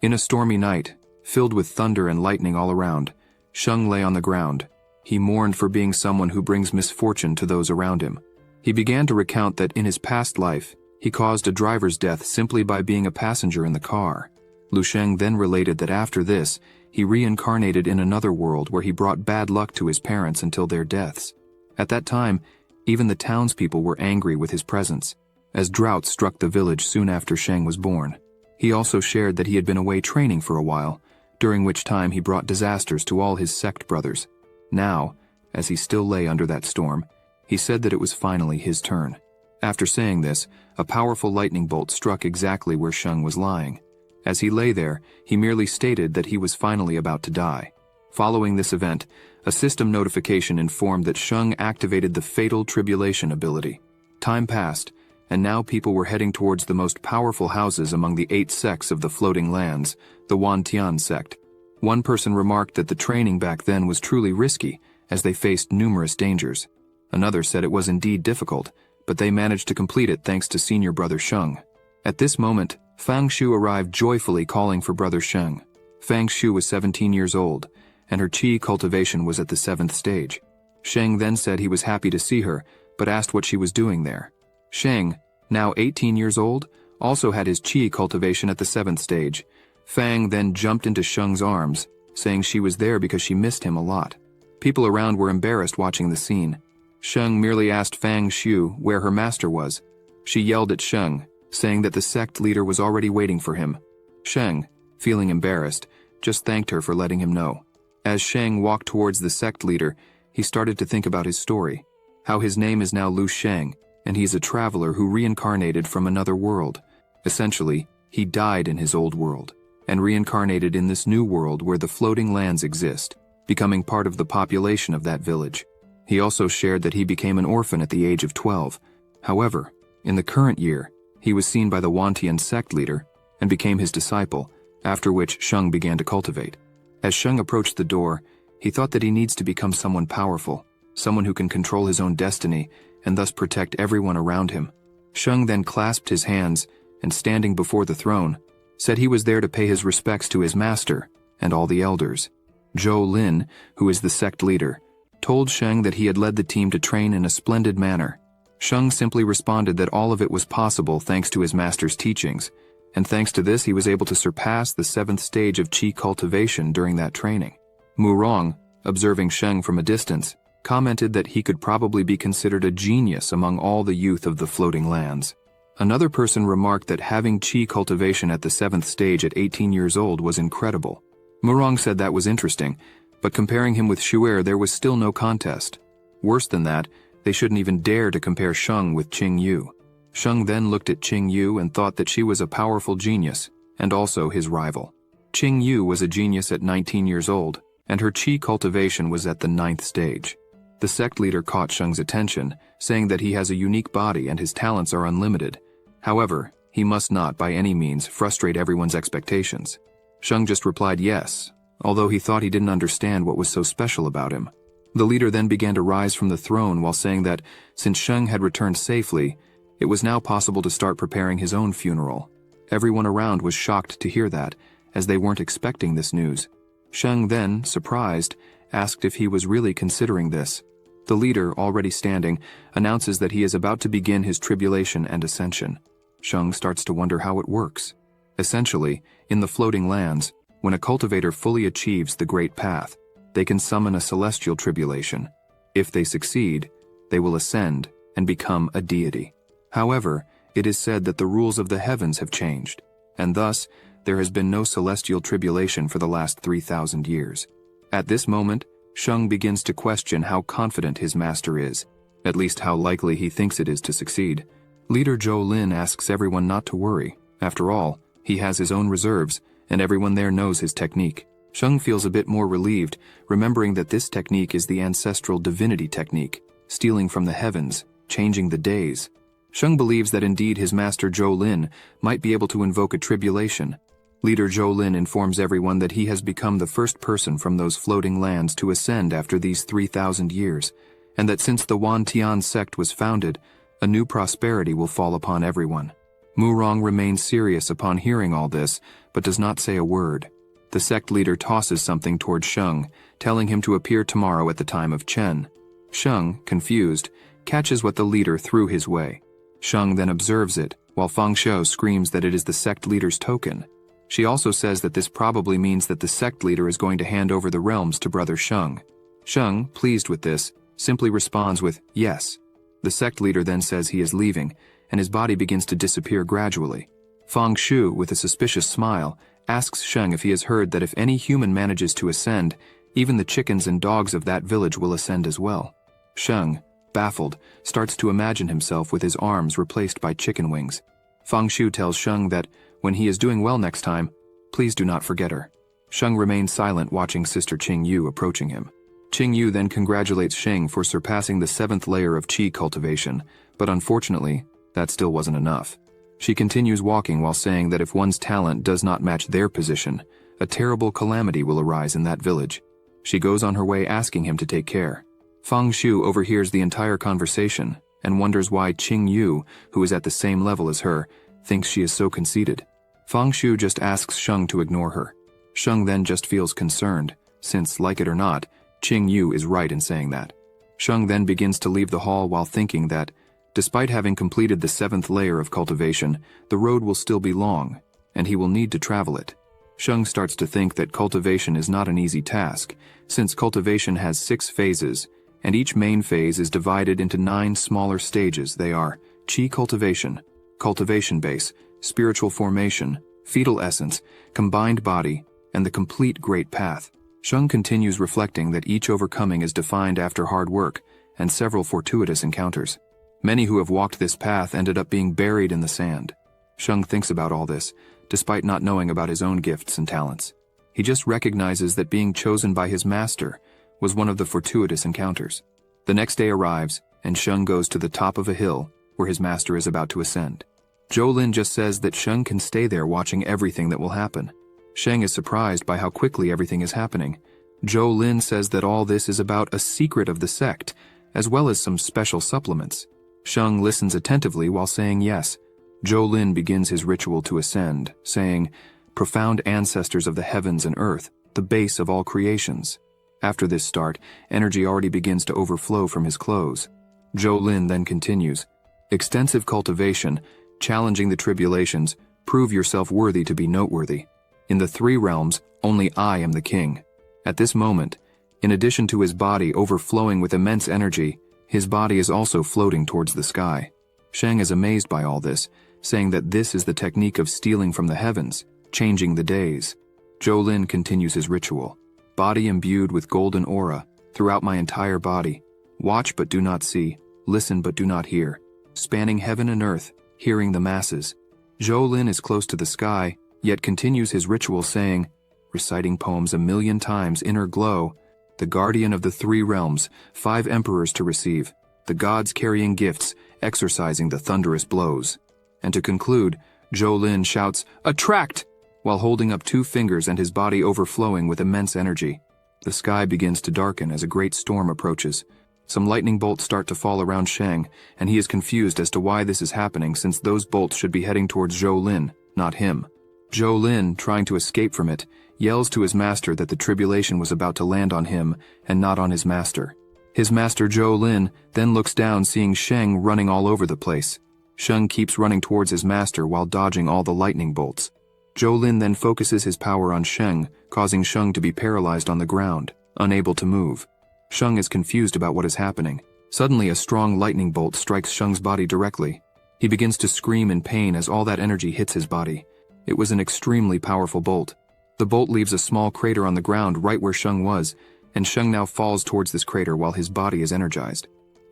In a stormy night, filled with thunder and lightning all around, Sheng lay on the ground. He mourned for being someone who brings misfortune to those around him. He began to recount that in his past life, he caused a driver's death simply by being a passenger in the car. Lu Sheng then related that after this, he reincarnated in another world where he brought bad luck to his parents until their deaths. At that time, even the townspeople were angry with his presence, as drought struck the village soon after Sheng was born. He also shared that he had been away training for a while, during which time he brought disasters to all his sect brothers. Now, as he still lay under that storm, he said that it was finally his turn. After saying this, a powerful lightning bolt struck exactly where Sheng was lying. As he lay there, he merely stated that he was finally about to die. Following this event, a system notification informed that Sheng activated the Fatal Tribulation ability. Time passed, and now people were heading towards the most powerful houses among the 8 sects of the Floating Lands, the Wantian sect. One person remarked that the training back then was truly risky, as they faced numerous dangers. Another said it was indeed difficult, but they managed to complete it thanks to senior brother Sheng. At this moment, Fang Shu arrived joyfully calling for brother Sheng. Fang Shu was 17 years old, and her qi cultivation was at the 7th stage. Sheng then said he was happy to see her, but asked what she was doing there. Sheng, now 18 years old, also had his qi cultivation at the 7th stage. Fang then jumped into Sheng's arms, saying she was there because she missed him a lot. People around were embarrassed watching the scene. Sheng merely asked Fang Shu where her master was. She yelled at Sheng, saying that the sect leader was already waiting for him. Sheng, feeling embarrassed, just thanked her for letting him know. As Sheng walked towards the sect leader, he started to think about his story, how his name is now Lu Sheng, and he's a traveler who reincarnated from another world. Essentially, he died in his old world, and reincarnated in this new world where the floating lands exist, becoming part of the population of that village. He also shared that he became an orphan at the age of 12. However, in the current year, he was seen by the Wantian sect leader and became his disciple, after which Sheng began to cultivate. As Sheng approached the door, he thought that he needs to become someone powerful, someone who can control his own destiny and thus protect everyone around him. Sheng then clasped his hands and, standing before the throne, said he was there to pay his respects to his master and all the elders. Zhou Lin, who is the sect leader, told Sheng that he had led the team to train in a splendid manner. Sheng simply responded that all of it was possible thanks to his master's teachings, and thanks to this he was able to surpass the 7th stage of qi cultivation during that training. Mu Rong, observing Sheng from a distance, commented that he could probably be considered a genius among all the youth of the Floating Lands. Another person remarked that having qi cultivation at the 7th stage at 18 years old was incredible. Mu Rong said that was interesting, but comparing him with Xuer there was still no contest. Worse than that, they shouldn't even dare to compare Sheng with Qing Yu. Sheng then looked at Qing Yu and thought that she was a powerful genius, and also his rival. Qing Yu was a genius at 19 years old, and her qi cultivation was at the 9th stage. The sect leader caught Sheng's attention, saying that he has a unique body and his talents are unlimited. However, he must not by any means frustrate everyone's expectations. Sheng just replied yes, although he thought he didn't understand what was so special about him. The leader then began to rise from the throne while saying that, since Sheng had returned safely, it was now possible to start preparing his own funeral. Everyone around was shocked to hear that, as they weren't expecting this news. Sheng then, surprised, asked if he was really considering this. The leader, already standing, announces that he is about to begin his tribulation and ascension. Sheng starts to wonder how it works. Essentially, in the Floating Lands, when a cultivator fully achieves the Great Path, they can summon a celestial tribulation. If they succeed, they will ascend and become a deity. However, it is said that the rules of the heavens have changed, and thus, there has been no celestial tribulation for the last 3,000 years. At this moment, Sheng begins to question how confident his master is, at least how likely he thinks it is to succeed. Leader Zhou Lin asks everyone not to worry. After all, he has his own reserves, and everyone there knows his technique. Sheng feels a bit more relieved, remembering that this technique is the ancestral divinity technique, stealing from the heavens, changing the days. Sheng believes that indeed his master Zhou Lin might be able to invoke a tribulation. Leader Zhou Lin informs everyone that he has become the first person from those floating lands to ascend after these 3,000 years, and that since the Wantian sect was founded, a new prosperity will fall upon everyone. Mu Rong remained serious upon hearing all this, but does not say a word. The sect leader tosses something toward Sheng, telling him to appear tomorrow at the time of Chen. Sheng, confused, catches what the leader threw his way. Sheng then observes it, while Fang Xiao screams that it is the sect leader's token. She also says that this probably means that the sect leader is going to hand over the realms to brother Sheng. Sheng, pleased with this, simply responds with, yes. The sect leader then says he is leaving, and his body begins to disappear gradually. Fang Shu, with a suspicious smile, asks Sheng if he has heard that if any human manages to ascend, even the chickens and dogs of that village will ascend as well. Sheng, baffled, starts to imagine himself with his arms replaced by chicken wings. Fang Shu tells Sheng that, when he is doing well next time, please do not forget her. Sheng remains silent watching Sister Qing Yu approaching him. Qing Yu then congratulates Sheng for surpassing the 7th layer of qi cultivation, but unfortunately, that still wasn't enough. She continues walking while saying that if one's talent does not match their position, a terrible calamity will arise in that village. She goes on her way asking him to take care. Fang Shu overhears the entire conversation and wonders why Qing Yu, who is at the same level as her, thinks she is so conceited. Fang Shu just asks Sheng to ignore her. Sheng then just feels concerned, since, like it or not, Qing Yu is right in saying that. Sheng then begins to leave the hall while thinking that, despite having completed the 7th layer of cultivation, the road will still be long, and he will need to travel it. Sheng starts to think that cultivation is not an easy task, since cultivation has 6 phases, and each main phase is divided into 9 smaller stages. They are qi cultivation, cultivation base, spiritual formation, fetal essence, combined body, and the complete great path. Sheng continues reflecting that each overcoming is defined after hard work and several fortuitous encounters. Many who have walked this path ended up being buried in the sand. Sheng thinks about all this, despite not knowing about his own gifts and talents. He just recognizes that being chosen by his master was one of the fortuitous encounters. The next day arrives, and Sheng goes to the top of a hill where his master is about to ascend. Zhou Lin just says that Sheng can stay there watching everything that will happen. Sheng is surprised by how quickly everything is happening. Zhou Lin says that all this is about a secret of the sect, as well as some special supplements. Sheng listens attentively while saying yes. Zhou Lin begins his ritual to ascend, saying, "Profound ancestors of the heavens and earth, the base of all creations." After this start, energy already begins to overflow from his clothes. Zhou Lin then continues, "Extensive cultivation, challenging the tribulations, prove yourself worthy to be noteworthy. In the 3 realms, only I am the king." At this moment, in addition to his body overflowing with immense energy, his body is also floating towards the sky. Sheng is amazed by all this, saying that this is the technique of stealing from the heavens, changing the days. Zhou Lin continues his ritual. "Body imbued with golden aura, throughout my entire body. Watch but do not see, listen but do not hear. Spanning heaven and earth, hearing the masses." Zhou Lin is close to the sky, yet continues his ritual saying, reciting poems 1,000,000 times, "Inner glow, the guardian of the 3 realms, 5 emperors to receive, the gods carrying gifts, exercising the thunderous blows." And to conclude, Zhou Lin shouts, "Attract!" while holding up 2 fingers and his body overflowing with immense energy. The sky begins to darken as a great storm approaches. Some lightning bolts start to fall around Sheng, and he is confused as to why this is happening, since those bolts should be heading towards Zhou Lin, not him. Zhou Lin, trying to escape from it, yells to his master that the tribulation was about to land on him and not on his master. His master Zhou Lin then looks down, seeing Sheng running all over the place. Sheng keeps running towards his master while dodging all the lightning bolts. Zhou Lin then focuses his power on Sheng, causing Sheng to be paralyzed on the ground, unable to move. Sheng is confused about what is happening. Suddenly a strong lightning bolt strikes Sheng's body directly. He begins to scream in pain as all that energy hits his body. It was an extremely powerful bolt. The bolt leaves a small crater on the ground right where Sheng was, and Sheng now falls towards this crater while his body is energized.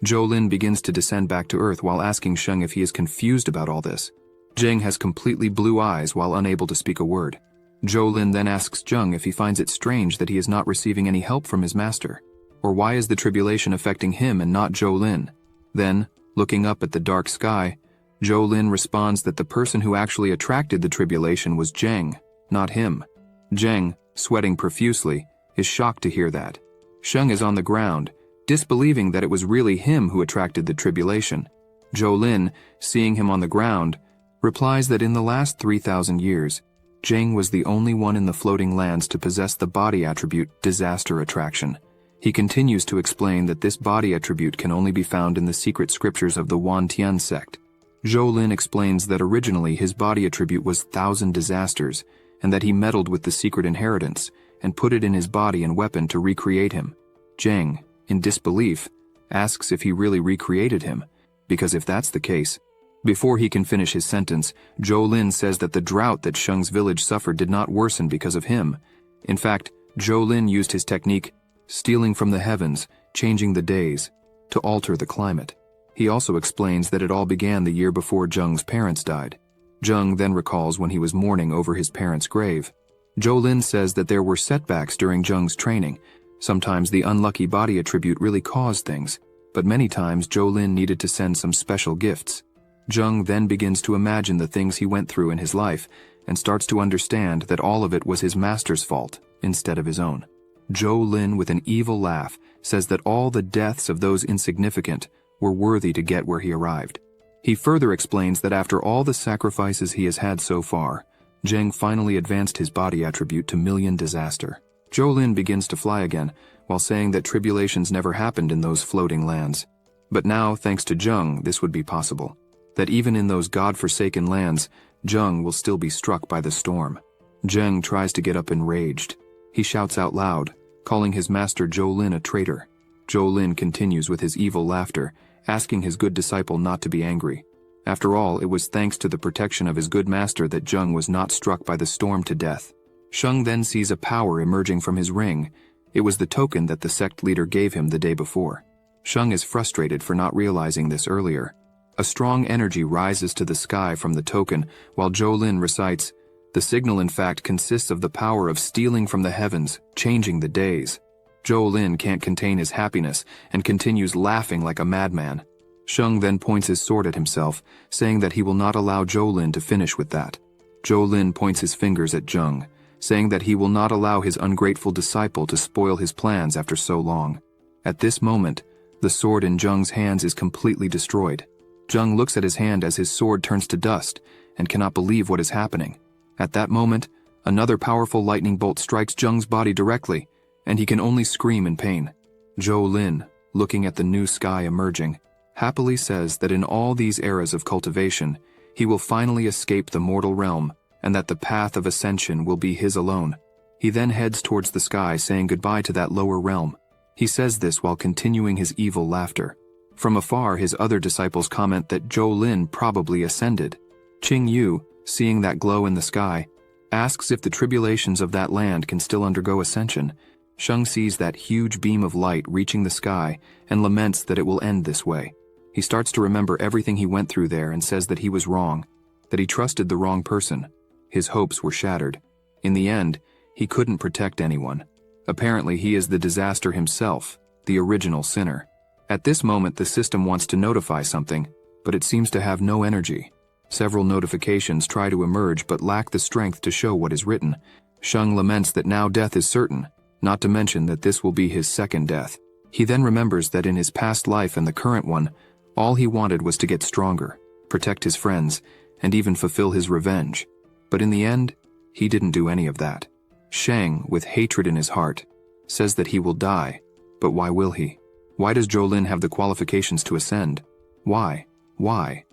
Zhou Lin begins to descend back to earth while asking Sheng if he is confused about all this. Zheng has completely blue eyes while unable to speak a word. Zhou Lin then asks Zheng if he finds it strange that he is not receiving any help from his master, or why is the tribulation affecting him and not Zhou Lin. Then, looking up at the dark sky, Zhou Lin responds that the person who actually attracted the tribulation was Zheng, not him. Zheng, sweating profusely, is shocked to hear that. Sheng is on the ground, disbelieving that it was really him who attracted the tribulation. Zhou Lin, seeing him on the ground, replies that in the last 3,000 years, Jing was the only one in the floating lands to possess the body attribute Disaster Attraction. He continues to explain that this body attribute can only be found in the secret scriptures of the Wan Tian sect. Zhou Lin explains that originally his body attribute was 1,000 disasters, and that he meddled with the secret inheritance and put it in his body and weapon to recreate him. Zheng, in disbelief, asks if he really recreated him, because if that's the case, before he can finish his sentence, Zhou Lin says that the drought that Sheng's village suffered did not worsen because of him. In fact, Zhou Lin used his technique, stealing from the heavens, changing the days, to alter the climate. He also explains that it all began the year before Zheng's parents died. Zheng then recalls when he was mourning over his parents' grave. Zhou Lin says that there were setbacks during Zheng's training. Sometimes the unlucky body attribute really caused things, but many times Zhou Lin needed to send some special gifts. Zheng then begins to imagine the things he went through in his life and starts to understand that all of it was his master's fault instead of his own. Zhou Lin, with an evil laugh, says that all the deaths of those insignificant were worthy to get where he arrived. He further explains that after all the sacrifices he has had so far, Zheng finally advanced his body attribute to Million Disaster. Zhou Lin begins to fly again, while saying that tribulations never happened in those floating lands. But now, thanks to Zheng, this would be possible. That even in those god-forsaken lands, Zheng will still be struck by the storm. Zheng tries to get up enraged. He shouts out loud, calling his master Zhou Lin a traitor. Zhou Lin continues with his evil laughter, asking his good disciple not to be angry. After all, it was thanks to the protection of his good master that Zheng was not struck by the storm to death. Sheng then sees a power emerging from his ring. It was the token that the sect leader gave him the day before. Sheng is frustrated for not realizing this earlier. A strong energy rises to the sky from the token, while Zhou Lin recites, "The signal in fact consists of the power of stealing from the heavens, changing the days." Zhou Lin can't contain his happiness and continues laughing like a madman. Sheng then points his sword at himself, saying that he will not allow Zhou Lin to finish with that. Zhou Lin points his fingers at Zheng, saying that he will not allow his ungrateful disciple to spoil his plans after so long. At this moment, the sword in Zheng's hands is completely destroyed. Zheng looks at his hand as his sword turns to dust and cannot believe what is happening. At that moment, another powerful lightning bolt strikes Zheng's body directly, and he can only scream in pain. Zhou Lin, looking at the new sky emerging, happily says that in all these eras of cultivation, he will finally escape the mortal realm, and that the path of ascension will be his alone. He then heads towards the sky, saying goodbye to that lower realm. He says this while continuing his evil laughter. From afar, his other disciples comment that Zhou Lin probably ascended. Qing Yu, seeing that glow in the sky, asks if the tribulations of that land can still undergo ascension. Sheng sees that huge beam of light reaching the sky and laments that it will end this way. He starts to remember everything he went through there and says that he was wrong, that he trusted the wrong person. His hopes were shattered. In the end, he couldn't protect anyone. Apparently, he is the disaster himself, the original sinner. At this moment, the system wants to notify something, but it seems to have no energy. Several notifications try to emerge but lack the strength to show what is written. Sheng laments that now death is certain, not to mention that this will be his second death. He then remembers that in his past life and the current one, all he wanted was to get stronger, protect his friends, and even fulfill his revenge. But in the end, he didn't do any of that. Sheng, with hatred in his heart, says that he will die, but why will he? Why does Zhou Lin have the qualifications to ascend? Why? Why?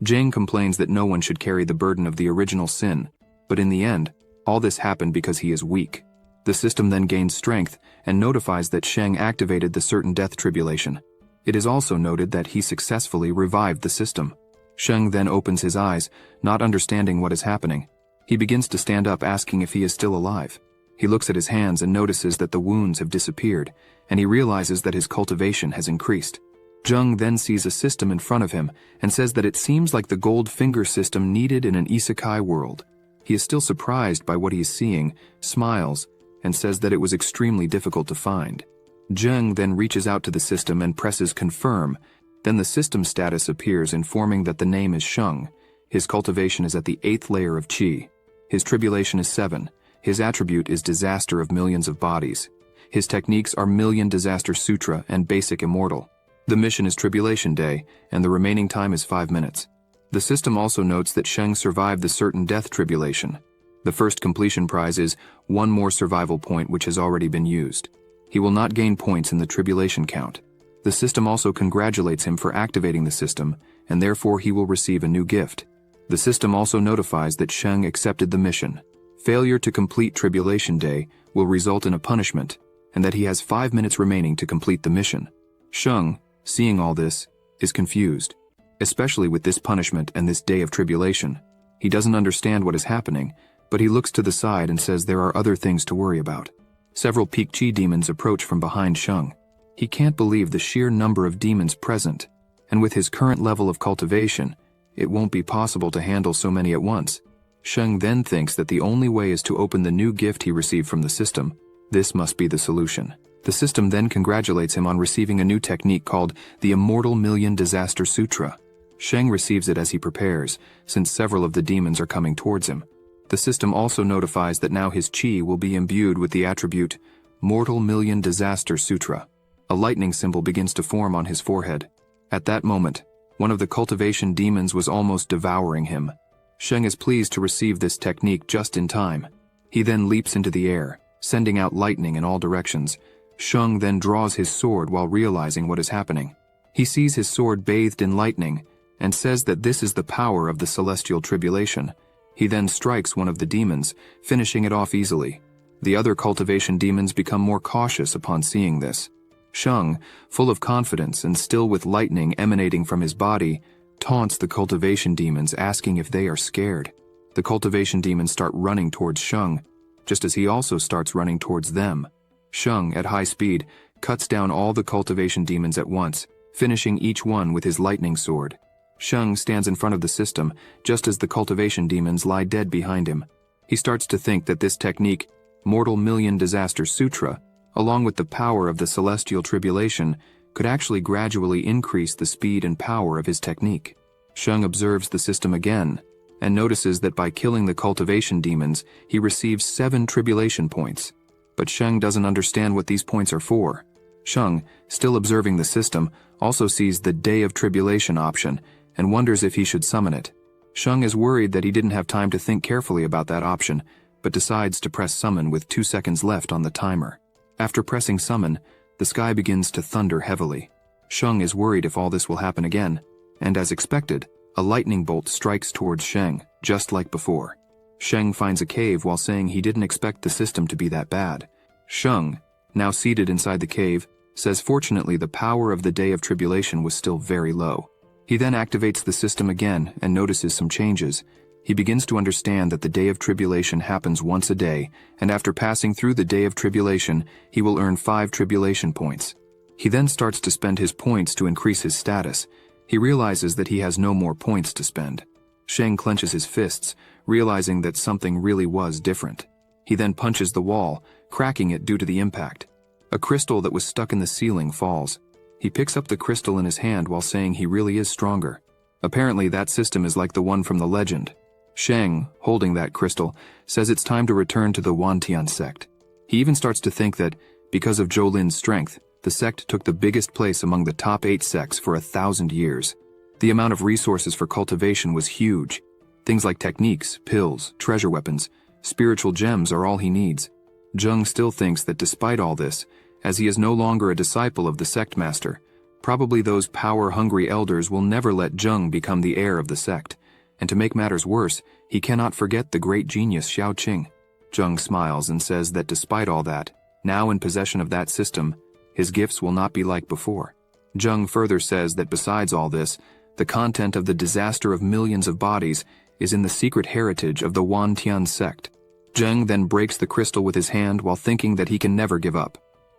Zheng complains that no one should carry the burden of the original sin, but in the end, all this happened because he is weak. The system then gains strength and notifies that Sheng activated the certain death tribulation. It is also noted that he successfully revived the system. Sheng then opens his eyes, not understanding what is happening. He begins to stand up, asking if he is still alive. He looks at his hands and notices that the wounds have disappeared, and he realizes that his cultivation has increased. Zheng then sees a system in front of him and says that it seems like the gold finger system needed in an isekai world. He is still surprised by what he is seeing, smiles, and says that it was extremely difficult to find. Zheng then reaches out to the system and presses confirm. Then the system status appears, informing that the name is Sheng. His cultivation is at the 8th layer of Qi. His tribulation is 7. His attribute is Disaster of Millions of Bodies. His techniques are Million Disaster Sutra and Basic Immortal. The mission is Tribulation Day, and the remaining time is 5 minutes. The system also notes that Sheng survived the certain death tribulation. The first completion prize is one more survival point which has already been used. He will not gain points in the tribulation count. The system also congratulates him for activating the system, and therefore he will receive a new gift. The system also notifies that Sheng accepted the mission. Failure to complete Tribulation Day will result in a punishment, and that he has 5 minutes remaining to complete the mission. Sheng, seeing all this, is confused, especially with this punishment and this day of tribulation. He doesn't understand what is happening, but he looks to the side and says there are other things to worry about. Several Peak Chi demons approach from behind Sheng. He can't believe the sheer number of demons present, and with his current level of cultivation, it won't be possible to handle so many at once. Sheng then thinks that the only way is to open the new gift he received from the system. This must be the solution. The system then congratulates him on receiving a new technique called the Immortal Million Disaster Sutra. Sheng receives it as he prepares, since several of the demons are coming towards him. The system also notifies that now his chi will be imbued with the attribute Mortal Million Disaster Sutra. A lightning symbol begins to form on his forehead. At that moment, one of the cultivation demons was almost devouring him. Sheng is pleased to receive this technique just in time. He then leaps into the air, sending out lightning in all directions. Sheng then draws his sword while realizing what is happening. He sees his sword bathed in lightning and says that this is the power of the celestial tribulation. He then strikes one of the demons, finishing it off easily. The other cultivation demons become more cautious upon seeing this. Sheng, full of confidence and still with lightning emanating from his body, taunts the cultivation demons, asking if they are scared. The cultivation demons start running towards Sheng, just as he also starts running towards them. Sheng, at high speed, cuts down all the cultivation demons at once, finishing each one with his lightning sword. Sheng stands in front of the system, just as the cultivation demons lie dead behind him. He starts to think that this technique, Mortal Million Disaster Sutra, along with the power of the celestial tribulation, could actually gradually increase the speed and power of his technique. Sheng observes the system again, and notices that by killing the cultivation demons, he receives 7 tribulation points. But Sheng doesn't understand what these points are for. Sheng, still observing the system, also sees the Day of Tribulation option, and wonders if he should summon it. Sheng is worried that he didn't have time to think carefully about that option, but decides to press summon with 2 seconds left on the timer. After pressing summon, the sky begins to thunder heavily. Sheng is worried if all this will happen again, and as expected, a lightning bolt strikes towards Sheng, just like before. Sheng finds a cave while saying he didn't expect the system to be that bad. Sheng, now seated inside the cave, says fortunately the power of the Day of Tribulation was still very low. He then activates the system again and notices some changes. He begins to understand that the Day of Tribulation happens once a day, and after passing through the Day of Tribulation, he will earn 5 tribulation points. He then starts to spend his points to increase his status. He realizes that he has no more points to spend. Sheng clenches his fists, realizing that something really was different. He then punches the wall, cracking it due to the impact. A crystal that was stuck in the ceiling falls. He picks up the crystal in his hand while saying he really is stronger. Apparently that system is like the one from the legend. Sheng, holding that crystal, says it's time to return to the Wantian sect. He even starts to think that, because of Zhou Lin's strength, the sect took the biggest place among the top 8 sects for 1,000 years. The amount of resources for cultivation was huge. Things like techniques, pills, treasure weapons, spiritual gems are all he needs. Zheng still thinks that despite all this, as he is no longer a disciple of the sect master, probably those power-hungry elders will never let Zheng become the heir of the sect. And to make matters worse, he cannot forget the great genius Xiao Qing. Zheng smiles and says that despite all that, now in possession of that system, his gifts will not be like before. Zheng further says that besides all this, the content of the disaster of millions of bodies is in the secret heritage of the Wantian sect. Zheng then breaks the crystal with his hand while thinking that he can never give up.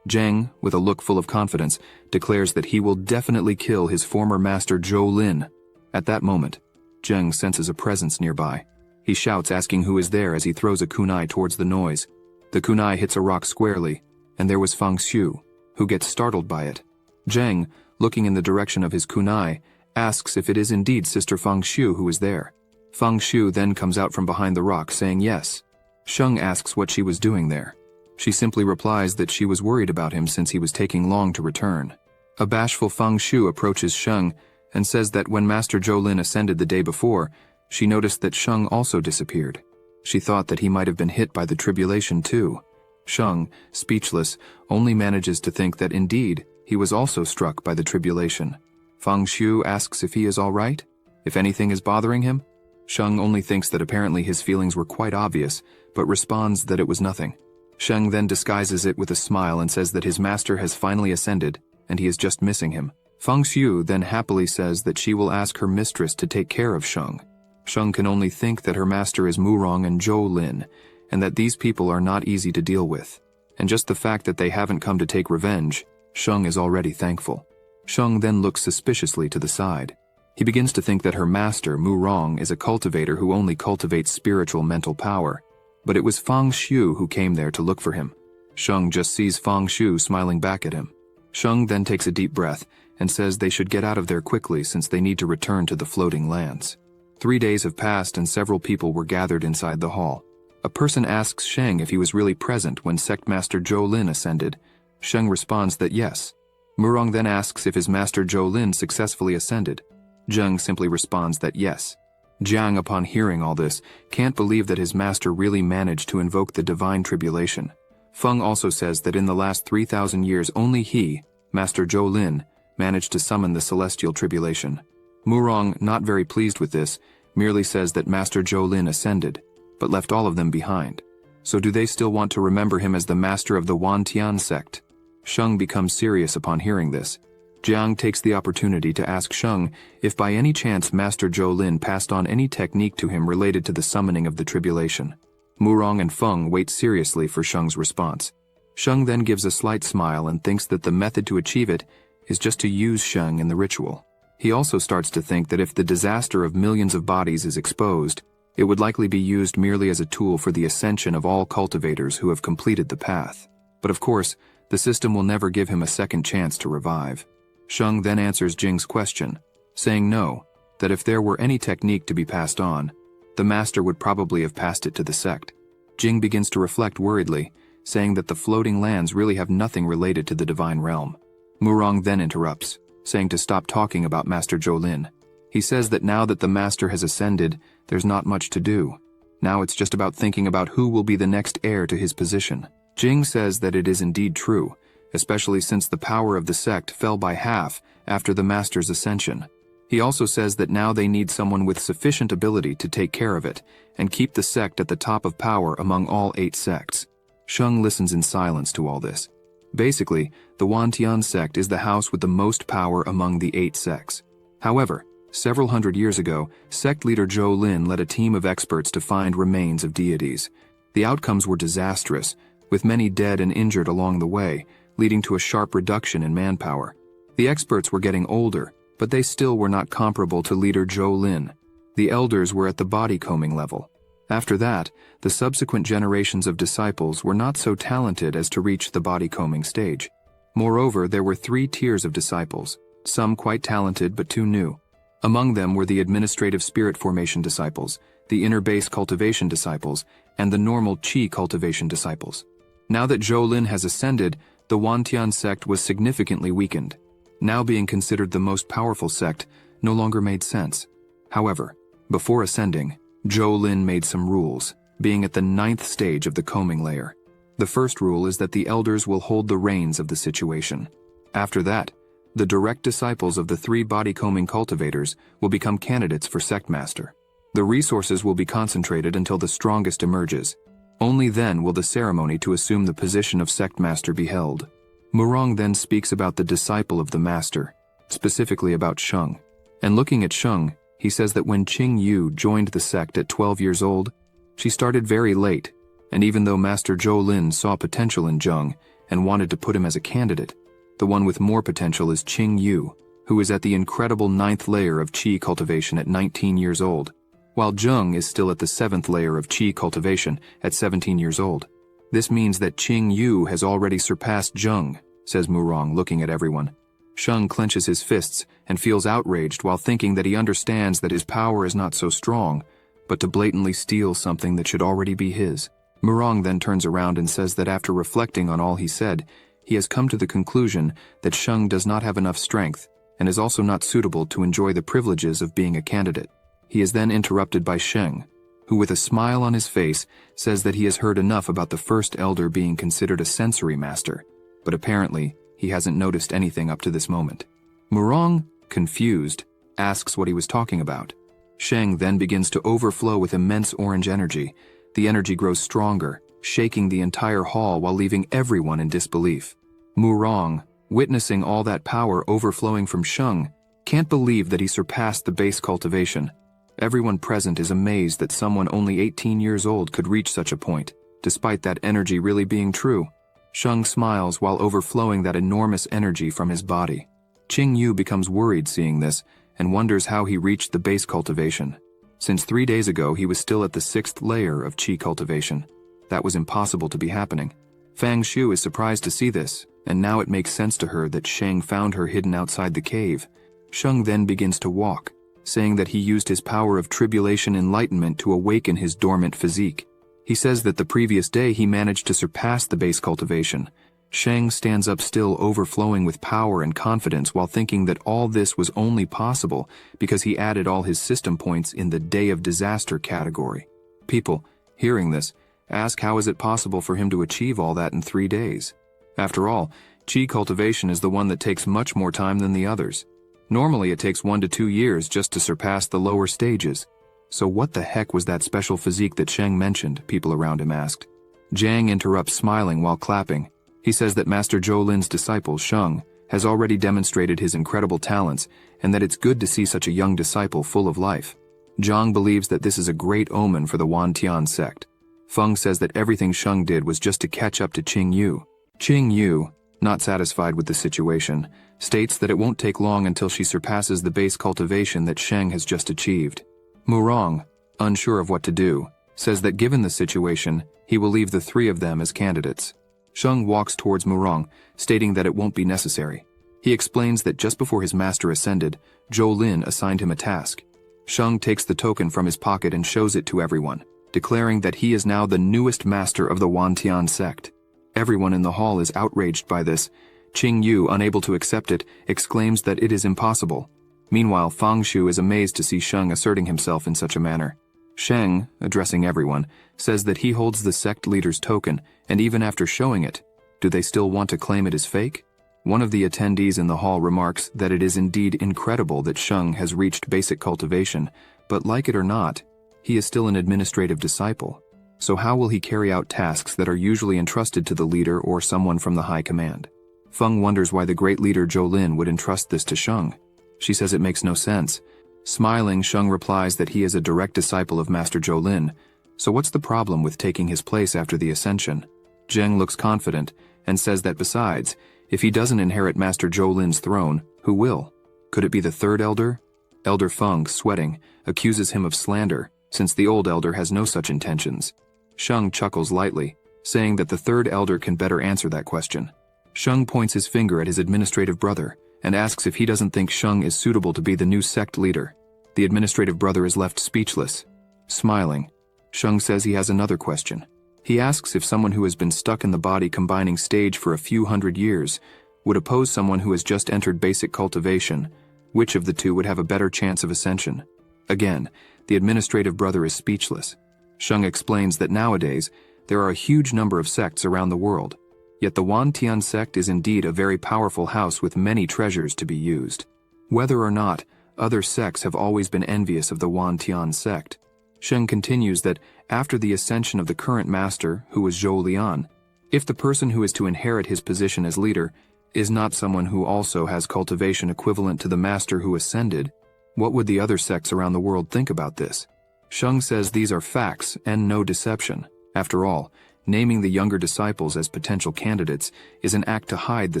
Zheng, with a look full of confidence, declares that he will definitely kill his former master Zhou Lin. At that moment, Zheng senses a presence nearby. He shouts, asking who is there as he throws a kunai towards the noise. The kunai hits a rock squarely, and there was Fang Xiu, who gets startled by it. Zheng, looking in the direction of his kunai, asks if it is indeed Sister Fang Xiu who is there. Fang Xiu then comes out from behind the rock saying yes. Sheng asks what she was doing there. She simply replies that she was worried about him since he was taking long to return. A bashful Fang Xiu approaches Sheng and says that when Master Jolin ascended the day before, she noticed that Sheng also disappeared. She thought that he might have been hit by the tribulation too. Sheng, speechless, only manages to think that indeed he was also struck by the tribulation. Fang Xiu asks if he is all right, if anything is bothering him. Sheng only thinks that apparently his feelings were quite obvious, but responds that it was nothing. Sheng then disguises it with a smile and says that his master has finally ascended, and he is just missing him. Fang Xiu then happily says that she will ask her mistress to take care of Sheng. Sheng can only think that her master is Murong and Zhou Lin, and that these people are not easy to deal with. And just the fact that they haven't come to take revenge, Sheng is already thankful. Sheng then looks suspiciously to the side. He begins to think that her master, Murong, is a cultivator who only cultivates spiritual mental power. But it was Fang Xiu who came there to look for him. Sheng just sees Fang Xiu smiling back at him. Sheng then takes a deep breath and says they should get out of there quickly since they need to return to the floating lands. 3 days have passed and several people were gathered inside the hall. A person asks Sheng if he was really present when Sect Master Zhou Lin ascended. Sheng responds that yes. Murong then asks if his master Zhou Lin successfully ascended. Zheng simply responds that yes. Jiang, upon hearing all this, can't believe that his master really managed to invoke the divine tribulation. Feng also says that in the last 3,000 years only he, Master Zhou Lin, managed to summon the celestial tribulation. Murong, not very pleased with this, merely says that Master Zhou Lin ascended, but left all of them behind. So do they still want to remember him as the master of the Wantian sect? Sheng becomes serious upon hearing this. Jiang takes the opportunity to ask Sheng if by any chance Master Zhou Lin passed on any technique to him related to the summoning of the tribulation. Murong and Feng wait seriously for Sheng's response. Sheng then gives a slight smile and thinks that the method to achieve it is just to use Sheng in the ritual. He also starts to think that if the disaster of millions of bodies is exposed, it would likely be used merely as a tool for the ascension of all cultivators who have completed the path. But of course, the system will never give him a second chance to revive. Sheng then answers Jing's question, saying no, that if there were any technique to be passed on, the master would probably have passed it to the sect. Jing begins to reflect worriedly, saying that the floating lands really have nothing related to the divine realm. Murong then interrupts, saying to stop talking about Master Zhou Lin. He says that now that the master has ascended, there's not much to do. Now it's just about thinking about who will be the next heir to his position. Jing says that it is indeed true, especially since the power of the sect fell by half after the master's ascension. He also says that now they need someone with sufficient ability to take care of it and keep the sect at the top of power among all 8 sects. Sheng listens in silence to all this. Basically, the Wantian sect is the house with the most power among the 8 sects. However, several hundred years ago, sect leader Zhou Lin led a team of experts to find remains of deities. The outcomes were disastrous, with many dead and injured along the way, leading to a sharp reduction in manpower. The experts were getting older, but they still were not comparable to leader Zhou Lin. The elders were at the body combing level. After that, the subsequent generations of disciples were not so talented as to reach the body combing stage. Moreover, there were 3 tiers of disciples, some quite talented but too new. Among them were the administrative spirit formation disciples, the inner base cultivation disciples, and the normal qi cultivation disciples. Now that Zhou Lin has ascended, the Wantian sect was significantly weakened. Now being considered the most powerful sect no longer made sense. However, before ascending, Zhou Lin made some rules, being at the 9th stage of the combing layer. The first rule is that the elders will hold the reins of the situation. After that, the direct disciples of the 3 body combing cultivators will become candidates for sect master. The resources will be concentrated until the strongest emerges. Only then will the ceremony to assume the position of sect master be held. Murong then speaks about the disciple of the master, specifically about Sheng. And looking at Sheng, he says that when Qing Yu joined the sect at 12 years old, she started very late, and even though Master Zhou Lin saw potential in Zheng and wanted to put him as a candidate, the one with more potential is Qing Yu, who is at the incredible 9th layer of qi cultivation at 19 years old, while Zheng is still at the 7th layer of qi cultivation at 17 years old. This means that Qing Yu has already surpassed Zheng, says Murong, looking at everyone. Sheng clenches his fists and feels outraged while thinking that he understands that his power is not so strong, but to blatantly steal something that should already be his. Murong then turns around and says that after reflecting on all he said, he has come to the conclusion that Sheng does not have enough strength and is also not suitable to enjoy the privileges of being a candidate. He is then interrupted by Sheng, who with a smile on his face says that he has heard enough about the first elder being considered a sensory master, but apparently he hasn't noticed anything up to this moment. Murong, confused, asks what he was talking about. Sheng then begins to overflow with immense orange energy. The energy grows stronger, shaking the entire hall while leaving everyone in disbelief. Murong, witnessing all that power overflowing from Sheng, can't believe that he surpassed the base cultivation. Everyone present is amazed that someone only 18 years old could reach such a point, despite that energy really being true. Sheng smiles while overflowing that enormous energy from his body. Qingyu becomes worried seeing this and wonders how he reached the base cultivation. Since 3 days ago he was still at the 6th layer of qi cultivation. That was impossible to be happening. Fang Shu is surprised to see this, and now it makes sense to her that Sheng found her hidden outside the cave. Sheng then begins to walk, saying that he used his power of tribulation enlightenment to awaken his dormant physique. He says that the previous day he managed to surpass the base cultivation. Sheng stands up still overflowing with power and confidence while thinking that all this was only possible because he added all his system points in the Day of Disaster category. People, hearing this, ask how is it possible for him to achieve all that in 3 days. After all, qi cultivation is the one that takes much more time than the others. Normally it takes 1 to 2 years just to surpass the lower stages. So what the heck was that special physique that Sheng mentioned, people around him asked. Jiang interrupts smiling while clapping. He says that Master Zhou Lin's disciple, Sheng, has already demonstrated his incredible talents and that it's good to see such a young disciple full of life. Zhang believes that this is a great omen for the Wantian sect. Feng says that everything Sheng did was just to catch up to Qingyu. Qingyu, not satisfied with the situation, states that it won't take long until she surpasses the base cultivation that Sheng has just achieved. Murong, unsure of what to do, says that given the situation, he will leave the 3 of them as candidates. Sheng walks towards Murong, stating that it won't be necessary. He explains that just before his master ascended, Zhou Lin assigned him a task. Sheng takes the token from his pocket and shows it to everyone, declaring that he is now the newest master of the Wantian sect. Everyone in the hall is outraged by this. Qingyu, unable to accept it, exclaims that it is impossible. Meanwhile, Fang Shu is amazed to see Sheng asserting himself in such a manner. Sheng, addressing everyone, says that he holds the sect leader's token, and even after showing it, do they still want to claim it as fake? One of the attendees in the hall remarks that it is indeed incredible that Sheng has reached basic cultivation, but like it or not, he is still an administrative disciple. So how will he carry out tasks that are usually entrusted to the leader or someone from the high command? Feng wonders why the great leader Zhou Lin would entrust this to Sheng. She says it makes no sense. Smiling, Sheng replies that he is a direct disciple of Master Zhou Lin, so what's the problem with taking his place after the ascension? Zheng looks confident and says that besides, if he doesn't inherit Master Zhou Lin's throne, who will? Could it be the 3rd elder? Elder Feng, sweating, accuses him of slander, since the old elder has no such intentions. Sheng chuckles lightly, saying that the 3rd elder can better answer that question. Sheng points his finger at his administrative brother and asks if he doesn't think Sheng is suitable to be the new sect leader. The administrative brother is left speechless. Smiling, Sheng says he has another question. He asks if someone who has been stuck in the body combining stage for a few hundred years would oppose someone who has just entered basic cultivation, which of the 2 would have a better chance of ascension. Again, the administrative brother is speechless. Sheng explains that nowadays, there are a huge number of sects around the world, yet the Wantian sect is indeed a very powerful house with many treasures to be used. Whether or not, other sects have always been envious of the Wantian sect. Sheng continues that after the ascension of the current master, who is Zhou Lian, if the person who is to inherit his position as leader is not someone who also has cultivation equivalent to the master who ascended, what would the other sects around the world think about this? Sheng says these are facts and no deception. After all, naming the younger disciples as potential candidates is an act to hide the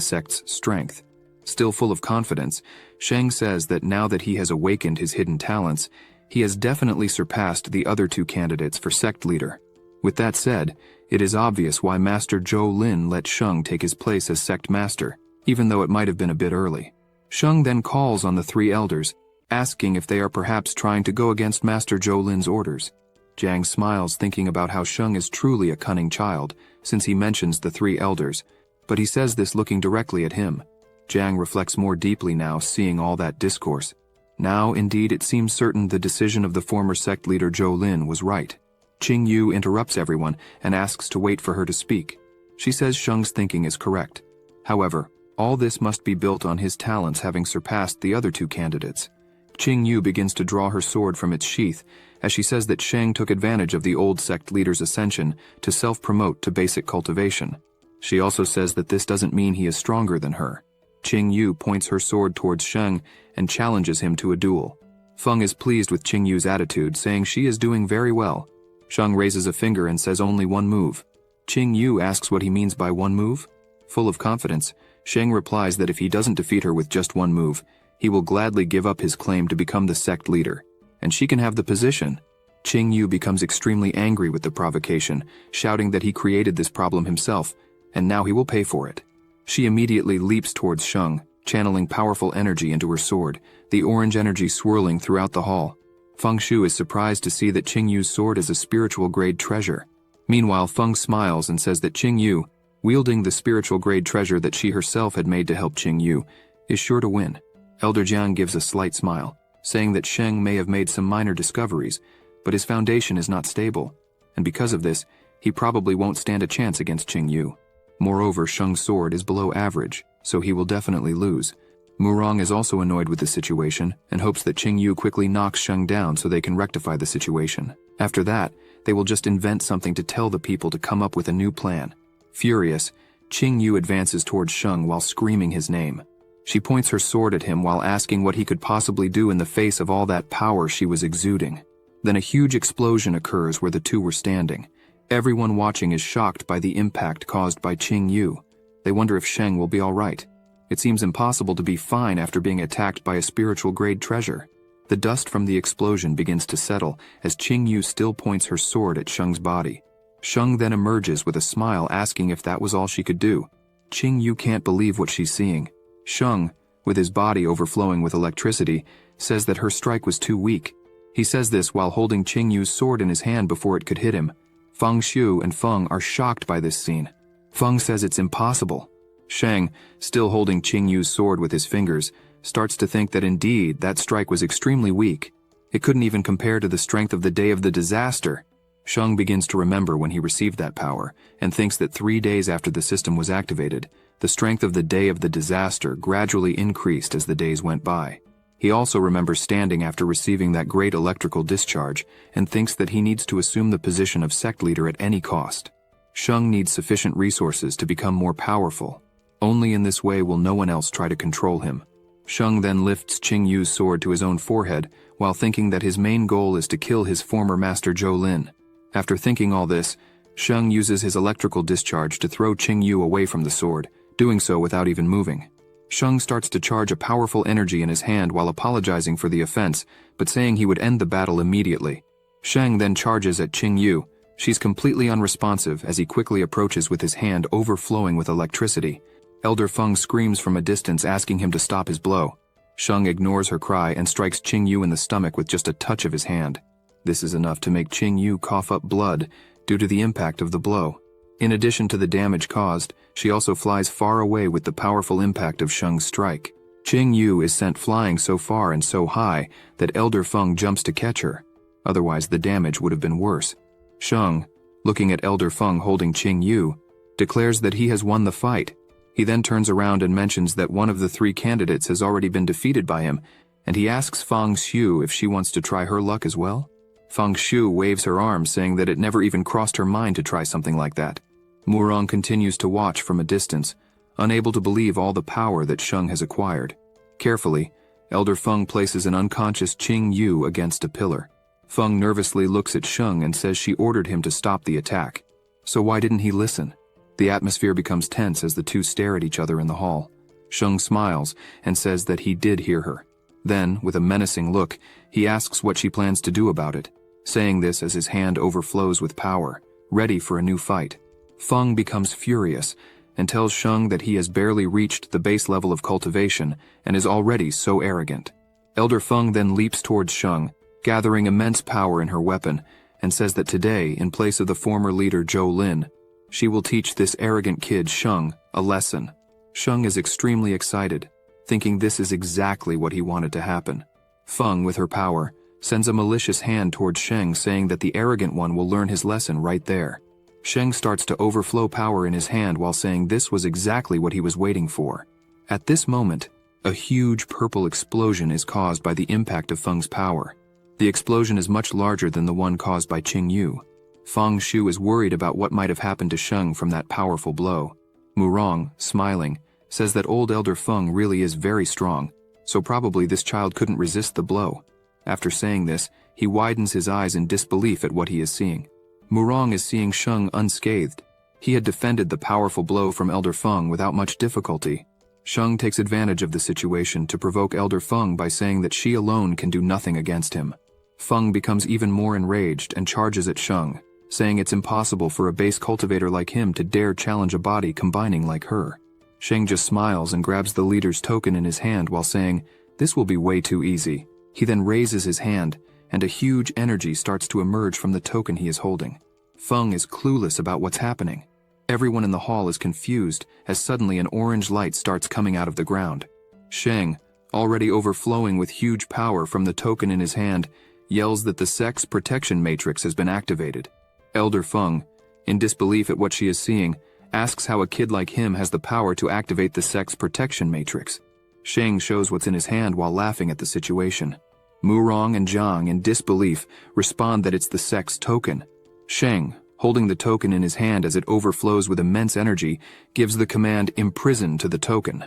sect's strength. Still full of confidence, Sheng says that now that he has awakened his hidden talents, he has definitely surpassed the other 2 candidates for sect leader. With that said, it is obvious why Master Zhou Lin let Sheng take his place as sect master, even though it might have been a bit early. Sheng then calls on the 3 elders, asking if they are perhaps trying to go against Master Zhou Lin's orders. Jiang smiles thinking about how Sheng is truly a cunning child, since he mentions the 3 elders, but he says this looking directly at him. Jiang reflects more deeply now, seeing all that discourse. Now, indeed, it seems certain the decision of the former sect leader Zhou Lin was right. Qing Yu interrupts everyone and asks to wait for her to speak. She says Sheng's thinking is correct. However, all this must be built on his talents having surpassed the other two candidates. Qing Yu begins to draw her sword from its sheath, as she says that Sheng took advantage of the old sect leader's ascension to self-promote to basic cultivation. She also says that this doesn't mean he is stronger than her. Qing Yu points her sword towards Sheng and challenges him to a duel. Feng is pleased with Qing Yu's attitude, saying she is doing very well. Sheng raises a finger and says only one move. Qing Yu asks what he means by one move. Full of confidence, Sheng replies that if he doesn't defeat her with just one move, he will gladly give up his claim to become the sect leader, and she can have the position. Qing Yu becomes extremely angry with the provocation, shouting that he created this problem himself, and now he will pay for it. She immediately leaps towards Sheng, channeling powerful energy into her sword, the orange energy swirling throughout the hall. Feng Shu is surprised to see that Qing Yu's sword is a spiritual-grade treasure. Meanwhile, Feng smiles and says that Qing Yu, wielding the spiritual-grade treasure that she herself had made to help Qing Yu, is sure to win. Elder Jiang gives a slight smile, saying that Sheng may have made some minor discoveries, but his foundation is not stable, and because of this, he probably won't stand a chance against Qing Yu. Moreover, Sheng's sword is below average, so he will definitely lose. Murong is also annoyed with the situation and hopes that Qing Yu quickly knocks Sheng down so they can rectify the situation. After that, they will just invent something to tell the people to come up with a new plan. Furious, Qing Yu advances towards Sheng while screaming his name. She points her sword at him while asking what he could possibly do in the face of all that power she was exuding. Then a huge explosion occurs where the two were standing. Everyone watching is shocked by the impact caused by Qing Yu. They wonder if Sheng will be alright. It seems impossible to be fine after being attacked by a spiritual-grade treasure. The dust from the explosion begins to settle as Qing Yu still points her sword at Sheng's body. Sheng then emerges with a smile, asking if that was all she could do. Qing Yu can't believe what she's seeing. Sheng, with his body overflowing with electricity, says that her strike was too weak. He says this while holding Qing Yu's sword in his hand before it could hit him. Feng Shu and Feng are shocked by this scene. Feng says it's impossible. Sheng, still holding Qing Yu's sword with his fingers, starts to think that indeed that strike was extremely weak. It couldn't even compare to the strength of the day of the disaster. Sheng begins to remember when he received that power, and thinks that 3 days after the system was activated, the strength of the day of the disaster gradually increased as the days went by. He also remembers standing after receiving that great electrical discharge, and thinks that he needs to assume the position of sect leader at any cost. Sheng needs sufficient resources to become more powerful. Only in this way will no one else try to control him. Sheng then lifts Qing Yu's sword to his own forehead, while thinking that his main goal is to kill his former master Zhou Lin. After thinking all this, Sheng uses his electrical discharge to throw Qing Yu away from the sword, doing so without even moving. Sheng starts to charge a powerful energy in his hand while apologizing for the offense, but saying he would end the battle immediately. Sheng then charges at Qing Yu. She's completely unresponsive as he quickly approaches with his hand overflowing with electricity. Elder Feng screams from a distance asking him to stop his blow. Sheng ignores her cry and strikes Qing Yu in the stomach with just a touch of his hand. This is enough to make Qing Yu cough up blood due to the impact of the blow. In addition to the damage caused, she also flies far away with the powerful impact of Sheng's strike. Qing Yu is sent flying so far and so high that Elder Feng jumps to catch her. Otherwise, the damage would have been worse. Sheng, looking at Elder Feng holding Qing Yu, declares that he has won the fight. He then turns around and mentions that one of the 3 candidates has already been defeated by him, and he asks Feng Shu if she wants to try her luck as well. Feng Shu waves her arms, saying that it never even crossed her mind to try something like that. Murong continues to watch from a distance, unable to believe all the power that Sheng has acquired. Carefully, Elder Feng places an unconscious Qing Yu against a pillar. Feng nervously looks at Sheng and says she ordered him to stop the attack. So why didn't he listen? The atmosphere becomes tense as the two stare at each other in the hall. Sheng smiles and says that he did hear her. Then, with a menacing look, he asks what she plans to do about it, saying this as his hand overflows with power, ready for a new fight. Feng becomes furious and tells Sheng that he has barely reached the base level of cultivation and is already so arrogant. Elder Feng then leaps towards Sheng, gathering immense power in her weapon, and says that today, in place of the former leader Zhou Lin, she will teach this arrogant kid Sheng a lesson. Sheng is extremely excited, thinking this is exactly what he wanted to happen. Feng, with her power, sends a malicious hand towards Sheng, saying that the arrogant one will learn his lesson right there. Sheng starts to overflow power in his hand while saying this was exactly what he was waiting for. At this moment, a huge purple explosion is caused by the impact of Feng's power. The explosion is much larger than the one caused by Qing Yu. Feng Shu is worried about what might have happened to Sheng from that powerful blow. Murong, smiling, says that old Elder Feng really is very strong, so probably this child couldn't resist the blow. After saying this, he widens his eyes in disbelief at what he is seeing. Murong is seeing Sheng unscathed. He had defended the powerful blow from Elder Feng without much difficulty. Sheng takes advantage of the situation to provoke Elder Feng by saying that she alone can do nothing against him. Feng becomes even more enraged and charges at Sheng, saying it's impossible for a base cultivator like him to dare challenge a body combining like her. Sheng just smiles and grabs the leader's token in his hand while saying, "This will be way too easy." He then raises his hand, and a huge energy starts to emerge from the token he is holding. Feng is clueless about what's happening. Everyone in the hall is confused as suddenly an orange light starts coming out of the ground. Sheng, already overflowing with huge power from the token in his hand, yells that the sex protection matrix has been activated. Elder Feng, in disbelief at what she is seeing, asks how a kid like him has the power to activate the sex protection matrix. Sheng shows what's in his hand while laughing at the situation. Murong and Zhang, in disbelief, respond that it's the sex token. Sheng, holding the token in his hand as it overflows with immense energy, gives the command "imprison" to the token.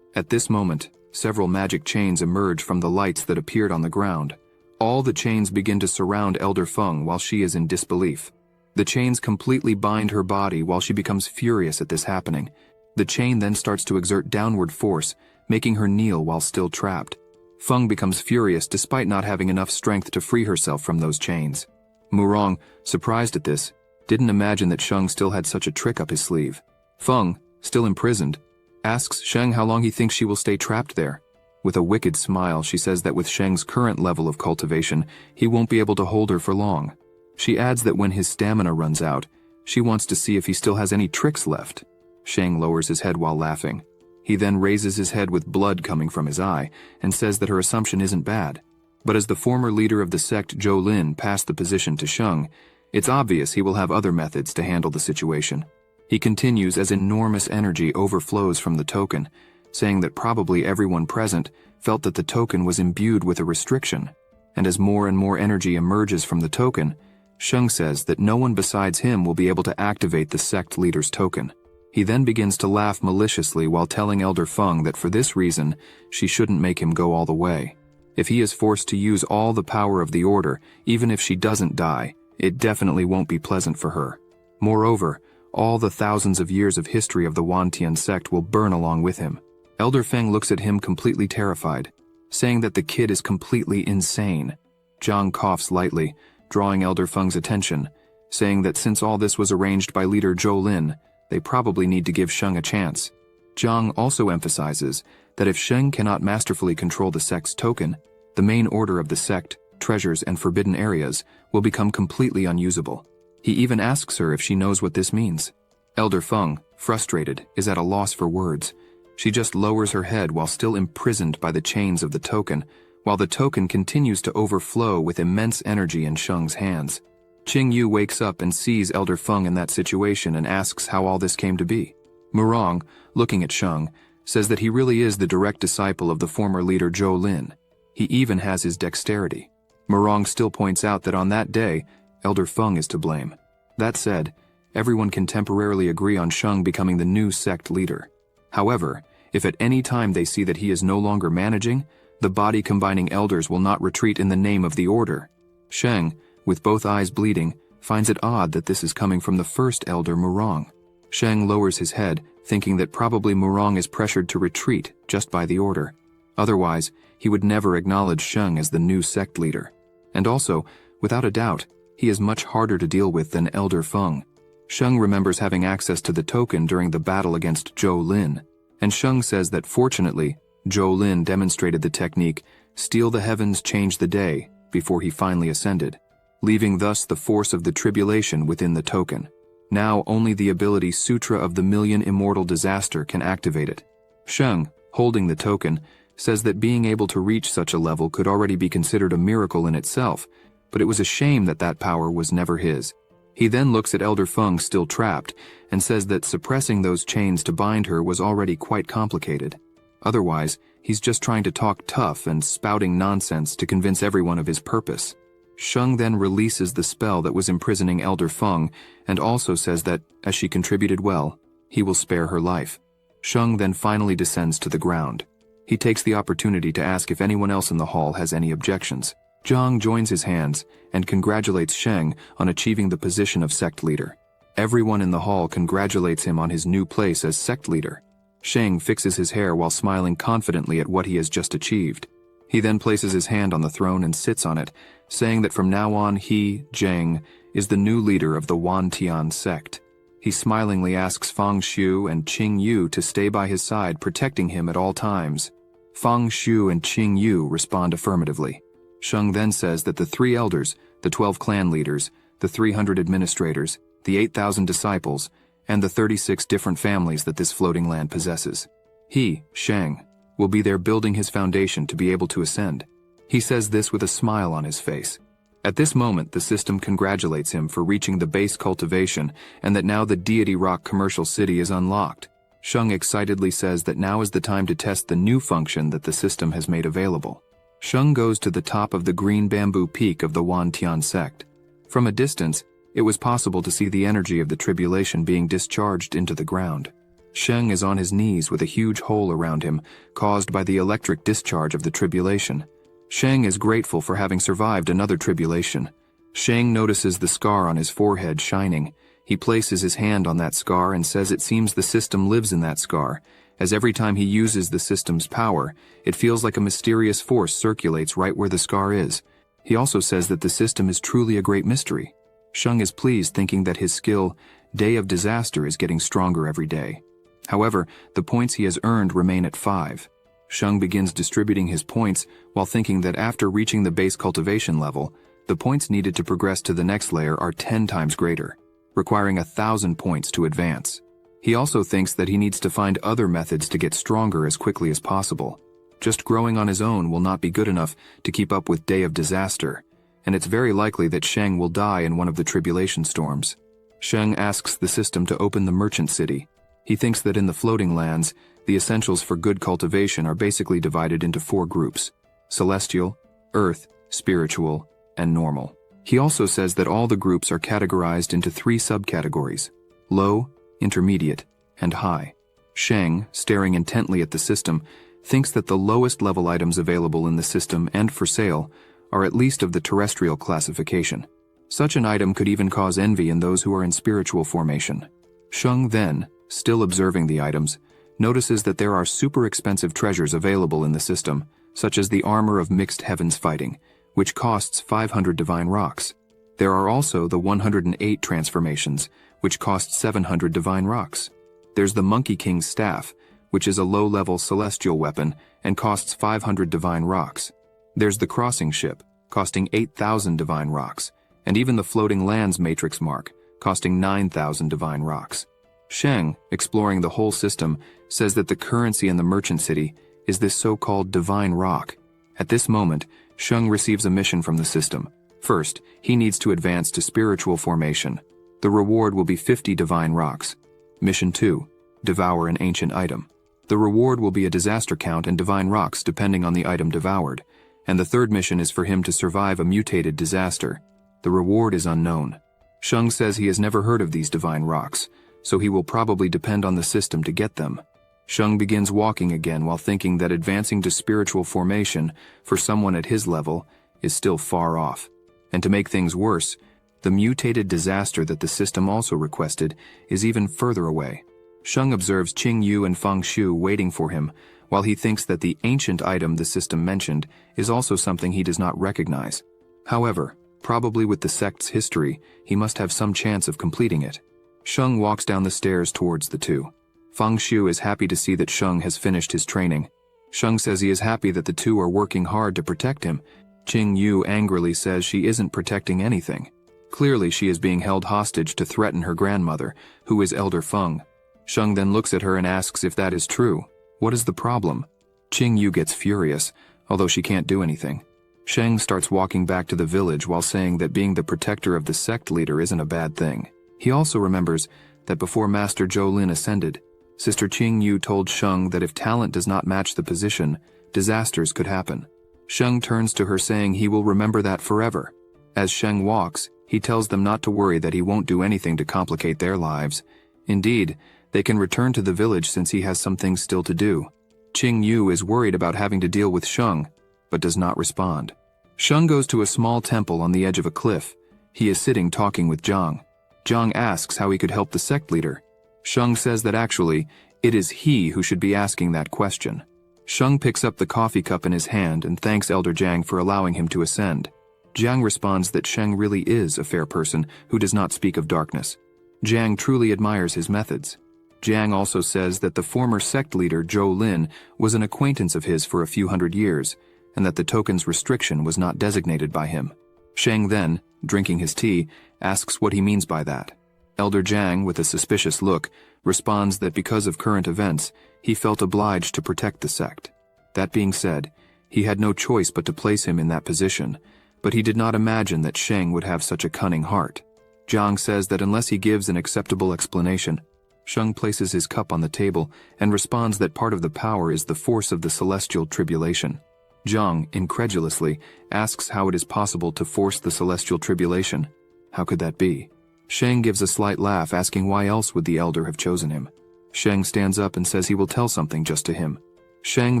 At this moment, several magic chains emerge from the lights that appeared on the ground. All the chains begin to surround Elder Feng while she is in disbelief. The chains completely bind her body while she becomes furious at this happening. The chain then starts to exert downward force, making her kneel while still trapped. Feng becomes furious despite not having enough strength to free herself from those chains. Murong, surprised at this, didn't imagine that Sheng still had such a trick up his sleeve. Feng, still imprisoned, asks Sheng how long he thinks she will stay trapped there. With a wicked smile, she says that with Sheng's current level of cultivation, he won't be able to hold her for long. She adds that when his stamina runs out, she wants to see if he still has any tricks left. Sheng lowers his head while laughing. He then raises his head with blood coming from his eye and says that her assumption isn't bad. But as the former leader of the sect Zhou Lin passed the position to Sheng, it's obvious he will have other methods to handle the situation. He continues as enormous energy overflows from the token, saying that probably everyone present felt that the token was imbued with a restriction. And as more and more energy emerges from the token, Sheng says that no one besides him will be able to activate the sect leader's token. He then begins to laugh maliciously while telling Elder Feng that for this reason, she shouldn't make him go all the way. If he is forced to use all the power of the order, even if she doesn't die, it definitely won't be pleasant for her. Moreover, all the thousands of years of history of the Wantian sect will burn along with him. Elder Feng looks at him completely terrified, saying that the kid is completely insane. Zhang coughs lightly, drawing Elder Feng's attention, saying that since all this was arranged by leader Zhou Lin, they probably need to give Sheng a chance. Zhang also emphasizes that if Sheng cannot masterfully control the sect's token, the main order of the sect, treasures, and forbidden areas will become completely unusable. He even asks her if she knows what this means. Elder Feng, frustrated, is at a loss for words. She just lowers her head while still imprisoned by the chains of the token, while the token continues to overflow with immense energy in Sheng's hands. Qing Yu wakes up and sees Elder Feng in that situation and asks how all this came to be. Murong, looking at Sheng, says that he really is the direct disciple of the former leader Zhou Lin. He even has his dexterity. Murong still points out that on that day, Elder Feng is to blame. That said, everyone can temporarily agree on Sheng becoming the new sect leader. However, if at any time they see that he is no longer managing, the body-combining elders will not retreat in the name of the order. Sheng, with both eyes bleeding, finds it odd that this is coming from the first elder Murong. Sheng lowers his head, thinking that probably Murong is pressured to retreat just by the order. Otherwise, he would never acknowledge Sheng as the new sect leader. And also, without a doubt, he is much harder to deal with than Elder Feng. Sheng remembers having access to the token during the battle against Zhou Lin, and Sheng says that fortunately, Zhou Lin demonstrated the technique, steal the heavens, change the day, before he finally ascended, leaving thus the force of the tribulation within the token. Now only the ability Sutra of the Million Immortal Disaster can activate it. Sheng, holding the token, says that being able to reach such a level could already be considered a miracle in itself, but it was a shame that that power was never his. He then looks at Elder Feng still trapped and says that suppressing those chains to bind her was already quite complicated. Otherwise, he's just trying to talk tough and spouting nonsense to convince everyone of his purpose. Sheng then releases the spell that was imprisoning Elder Feng and also says that, as she contributed well, he will spare her life. Sheng then finally descends to the ground. He takes the opportunity to ask if anyone else in the hall has any objections. Zhang joins his hands and congratulates Sheng on achieving the position of sect leader. Everyone in the hall congratulates him on his new place as sect leader. Sheng fixes his hair while smiling confidently at what he has just achieved. He then places his hand on the throne and sits on it, saying that from now on he, Zheng, is the new leader of the Wantian sect. He smilingly asks Fang Xiu and Qing Yu to stay by his side, protecting him at all times. Fang Xiu and Qing Yu respond affirmatively. Sheng then says that the 3 elders, the 12 clan leaders, the 300 administrators, the 8,000 disciples, and the 36 different families that this floating land possesses. He, Sheng, will be there building his foundation to be able to ascend. He says this with a smile on his face. At this moment, the system congratulates him for reaching the base cultivation and that now the Deity Rock commercial city is unlocked. Sheng excitedly says that now is the time to test the new function that the system has made available. Sheng goes to the top of the green bamboo peak of the Wantian sect. From a distance, it was possible to see the energy of the tribulation being discharged into the ground. Sheng is on his knees with a huge hole around him, caused by the electric discharge of the tribulation. Sheng is grateful for having survived another tribulation. Sheng notices the scar on his forehead shining. He places his hand on that scar and says it seems the system lives in that scar, as every time he uses the system's power, it feels like a mysterious force circulates right where the scar is. He also says that the system is truly a great mystery. Sheng is pleased, thinking that his skill, Day of Disaster, is getting stronger every day. However, the points he has earned remain at 5. Sheng begins distributing his points while thinking that after reaching the base cultivation level, the points needed to progress to the next layer are 10 times greater, requiring 1,000 points to advance. He also thinks that he needs to find other methods to get stronger as quickly as possible. Just growing on his own will not be good enough to keep up with Day of Disaster, and it's very likely that Sheng will die in one of the tribulation storms. Sheng asks the system to open the merchant city. He thinks that in the floating lands, the essentials for good cultivation are basically divided into 4 groups: celestial, earth, spiritual, and normal. He also says that all the groups are categorized into 3 subcategories: low, intermediate, and high. Sheng, staring intently at the system, thinks that the lowest level items available in the system and for sale are at least of the terrestrial classification. Such an item could even cause envy in those who are in spiritual formation. Sheng then, still observing the items, notices that there are super expensive treasures available in the system, such as the armor of mixed heavens fighting, which costs 500 divine rocks. There are also the 108 transformations, which cost 700 divine rocks. There's the Monkey King's staff, which is a low-level celestial weapon and costs 500 divine rocks. There's the crossing ship, costing 8,000 divine rocks, and even the floating lands matrix mark, costing 9,000 divine rocks. Sheng, exploring the whole system, says that the currency in the merchant city is this so-called divine rock. At this moment, Sheng receives a mission from the system. First, he needs to advance to spiritual formation. The reward will be 50 divine rocks. Mission 2, devour an ancient item. The reward will be a disaster count and divine rocks depending on the item devoured. And the third mission is for him to survive a mutated disaster. The reward is unknown. Sheng says he has never heard of these divine rocks, so he will probably depend on the system to get them. Sheng begins walking again while thinking that advancing to spiritual formation for someone at his level is still far off. And to make things worse, the mutated disaster that the system also requested is even further away. Sheng observes Qing Yu and Fang Xiu waiting for him, while he thinks that the ancient item the system mentioned is also something he does not recognize. However, probably with the sect's history, he must have some chance of completing it. Sheng walks down the stairs towards the two. Fang Xiu is happy to see that Sheng has finished his training. Sheng says he is happy that the two are working hard to protect him. Qing Yu angrily says she isn't protecting anything. Clearly she is being held hostage to threaten her grandmother, who is Elder Feng. Sheng then looks at her and asks if that is true, What is the problem? Qing Yu gets furious, although she can't do anything. Sheng starts walking back to the village while saying that being the protector of the sect leader isn't a bad thing. He also remembers that before Master Zhou Lin ascended, Sister Qing Yu told Sheng that if talent does not match the position, disasters could happen. Sheng turns to her saying he will remember that forever. As Sheng walks, he tells them not to worry, that he won't do anything to complicate their lives. Indeed, they can return to the village since he has some things still to do. Qing Yu is worried about having to deal with Sheng, but does not respond. Sheng goes to a small temple on the edge of a cliff. He is sitting talking with Zhang. Zhang asks how he could help the sect leader. Sheng says that actually, it is he who should be asking that question. Sheng picks up the coffee cup in his hand and thanks Elder Zhang for allowing him to ascend. Zhang responds that Sheng really is a fair person who does not speak of darkness. Zhang truly admires his methods. Zhang also says that the former sect leader Zhou Lin was an acquaintance of his for a few hundred years, and that the token's restriction was not designated by him. Sheng then, drinking his tea, asks what he means by that. Elder Zhang, with a suspicious look, responds that because of current events, he felt obliged to protect the sect. That being said, he had no choice but to place him in that position, but he did not imagine that Sheng would have such a cunning heart. Zhang says that unless he gives an acceptable explanation, Sheng places his cup on the table and responds that part of the power is the force of the celestial tribulation. Zhang, incredulously, asks how it is possible to force the celestial tribulation. How could that be? Sheng gives a slight laugh, asking why else would the elder have chosen him. Sheng stands up and says he will tell something just to him. Sheng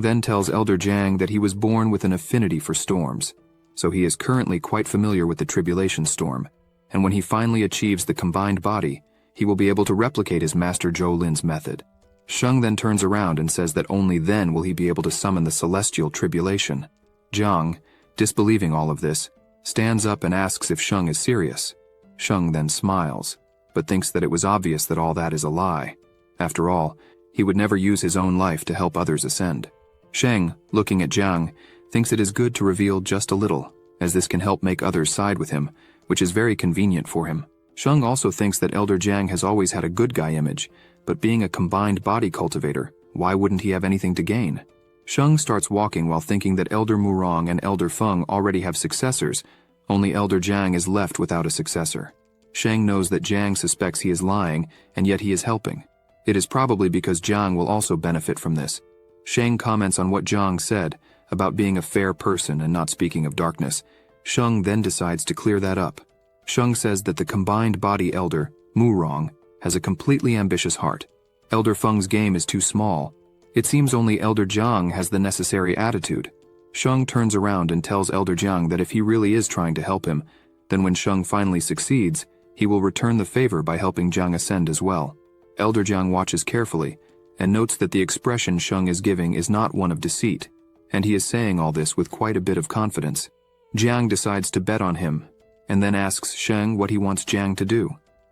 then tells Elder Zhang that he was born with an affinity for storms, so he is currently quite familiar with the tribulation storm, and when he finally achieves the combined body, he will be able to replicate his master Zhou Lin's method. Sheng then turns around and says that only then will he be able to summon the celestial tribulation. Zhang, disbelieving all of this, stands up and asks if Sheng is serious. Sheng then smiles, but thinks that it was obvious that all that is a lie. After all, he would never use his own life to help others ascend. Sheng, looking at Zhang, thinks it is good to reveal just a little, as this can help make others side with him, which is very convenient for him. Sheng also thinks that Elder Zhang has always had a good guy image, but being a combined body cultivator, why wouldn't he have anything to gain? Sheng starts walking while thinking that Elder Murong and Elder Feng already have successors, only Elder Zhang is left without a successor. Sheng knows that Zhang suspects he is lying, and yet he is helping. It is probably because Zhang will also benefit from this. Sheng comments on what Zhang said about being a fair person and not speaking of darkness. Sheng then decides to clear that up. Sheng says that the combined body elder, Murong, has a completely ambitious heart. Elder Feng's game is too small. It seems only Elder Zhang has the necessary attitude. Sheng turns around and tells Elder Zhang that if he really is trying to help him, then when Sheng finally succeeds, he will return the favor by helping Zhang ascend as well. Elder Zhang watches carefully and notes that the expression Sheng is giving is not one of deceit, and he is saying all this with quite a bit of confidence. Zhang decides to bet on him, and then asks Sheng what he wants Zhang to do.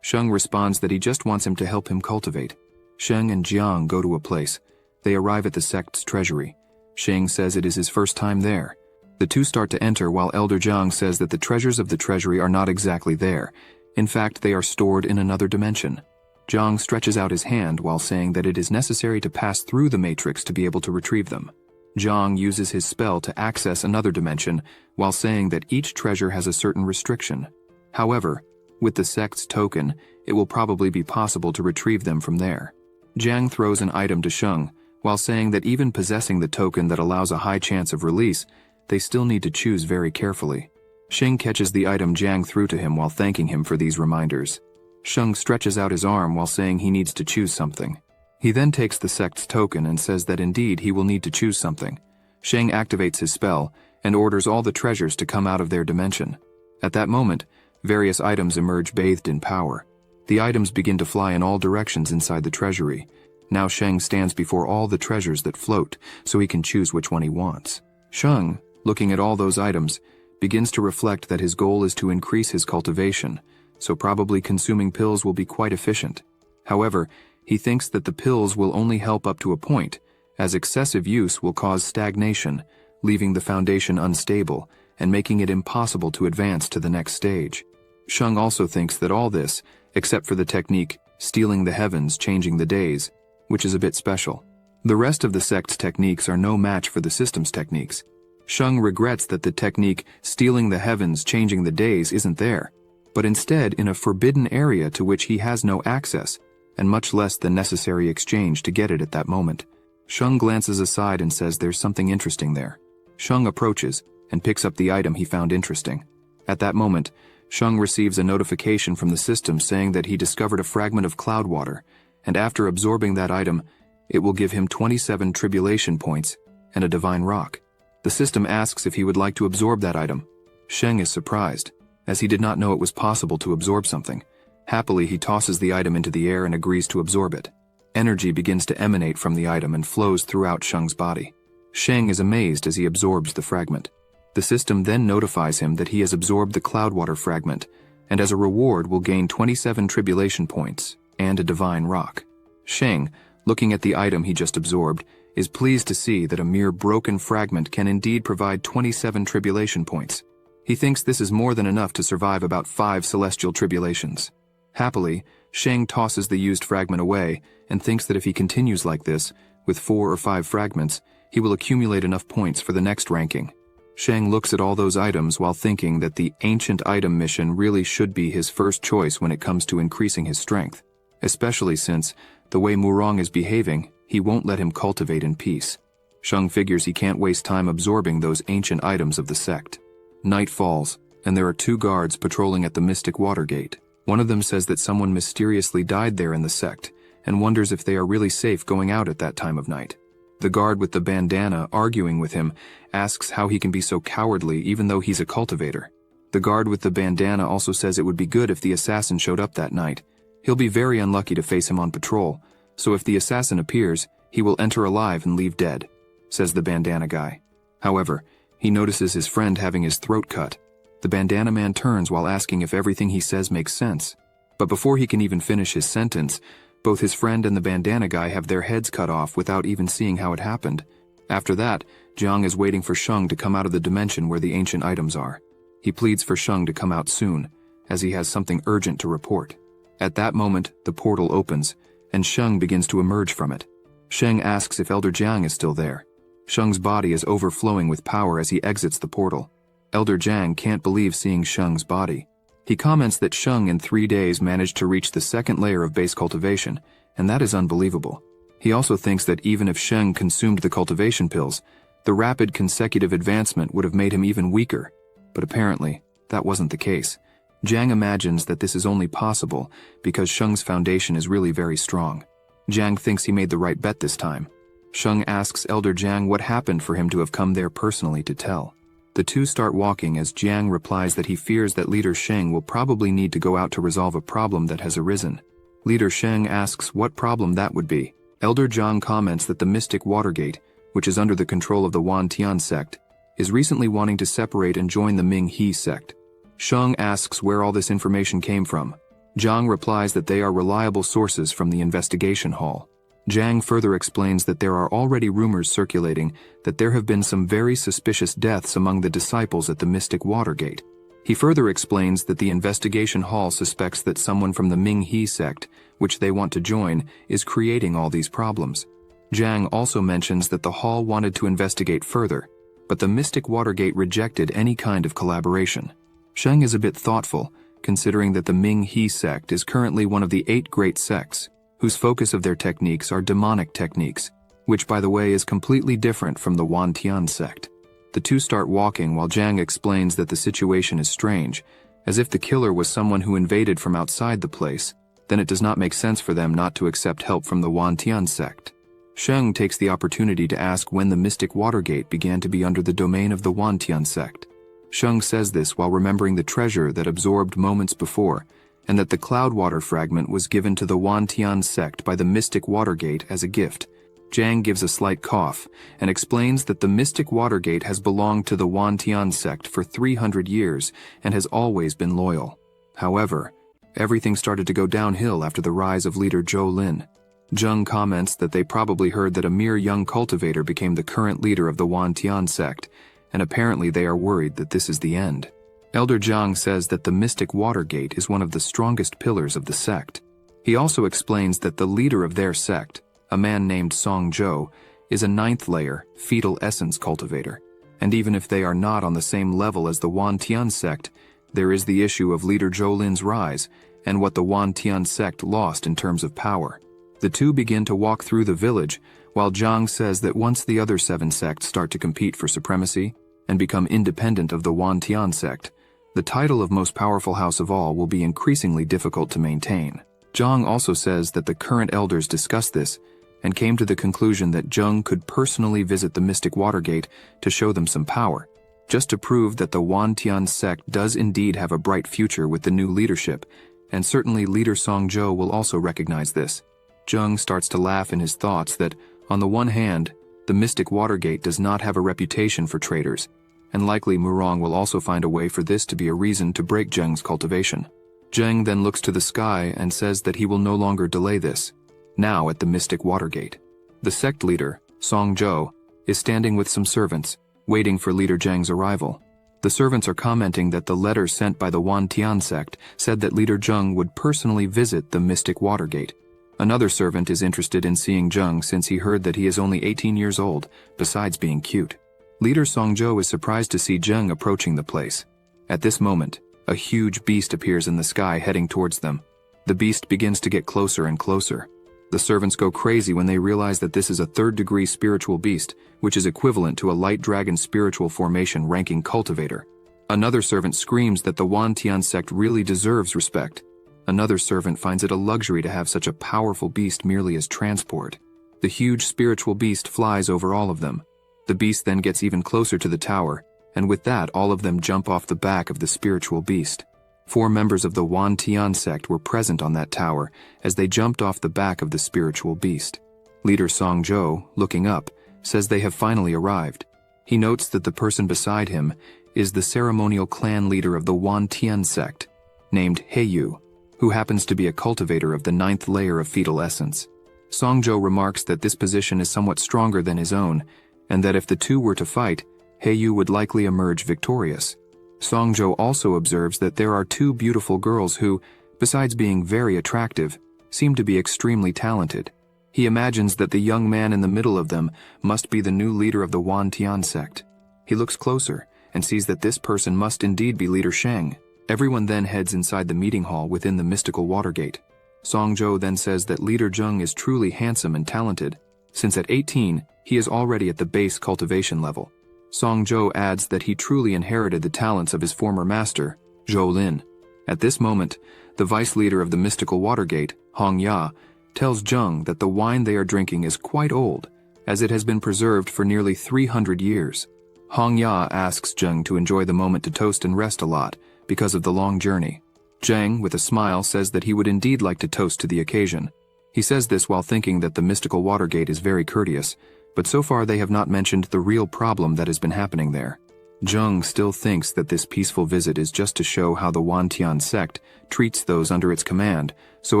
Sheng responds that he just wants him to help him cultivate. Sheng and Zhang go to a place. They arrive at the sect's treasury. Sheng says it is his first time there. The two start to enter while Elder Zhang says that the treasures of the treasury are not exactly there. In fact, they are stored in another dimension. Zhang stretches out his hand while saying that it is necessary to pass through the matrix to be able to retrieve them. Zhang uses his spell to access another dimension while saying that each treasure has a certain restriction. However, with the sect's token, it will probably be possible to retrieve them from there. Zhang throws an item to Sheng while saying that even possessing the token that allows a high chance of release, they still need to choose very carefully. Sheng catches the item Zhang threw to him while thanking him for these reminders. Sheng stretches out his arm while saying he needs to choose something. He then takes the sect's token and says that indeed he will need to choose something. Sheng activates his spell and orders all the treasures to come out of their dimension. At that moment, various items emerge bathed in power. The items begin to fly in all directions inside the treasury. Now Sheng stands before all the treasures that float, so he can choose which one he wants. Sheng, looking at all those items, begins to reflect that his goal is to increase his cultivation, so probably consuming pills will be quite efficient. However, he thinks that the pills will only help up to a point, as excessive use will cause stagnation, leaving the foundation unstable and making it impossible to advance to the next stage. Sheng also thinks that all this, except for the technique, stealing the heavens, changing the days, which is a bit special. The rest of the sect's techniques are no match for the system's techniques. Sheng regrets that the technique stealing the heavens, changing the days isn't there, but instead in a forbidden area to which he has no access, and much less the necessary exchange to get it at that moment. Sheng glances aside and says there's something interesting there. Sheng approaches and picks up the item he found interesting. At that moment, Sheng receives a notification from the system saying that he discovered a fragment of cloud water, and after absorbing that item, it will give him 27 tribulation points and a divine rock. The system asks if he would like to absorb that item. Sheng is surprised, as he did not know it was possible to absorb something. Happily, he tosses the item into the air and agrees to absorb it. Energy begins to emanate from the item and flows throughout Sheng's body. Sheng is amazed as he absorbs the fragment. The system then notifies him that he has absorbed the cloudwater fragment, and as a reward will gain 27 tribulation points and a divine rock. Sheng, looking at the item he just absorbed, is pleased to see that a mere broken fragment can indeed provide 27 tribulation points. He thinks this is more than enough to survive about 5 celestial tribulations. Happily, Sheng tosses the used fragment away and thinks that if he continues like this, with 4 or 5 fragments, he will accumulate enough points for the next ranking. Sheng looks at all those items while thinking that the ancient item mission really should be his first choice when it comes to increasing his strength, especially since, the way Murong is behaving, he won't let him cultivate in peace. Sheng figures he can't waste time absorbing those ancient items of the sect. Night falls, and there are 2 guards patrolling at the Mystic Water Gate. One of them says that someone mysteriously died there in the sect, and wonders if they are really safe going out at that time of night. The guard with the bandana, arguing with him, asks how he can be so cowardly even though he's a cultivator. The guard with the bandana also says it would be good if the assassin showed up that night. He'll be very unlucky to face him on patrol, so if the assassin appears, he will enter alive and leave dead, says the bandana guy. However, he notices his friend having his throat cut. The bandana man turns while asking if everything he says makes sense. But before he can even finish his sentence, both his friend and the bandana guy have their heads cut off without even seeing how it happened. After that, Jiang is waiting for Sheng to come out of the dimension where the ancient items are. He pleads for Sheng to come out soon, as he has something urgent to report. At that moment, the portal opens, and Sheng begins to emerge from it. Sheng asks if Elder Jiang is still there. Sheng's body is overflowing with power as he exits the portal. Elder Jiang can't believe seeing Sheng's body. He comments that Sheng in 3 days managed to reach the 2nd layer of base cultivation, and that is unbelievable. He also thinks that even if Sheng consumed the cultivation pills, the rapid consecutive advancement would have made him even weaker. But apparently, that wasn't the case. Jiang imagines that this is only possible because Sheng's foundation is really very strong. Jiang thinks he made the right bet this time. Sheng asks Elder Jiang what happened for him to have come there personally to tell. The 2 start walking as Jiang replies that he fears that Leader Sheng will probably need to go out to resolve a problem that has arisen. Leader Sheng asks what problem that would be. Elder Jiang comments that the Mystic Water Gate, which is under the control of the Wan Tian sect, is recently wanting to separate and join the Ming He sect. Sheng asks where all this information came from. Jiang replies that they are reliable sources from the investigation hall. Jiang further explains that there are already rumors circulating that there have been some very suspicious deaths among the disciples at the Mystic Water Gate. He further explains that the investigation hall suspects that someone from the Ming He sect, which they want to join, is creating all these problems. Jiang also mentions that the hall wanted to investigate further, but the Mystic Water Gate rejected any kind of collaboration. Sheng is a bit thoughtful, considering that the Ming He sect is currently one of the 8 great sects, whose focus of their techniques are demonic techniques, which by the way is completely different from the Wan Tian sect. The 2 start walking while Jiang explains that the situation is strange, as if the killer was someone who invaded from outside the place, then it does not make sense for them not to accept help from the Wan Tian sect. Sheng takes the opportunity to ask when the Mystic Water Gate began to be under the domain of the Wan Tian sect. Sheng says this while remembering the treasure that absorbed moments before, and that the Cloudwater fragment was given to the Wan Tian sect by the Mystic Water Gate as a gift. Jiang gives a slight cough and explains that the Mystic Water Gate has belonged to the Wan Tian sect for 300 years and has always been loyal. However, everything started to go downhill after the rise of leader Zhou Lin. Jiang comments that they probably heard that a mere young cultivator became the current leader of the Wan Tian sect, and apparently they are worried that this is the end. Elder Jiang says that the Mystic Water Gate is one of the strongest pillars of the sect. He also explains that the leader of their sect, a man named Song Jo, is a 9th layer, fetal essence cultivator. And even if they are not on the same level as the Wan Tian sect, there is the issue of leader Zhou Lin's rise and what the Wan Tian sect lost in terms of power. The two begin to walk through the village, while Zhang says that once the other 7 sects start to compete for supremacy and become independent of the Wan Tian sect, the title of most powerful house of all will be increasingly difficult to maintain. Zhang also says that the current elders discussed this and came to the conclusion that Zheng could personally visit the Mystic Watergate to show them some power, just to prove that the Wan Tian sect does indeed have a bright future with the new leadership, and certainly leader Song Jo will also recognize this. Zheng starts to laugh in his thoughts that, on the one hand, the Mystic Watergate does not have a reputation for traitors, and likely Murong will also find a way for this to be a reason to break Zheng's cultivation. Zheng then looks to the sky and says that he will no longer delay this. Now at the Mystic Watergate, the sect leader, Song Jo, is standing with some servants, waiting for leader Zheng's arrival. The servants are commenting that the letter sent by the Wan Tian sect said that leader Zheng would personally visit the Mystic Watergate. Another servant is interested in seeing Zheng since he heard that he is only 18 years old, besides being cute. Leader Song Jo is surprised to see Zheng approaching the place. At this moment, a huge beast appears in the sky heading towards them. The beast begins to get closer and closer. The servants go crazy when they realize that this is a 3rd-degree spiritual beast, which is equivalent to a light dragon spiritual formation ranking cultivator. Another servant screams that the Wan Tian sect really deserves respect. Another servant finds it a luxury to have such a powerful beast merely as transport. The huge spiritual beast flies over all of them. The beast then gets even closer to the tower, and with that all of them jump off the back of the spiritual beast. 4 members of the Wan Tian sect were present on that tower as they jumped off the back of the spiritual beast. Leader Song Jo, looking up, says they have finally arrived. He notes that the person beside him is the ceremonial clan leader of the Wan Tian sect, named Heiyu, who happens to be a cultivator of the 9th layer of fetal essence. Song Jo remarks that this position is somewhat stronger than his own, and that if the two were to fight, Heiyu would likely emerge victorious. Song Jo also observes that there are 2 beautiful girls who, besides being very attractive, seem to be extremely talented. He imagines that the young man in the middle of them must be the new leader of the Wan Tian sect. He looks closer and sees that this person must indeed be leader Sheng. Everyone then heads inside the meeting hall within the mystical Watergate. Song Jo then says that leader Zheng is truly handsome and talented, since at 18 he is already at the base cultivation level. Song Jo adds that he truly inherited the talents of his former master, Zhou Lin. At this moment, the vice leader of the mystical Watergate, Hong Ya, tells Zheng that the wine they are drinking is quite old, as it has been preserved for nearly 300 years. Hong Ya asks Zheng to enjoy the moment to toast and rest a lot, because of the long journey. Zheng, with a smile, says that he would indeed like to toast to the occasion. He says this while thinking that the mystical Watergate is very courteous, but so far they have not mentioned the real problem that has been happening there. Zheng still thinks that this peaceful visit is just to show how the Wan Tian sect treats those under its command, so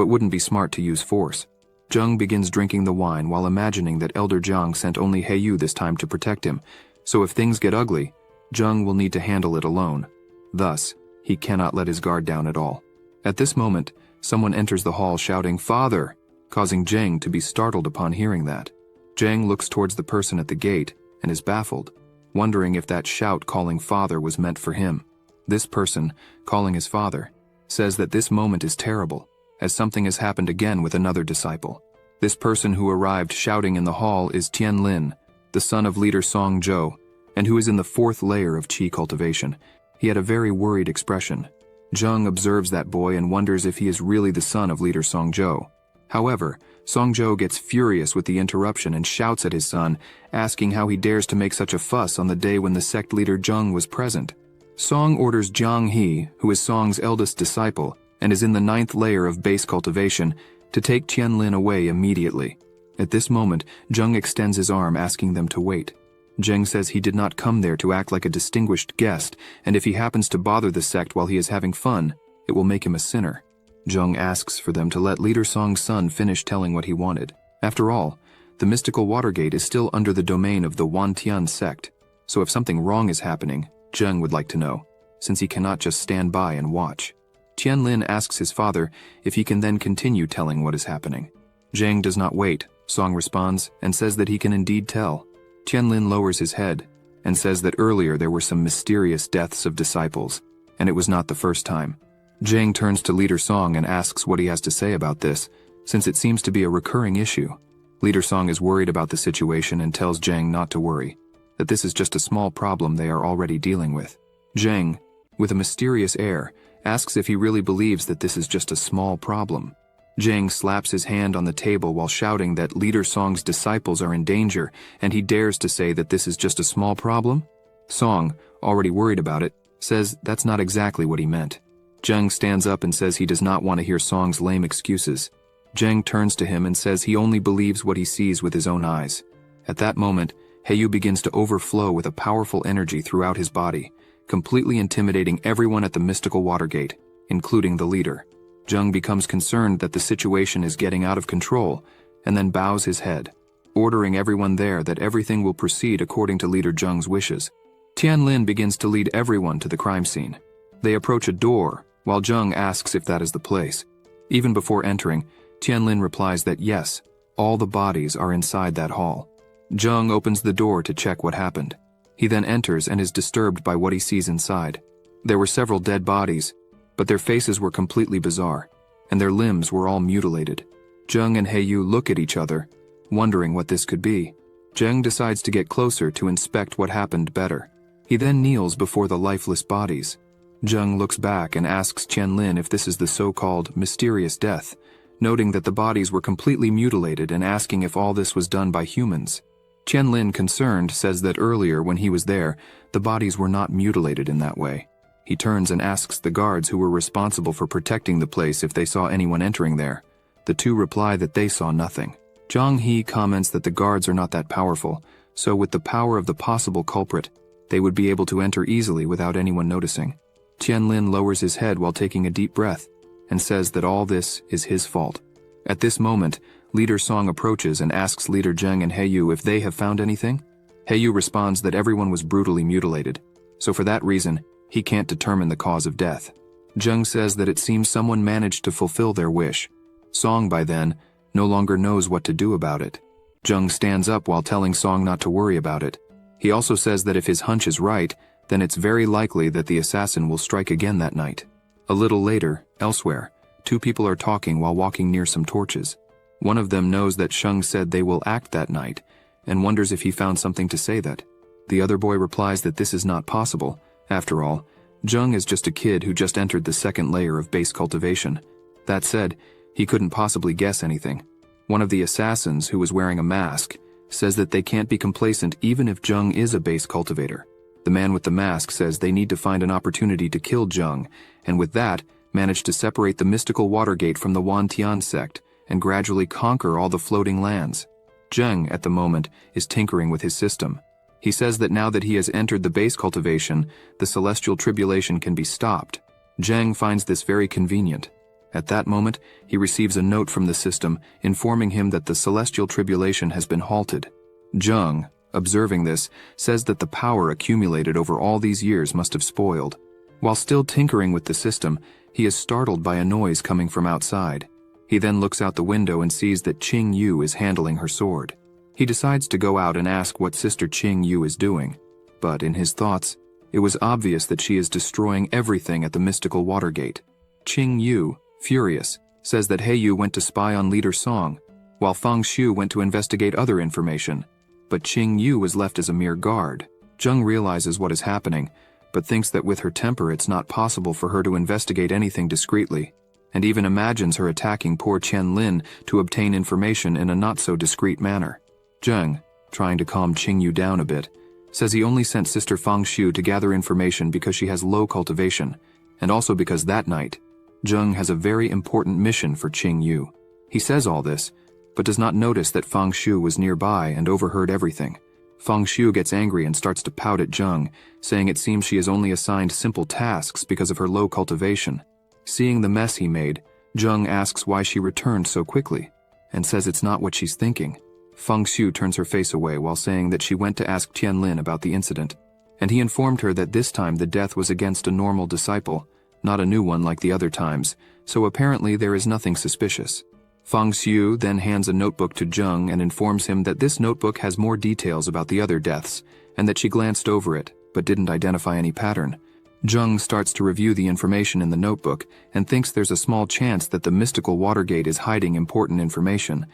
it wouldn't be smart to use force. Zheng begins drinking the wine while imagining that Elder Zhang sent only Heiyu this time to protect him, so if things get ugly, Zheng will need to handle it alone. Thus, he cannot let his guard down at all. At this moment, someone enters the hall shouting, "Father!" causing Zheng to be startled upon hearing that. Zheng looks towards the person at the gate and is baffled, wondering if that shout calling father was meant for him. This person, calling his father, says that this moment is terrible, as something has happened again with another disciple. This person who arrived shouting in the hall is Tian Lin, the son of leader Song Jo, and who is in the 4th layer of qi cultivation. He had a very worried expression. Zheng observes that boy and wonders if he is really the son of leader Song Jo. However, Song Jo gets furious with the interruption and shouts at his son, asking how he dares to make such a fuss on the day when the sect leader Zheng was present. Song orders Jiang He, who is Song's eldest disciple and is in the 9th layer of base cultivation, to take Tian Lin away immediately. At this moment, Zheng extends his arm asking them to wait. Zheng says he did not come there to act like a distinguished guest, and if he happens to bother the sect while he is having fun, it will make him a sinner. Zheng asks for them to let leader Song's son finish telling what he wanted. After all, the mystical Watergate is still under the domain of the Wan Tian sect, so if something wrong is happening, Zheng would like to know, since he cannot just stand by and watch. Tian Lin asks his father if he can then continue telling what is happening. Zheng does not wait, Song responds and says that he can indeed tell. Tianlin lowers his head and says that earlier there were some mysterious deaths of disciples, and it was not the first time. Zhang turns to Leader Song and asks what he has to say about this, since it seems to be a recurring issue. Leader Song is worried about the situation and tells Zhang not to worry, that this is just a small problem they are already dealing with. Zhang, with a mysterious air, asks if he really believes that this is just a small problem. Zhang slaps his hand on the table while shouting that Leader Song's disciples are in danger, and he dares to say that this is just a small problem? Song, already worried about it, says that's not exactly what he meant. Zhang stands up and says he does not want to hear Song's lame excuses. Zhang turns to him and says he only believes what he sees with his own eyes. At that moment, Heyu begins to overflow with a powerful energy throughout his body, completely intimidating everyone at the mystical Watergate, including the leader. Zhang becomes concerned that the situation is getting out of control, and then bows his head, ordering everyone there that everything will proceed according to Leader Zhang's wishes. Tianlin begins to lead everyone to the crime scene. They approach a door, while Zhang asks if that is the place. Even before entering, Tianlin replies that yes, all the bodies are inside that hall. Zhang opens the door to check what happened. He then enters and is disturbed by what he sees inside. There were several dead bodies, but their faces were completely bizarre, and their limbs were all mutilated. Zhang and Heyu look at each other, wondering what this could be. Zhang decides to get closer to inspect what happened better. He then kneels before the lifeless bodies. Zhang looks back and asks Tianlin if this is the so-called mysterious death, noting that the bodies were completely mutilated and asking if all this was done by humans. Tianlin, concerned, says that earlier when he was there, the bodies were not mutilated in that way. He turns and asks the guards who were responsible for protecting the place if they saw anyone entering there. The two reply that they saw nothing. Zhang He comments that the guards are not that powerful, so with the power of the possible culprit, they would be able to enter easily without anyone noticing. Tianlin lowers his head while taking a deep breath and says that all this is his fault. At this moment, Leader Song approaches and asks Leader Zhang and Heyu if they have found anything. Heyu responds that everyone was brutally mutilated, so for that reason, he can't determine the cause of death. Zhang says that it seems someone managed to fulfill their wish. Song, by then, no longer knows what to do about it. Zhang stands up while telling Song not to worry about it. He also says that if his hunch is right, then it's very likely that the assassin will strike again that night. A little later, elsewhere, two people are talking while walking near some torches. One of them knows that Sheng said they will act that night, and wonders if he found something to say that. The other boy replies that this is not possible. After all, Zheng is just a kid who just entered the second layer of base cultivation. That said, he couldn't possibly guess anything. One of the assassins, who was wearing a mask, says that they can't be complacent even if Zheng is a base cultivator. The man with the mask says they need to find an opportunity to kill Zheng, and with that, manage to separate the mystical Watergate from the Wantian sect and gradually conquer all the floating lands. Zheng, at the moment, is tinkering with his system. He says that now that he has entered the base cultivation, the celestial tribulation can be stopped. Zheng finds this very convenient. At that moment, he receives a note from the system informing him that the celestial tribulation has been halted. Zheng, observing this, says that the power accumulated over all these years must have spoiled. While still tinkering with the system, he is startled by a noise coming from outside. He then looks out the window and sees that Qing Yu is handling her sword. He decides to go out and ask what Sister Qing Yu is doing, but in his thoughts, it was obvious that she is destroying everything at the mystical Watergate. Qing Yu, furious, says that Heyu went to spy on Leader Song, while Fang Shu went to investigate other information, but Qing Yu was left as a mere guard. Zheng realizes what is happening, but thinks that with her temper it's not possible for her to investigate anything discreetly, and even imagines her attacking poor Tianlin to obtain information in a not-so-discreet manner. Zheng, trying to calm Qing Yu down a bit, says he only sent Sister Fang Shu to gather information because she has low cultivation, and also because that night, Zheng has a very important mission for Qing Yu. He says all this, but does not notice that Fang Shu was nearby and overheard everything. Fang Shu gets angry and starts to pout at Zheng, saying it seems she is only assigned simple tasks because of her low cultivation. Seeing the mess he made, Zheng asks why she returned so quickly, and says it's not what she's thinking. Fang Shu turns her face away while saying that she went to ask Tianlin about the incident, and he informed her that this time the death was against a normal disciple, not a new one like the other times, so apparently there is nothing suspicious. Fang Xiu then hands a notebook to Zheng and informs him that this notebook has more details about the other deaths, and that she glanced over it, but didn't identify any pattern. Zheng starts to review the information in the notebook and thinks there's a small chance that the mystical Watergate is hiding important information.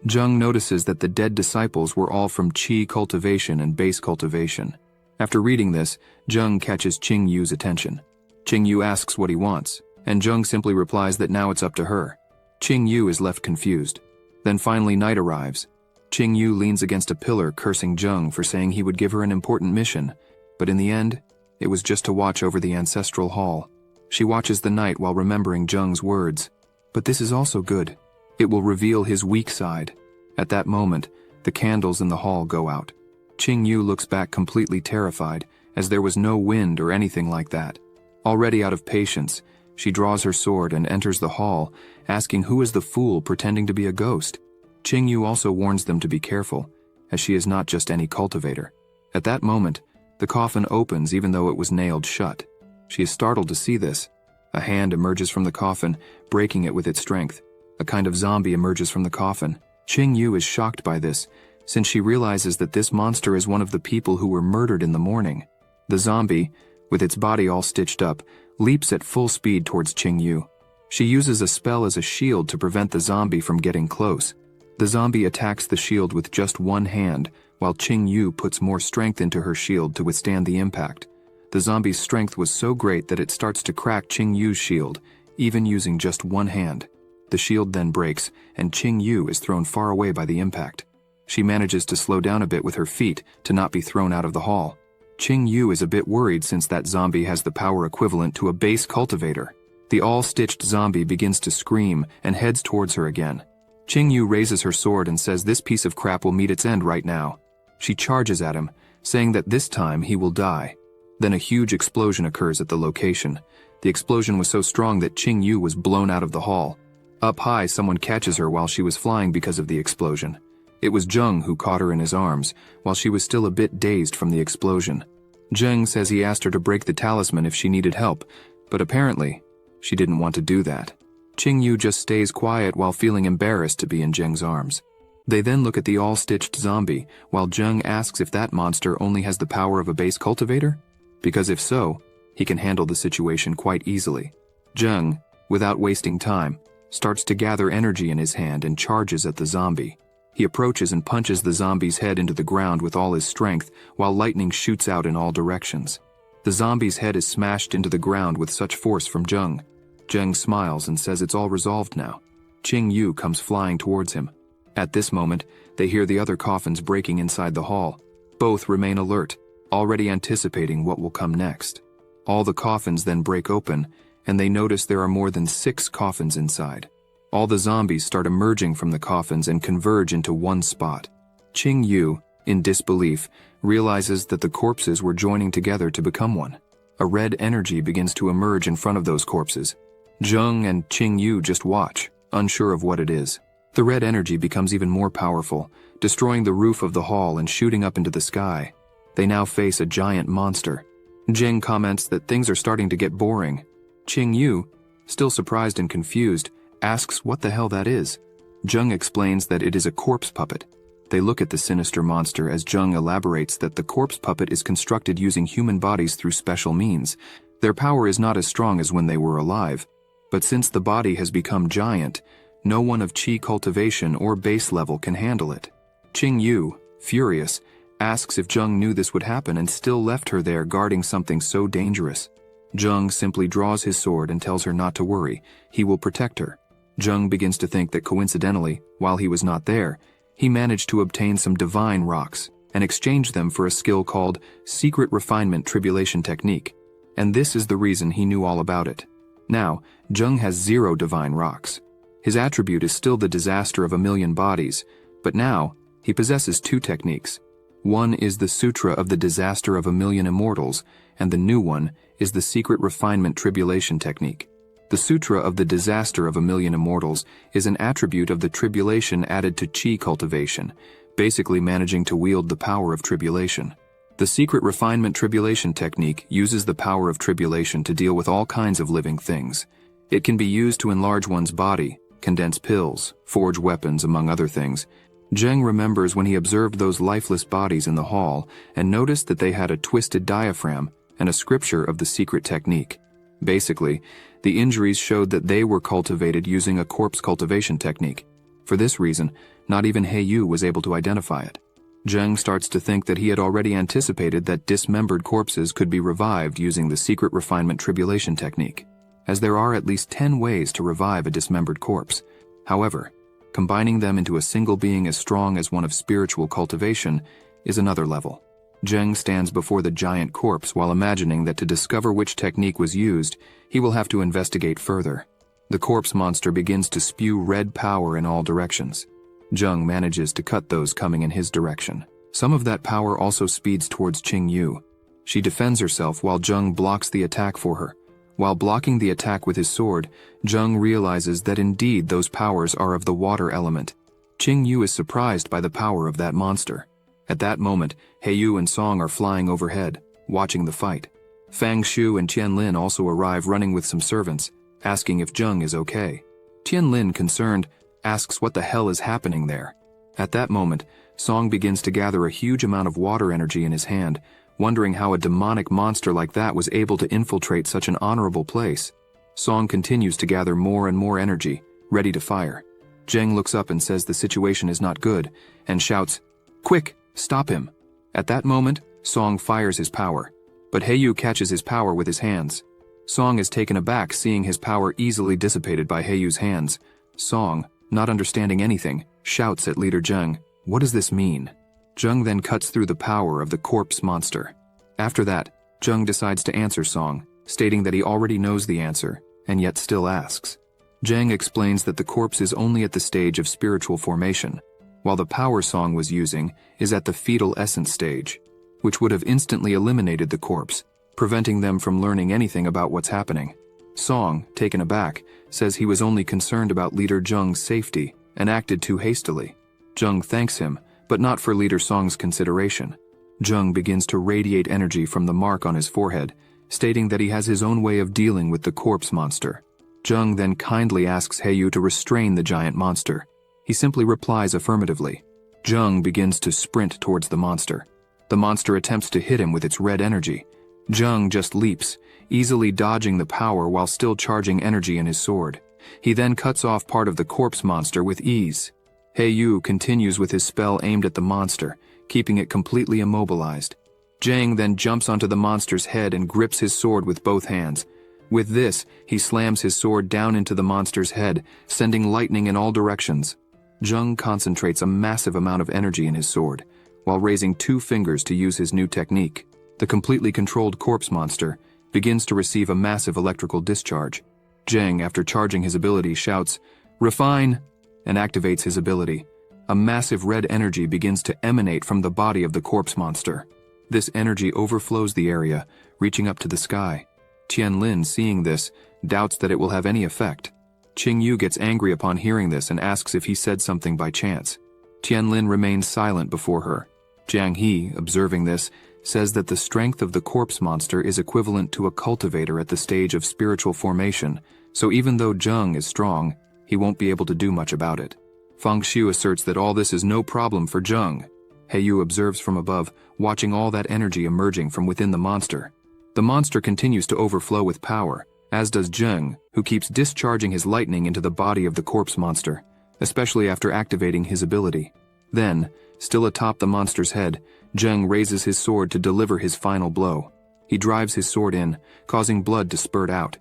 Zheng notices that the dead disciples were all from qi cultivation and base cultivation. After reading this, Zheng catches Qing Yu's attention. Qing Yu asks what he wants, and Zheng simply replies that now it's up to her. Qing Yu is left confused. Then finally night arrives. Qing Yu leans against a pillar cursing Zheng for saying he would give her an important mission, but in the end, it was just to watch over the ancestral hall. She watches the night while remembering Zheng's words. But this is also good. It will reveal his weak side. At that moment, the candles in the hall go out. Qing Yu looks back completely terrified, as there was no wind or anything like that. Already out of patience, she draws her sword and enters the hall, asking who is the fool pretending to be a ghost. Qing Yu also warns them to be careful, as she is not just any cultivator. At that moment, the coffin opens even though it was nailed shut. She is startled to see this. A hand emerges from the coffin, breaking it with its strength. A kind of zombie emerges from the coffin. Qing Yu is shocked by this, since she realizes that this monster is one of the people who were murdered in the morning. The zombie, with its body all stitched up, leaps at full speed towards Qing Yu. She uses a spell as a shield to prevent the zombie from getting close. The zombie attacks the shield with just one hand, while Qing Yu puts more strength into her shield to withstand the impact. The zombie's strength was so great that it starts to crack Qing Yu's shield, even using just one hand. The shield then breaks, and Qing Yu is thrown far away by the impact. She manages to slow down a bit with her feet to not be thrown out of the hall. Qing Yu is a bit worried since that zombie has the power equivalent to a base cultivator. The all-stitched zombie begins to scream and heads towards her again. Qing Yu raises her sword and says this piece of crap will meet its end right now. She charges at him, saying that this time he will die. Then a huge explosion occurs at the location. The explosion was so strong that Qing Yu was blown out of the hall. Up high, someone catches her while she was flying because of the explosion. It was Zheng who caught her in his arms, while she was still a bit dazed from the explosion. Zheng says he asked her to break the talisman if she needed help, but apparently, she didn't want to do that. Qing Yu just stays quiet while feeling embarrassed to be in Zheng's arms. They then look at the all-stitched zombie, while Zheng asks if that monster only has the power of a base cultivator? Because if so, he can handle the situation quite easily. Zheng, without wasting time, starts to gather energy in his hand and charges at the zombie. He approaches and punches the zombie's head into the ground with all his strength, while lightning shoots out in all directions. The zombie's head is smashed into the ground with such force from Zheng. Zheng smiles and says it's all resolved now. Qing Yu comes flying towards him. At this moment, they hear the other coffins breaking inside the hall. Both remain alert, already anticipating what will come next. All the coffins then break open, and they notice there are more than 6 coffins inside. All the zombies start emerging from the coffins and converge into one spot. Qing Yu, in disbelief, realizes that the corpses were joining together to become one. A red energy begins to emerge in front of those corpses. Zheng and Qing Yu just watch, unsure of what it is. The red energy becomes even more powerful, destroying the roof of the hall and shooting up into the sky. They now face a giant monster. Zheng comments that things are starting to get boring. Qing Yu, still surprised and confused, asks what the hell that is. Zheng explains that it is a corpse puppet. They look at the sinister monster as Zheng elaborates that the corpse puppet is constructed using human bodies through special means. Their power is not as strong as when they were alive, but since the body has become giant, no one of qi cultivation or base level can handle it. Qing Yu, furious, asks if Zheng knew this would happen and still left her there guarding something so dangerous. Zheng simply draws his sword and tells her not to worry, he will protect her. Zheng begins to think that coincidentally, while he was not there, he managed to obtain some divine rocks and exchange them for a skill called Secret Refinement Tribulation Technique. And this is the reason he knew all about it. Now, Zheng has 0 divine rocks. His attribute is still the disaster of a million bodies, but now, he possesses 2 techniques. One is the Sutra of the Disaster of a Million Immortals, and the new one is the Secret Refinement Tribulation Technique. The Sutra of the Disaster of a Million Immortals is an attribute of the tribulation added to qi cultivation, basically managing to wield the power of tribulation. The Secret Refinement Tribulation Technique uses the power of tribulation to deal with all kinds of living things. It can be used to enlarge one's body, condense pills, forge weapons, among other things. Zheng remembers when he observed those lifeless bodies in the hall and noticed that they had a twisted diaphragm and a scripture of the secret technique. Basically, the injuries showed that they were cultivated using a corpse cultivation technique. For this reason, not even Yu was able to identify it. Zheng starts to think that he had already anticipated that dismembered corpses could be revived using the secret refinement tribulation technique, as there are at least 10 ways to revive a dismembered corpse. However, combining them into a single being as strong as one of spiritual cultivation is another level. Zheng stands before the giant corpse while imagining that to discover which technique was used, he will have to investigate further. The corpse monster begins to spew red power in all directions. Zheng manages to cut those coming in his direction. Some of that power also speeds towards Qingyu. She defends herself while Zheng blocks the attack for her. While blocking the attack with his sword, Zheng realizes that indeed those powers are of the water element. Qingyu is surprised by the power of that monster. At that moment, Yu and Song are flying overhead, watching the fight. Fang Shu and Tianlin also arrive running with some servants, asking if Zheng is okay. Tianlin, concerned, asks what the hell is happening there. At that moment, Song begins to gather a huge amount of water energy in his hand, wondering how a demonic monster like that was able to infiltrate such an honorable place. Song continues to gather more and more energy, ready to fire. Zheng looks up and says the situation is not good, and shouts, "Quick, stop him." At that moment, Song fires his power, but Yu catches his power with his hands. Song is taken aback seeing his power easily dissipated by Yu's hands. Song, not understanding anything, shouts at leader Zheng, "What does this mean?" Zheng then cuts through the power of the corpse monster. After that, Zheng decides to answer Song, stating that he already knows the answer, and yet still asks. Zheng explains that the corpse is only at the stage of spiritual formation, while the power Song was using is at the fetal essence stage, which would have instantly eliminated the corpse, preventing them from learning anything about what's happening. Song, taken aback, says he was only concerned about leader Zheng's safety and acted too hastily. Zheng thanks him, but not for leader Song's consideration. Zheng begins to radiate energy from the mark on his forehead, stating that he has his own way of dealing with the corpse monster. Zheng then kindly asks Yu to restrain the giant monster. He simply replies affirmatively. Zheng begins to sprint towards the monster. The monster attempts to hit him with its red energy. Zheng just leaps, easily dodging the power while still charging energy in his sword. He then cuts off part of the corpse monster with ease. Yu continues with his spell aimed at the monster, keeping it completely immobilized. Zheng then jumps onto the monster's head and grips his sword with both hands. With this, he slams his sword down into the monster's head, sending lightning in all directions. Zheng concentrates a massive amount of energy in his sword, while raising 2 fingers to use his new technique. The completely controlled corpse monster begins to receive a massive electrical discharge. Zheng, after charging his ability, shouts, "Refine!" and activates his ability. A massive red energy begins to emanate from the body of the corpse monster. This energy overflows the area, reaching up to the sky. Tianlin, seeing this, doubts that it will have any effect. Qingyu gets angry upon hearing this and asks if he said something by chance. Tianlin remains silent before her. Jiang He, observing this, says that the strength of the corpse monster is equivalent to a cultivator at the stage of spiritual formation, so even though Zheng is strong, he won't be able to do much about it. Fang Xiu asserts that all this is no problem for Zheng. Yu observes from above, watching all that energy emerging from within the monster. The monster continues to overflow with power, as does Zheng, who keeps discharging his lightning into the body of the corpse monster, especially after activating his ability. Then, still atop the monster's head, Zheng raises his sword to deliver his final blow. He drives his sword in, causing blood to spurt out.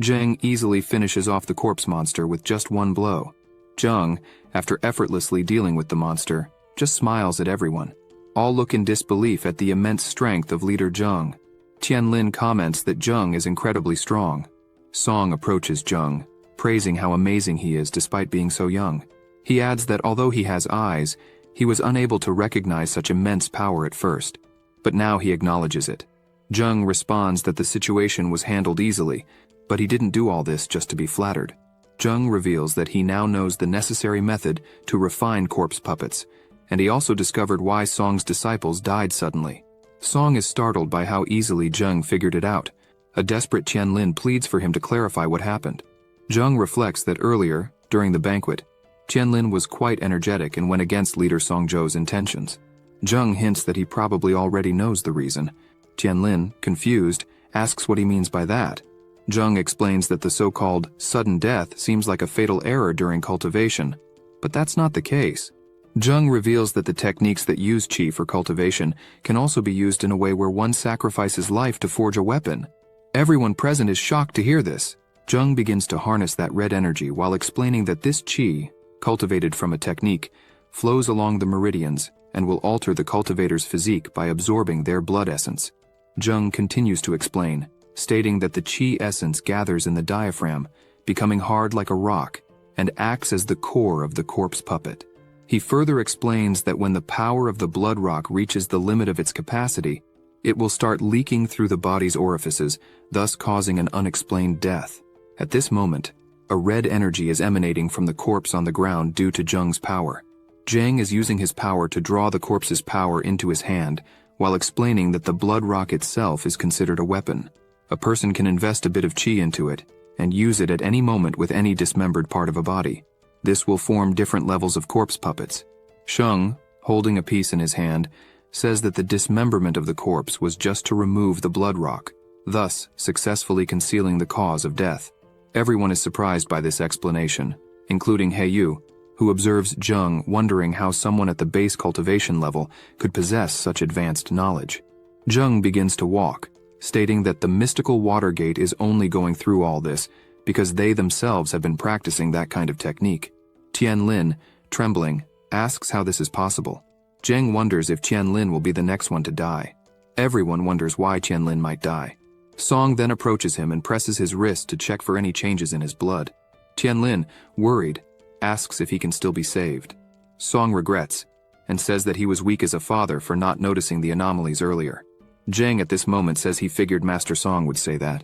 Zheng easily finishes off the corpse monster with just one blow. Zheng, after effortlessly dealing with the monster, just smiles at everyone. All look in disbelief at the immense strength of leader Zheng. Tianlin comments that Zheng is incredibly strong. Song approaches Zheng, praising how amazing he is despite being so young. He adds that although he has eyes, he was unable to recognize such immense power at first, but now he acknowledges it. Zheng responds that the situation was handled easily, but he didn't do all this just to be flattered. Zheng reveals that he now knows the necessary method to refine corpse puppets, and he also discovered why Song's disciples died suddenly. Song is startled by how easily Zheng figured it out. A desperate Tianlin pleads for him to clarify what happened. Zheng reflects that earlier, During the banquet, Qianlin was quite energetic and went against leader Songzhou's intentions. Zheng hints that he probably already knows the reason. Qianlin, confused, asks what he means by that. Zheng explains that the so-called sudden death seems like a fatal error during cultivation, but that's not the case. Zheng reveals that the techniques that use qi for cultivation can also be used in a way where one sacrifices life to forge a weapon. Everyone present is shocked to hear this. Zheng begins to harness that red energy while explaining that this qi, cultivated from a technique, flows along the meridians and will alter the cultivator's physique by absorbing their blood essence. Zheng continues to explain, stating that the qi essence gathers in the diaphragm, becoming hard like a rock, and acts as the core of the corpse puppet. He further explains that when the power of the blood rock reaches the limit of its capacity, it will start leaking through the body's orifices, thus causing an unexplained death. At this moment, a red energy is emanating from the corpse on the ground due to Zheng's power. Zheng is using his power to draw the corpse's power into his hand, while explaining that the blood rock itself is considered a weapon. A person can invest a bit of qi into it, and use it at any moment with any dismembered part of a body. This will form different levels of corpse puppets. Sheng, holding a piece in his hand, says that the dismemberment of the corpse was just to remove the blood rock, thus successfully concealing the cause of death. Everyone is surprised by this explanation, including Heyu, who observes Zheng wondering how someone at the base cultivation level could possess such advanced knowledge. Zheng begins to walk, stating that the mystical water gate is only going through all this because they themselves have been practicing that kind of technique. Qianlin, trembling, asks how this is possible. Zheng wonders if Qianlin will be the next one to die. Everyone wonders why Qianlin might die. Song then approaches him and presses his wrist to check for any changes in his blood. Qianlin, worried, asks if he can still be saved. Song regrets, and says that he was weak as a father for not noticing the anomalies earlier. Zheng at this moment says he figured Master Song would say that.